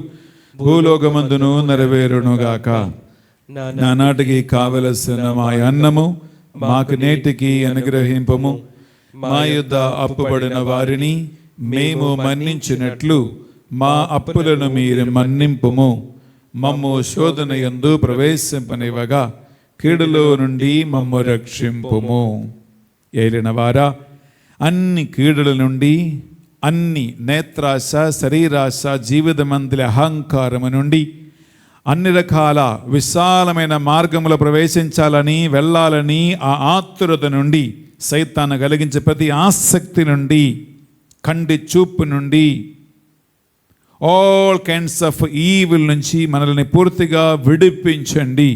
భూలోకమందును నెరవేరునుగాక. నానాటికి కావలసిన మా అన్నము మాకు నేటికి అనుగ్రహింపము. మా యొద్ద అప్పుబడిన వారిని మేము మన్నించినట్లు మా అప్పులను మీరు మన్నింపుము. మమ్ము శోధన యందు ప్రవేశింపనివ్వగా కీడులో నుండి మమ్ము రక్షింపుము. ఏలిన వారా, అన్ని కీడుల నుండి, అన్ని నేత్రాశ, శరీరాశ, జీవితమందుల అహంకారము నుండి, అన్ని రకాల విశాలమైన మార్గములో ప్రవేశించాలని, వెళ్ళాలని ఆ ఆతురత నుండి, సైతాను కలిగించే ప్రతి ఆసక్తి నుండి, కంటి చూపు నుండి, ఆల్ కైండ్స్ ఆఫ్ ఈవిల్ నుంచి మనల్ని పూర్తిగా విడిపించండి.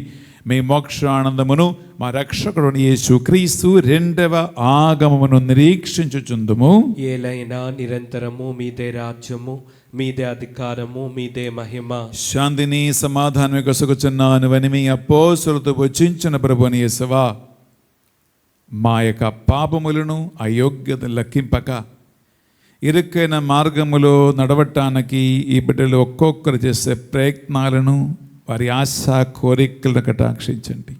మీ మోక్షానందమును మా రక్షకుడు యేసుక్రీస్తు రెండవ ఆగమమును నిరీక్షించుచుందుము. ఏలైనా నిరంతరము మీదే రాజ్యము, మీదే అధికారము, మీదే మహిమ. శాంతిని సమాధానం కొసగుచున్నానువని మీ అపోస్తలులతో వచించిన ప్రభుని యేసువా, మా యొక్క పాపములను అయోగ్యత లెక్కింపక ఇరుకైన మార్గములో నడవటానికి ఈ బిడ్డలు ఒక్కొక్కరు చేసే ప్రయత్నాలను, వారి ఆశ కోరికలను కటాక్షించండి.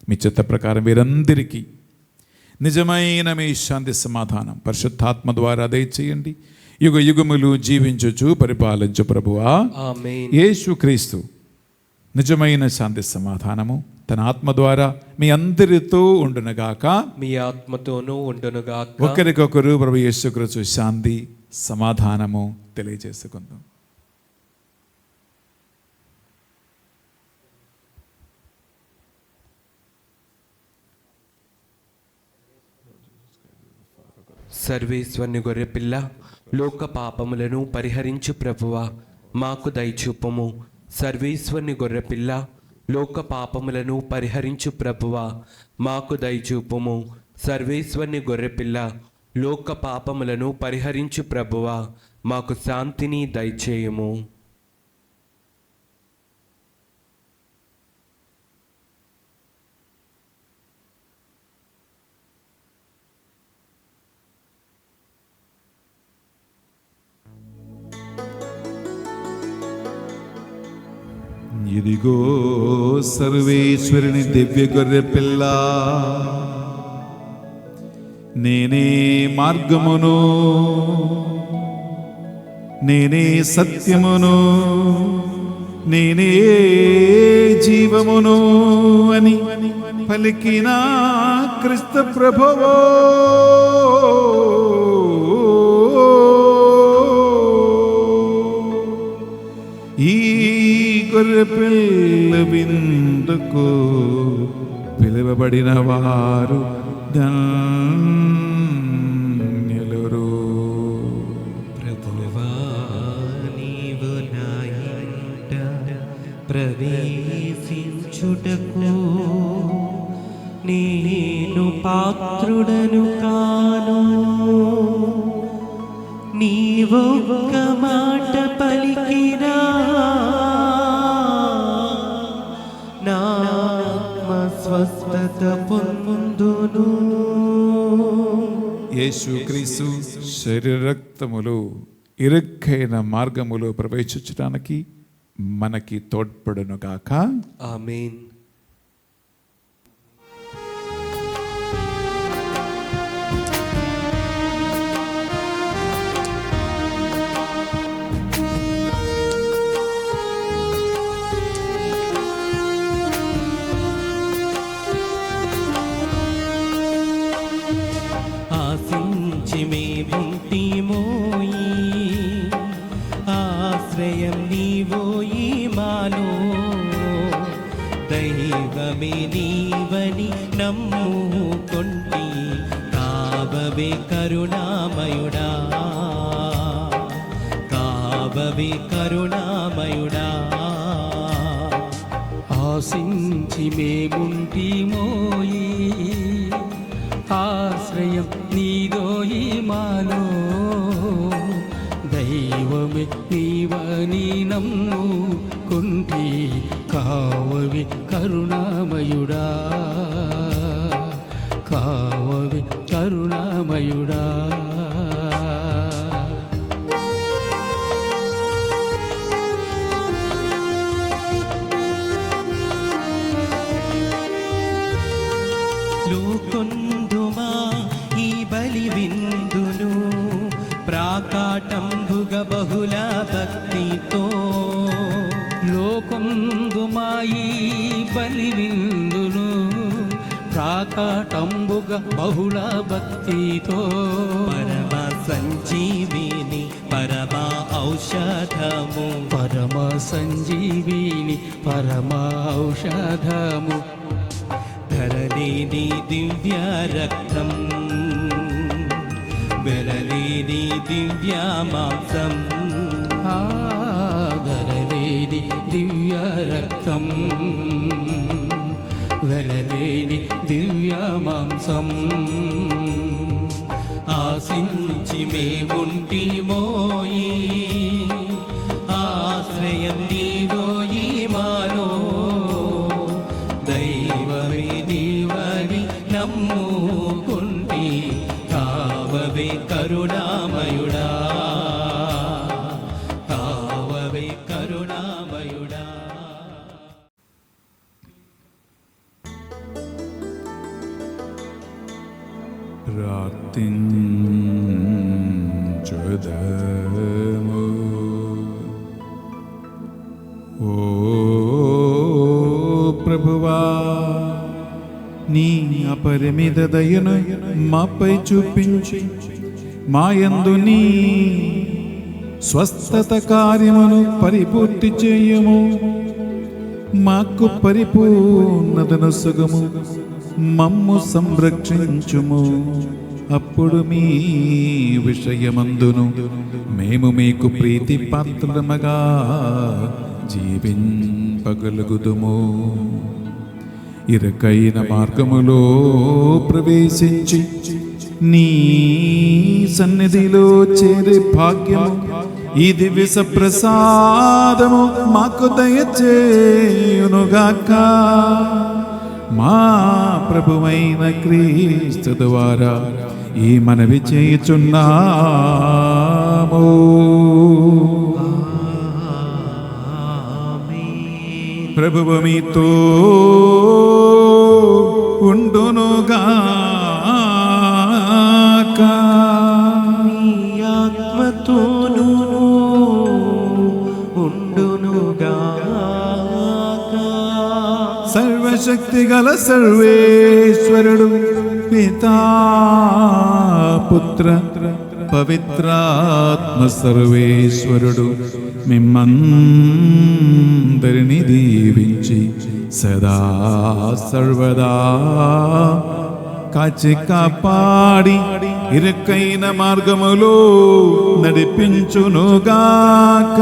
మీ చిత్త ప్రకారం వీరందరికీ నిజమైన మీ శాంతి సమాధానం పరిశుద్ధాత్మ ద్వారా దయచేయండి. యుగ యుగములు జీవించుచు పరిపాలించు ప్రభువా ఆమేన్. యేసుక్రీస్తు నిజమైన శాంతి సమాధానము తన ఆత్మ ద్వారా మీ అందరితో ఉండునుగాక. మీ ఆత్మతోనూ ఉండునుగాక. ఒకరికొకరు ప్రభు యేసుక్రీస్తు శాంతి సమాధానము తెలియజేసుకుందాం. సర్వేశ్వరుని గొర్రెపిల్ల, లోక పాపములను పరిహరించు ప్రభువా మాకు దయచూపము. సర్వేశ్వరుని గొర్రెపిల్ల, లోక పాపములను పరిహరించు ప్రభువా మాకు దయచూపము. సర్వేశ్వరుని గొర్రెపిల్ల, లోక పాపములను పరిహరించు ప్రభువా మాకు శాంతిని దయచేయము. ఇదిగో సర్వేశ్వరుని దివ్య గొర్రె పిల్ల, నేనే మార్గమును, నేనే సత్యమును, నేనే జీవమును అని పలికిన క్రీస్తు ప్రభువో, ఈ గొర్రె పిల్ల విందుకు పిలువబడిన వారు ధన్యులురు. ప్రభువా నీవు నా ఇంట ప్రవేశించుటకు నేను పాత్రుడను కాను. నీవు ఒక్క మాట పలికినా నా ఆత్మ స్వస్థత పొందును. యేసుక్రీస్తు శరీర రక్తములు ఇరుక్కైన మార్గములో ప్రవేశించడానికి మనకి తోడ్పడునుగాక. ఆమేన్. ఆశించి మేముంటిమోయి, ఆశ్రయం నీవోయి మాలో. దైవమే నీవని నమ్ముకొంటి, కావవే కరుణామయుడా, కావవే కరుణామయుడా. ఆశించి మేముంటిమోయి, ఆశ్రయం నీదోయి మాలో. దైవమే నీవని నమ్ముకుంటి, కావవి కరుణామయుడా, కావవి కరుణామయుడా. లోకొందుమా ఈ బలి విందును, ప్రాకాటంబుగ బహుళ భక్తితో. లోకొందుమా ఈ బలి విందును, ప్రాకాటంబుగ బహుళ భక్తితో. పరమ సంజీవిని పరమ ఔషధము, పరమ సంజీవిని పరమ ఔషధము. ధరలేని దివ్య రక్తం, వెలలేని దివ్య మాంసం. ధరలేని దివ్య రక్తం, వెలలేని దివ్య మాంసం. ఆశించి మేముంటిమోయి, ఆశ్రయం నీదోయి మాలో. దైవమే నీవని నమ్ముకుంటి, కావవే కరుణామయుడా, ప్రార్థించుదము. ఓ ప్రభువా, నీ అపరిమిత దయను మాపై చూపించి మాయందు నీ స్వస్థత కార్యమును పరిపూర్తి చేయము. మాకు పరిపూర్ణతను సుగము, మమ్ము సంరక్షించుము. అప్పుడు మీ విషయమందును మేము మీకు ప్రీతి పాత్రమగా జీవింపగలుగుదుము. ఇరుకైన మార్గములో ప్రవేశించి నీ సన్నిధిలో చేరే భాగ్యము, ఈ దివ్య ప్రసాదము మాకు దయచేయునుగాక. మా ప్రభువైన క్రీస్తు ద్వారా ఈ మనవి చేయుచున్నాము. ప్రభువు మీతో ఉండునుగాక. ఆత్మతోనూ ఉండునుగాక. సర్వశక్తి గల సర్వేశ్వరుడు పితా పుత్ర పవిత్రాత్మ సర్వేశ్వరుడు మిమ్మందరిని దీవించి సదా సర్వదా కాచి కాపాడి ఇరుకైన మార్గములో నడిపించునుగాక.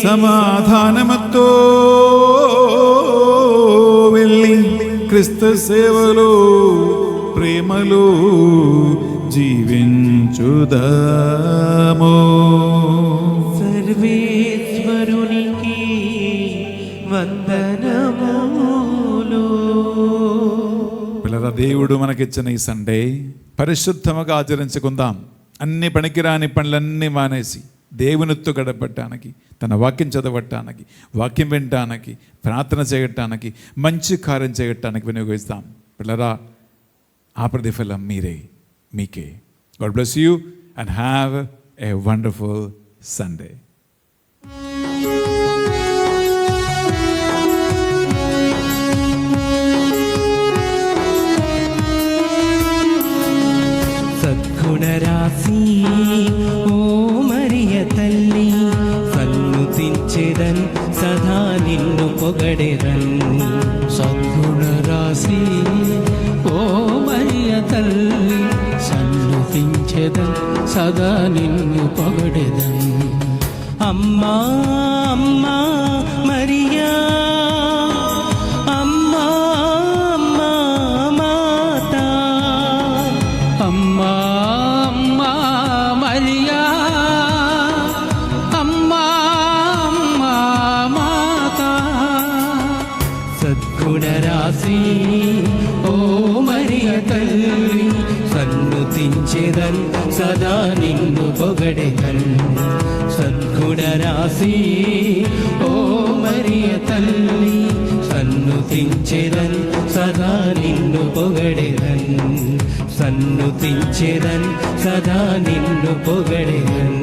సమాధానముతో వెళ్ళి క్రీస్తు సేవలో ప్రేమలో జీవించుదాము. సర్వేశ్వరునికి వందనములు. పిల్లల, దేవుడు మనకిచ్చిన ఈ సండే పరిశుద్ధముగా ఆచరించుకుందాం. అన్ని పనికిరాని పనులన్నీ మానేసి దేవునితో గడపటానికి, తన వాక్యం చదవటానికి, వాక్యం వినటానికి, ప్రార్థన చేయటానికి, మంచి కార్యం చేయటానికి వినియోగిస్తాం. పిల్లరా, ఆ ప్రతిఫలం మీరే, మీకే. God bless you and have a wonderful Sunday. సద్గుణరాశి ఓ మరియ తల్లి, సన్నుతించెదన్ సదా నిన్ను పొగడెదన్. సద్గుణరాశి ఓ మరియ తల్లి, సన్నుతించెదన్ సదా నిన్ను పొగడెదన్. అమ్మా అమ్మా మరియా, అమ్మా అమ్మా మాత, అమ్మా అమ్మా మరియా, అమ్మా అమ్మా మాత. సద్గుణరాశి ఓ మరియ తల్లి, సన్నుతించెదన్ సదా నిన్ను పొగడెదన్. సద్గుణరాశి ఓ మరియ తల్లి, సన్నుతించెదన్ సదా నిన్ను పొగడెదన్. సన్నుతించెదన్ సదా నిన్ను పొగడెదన్.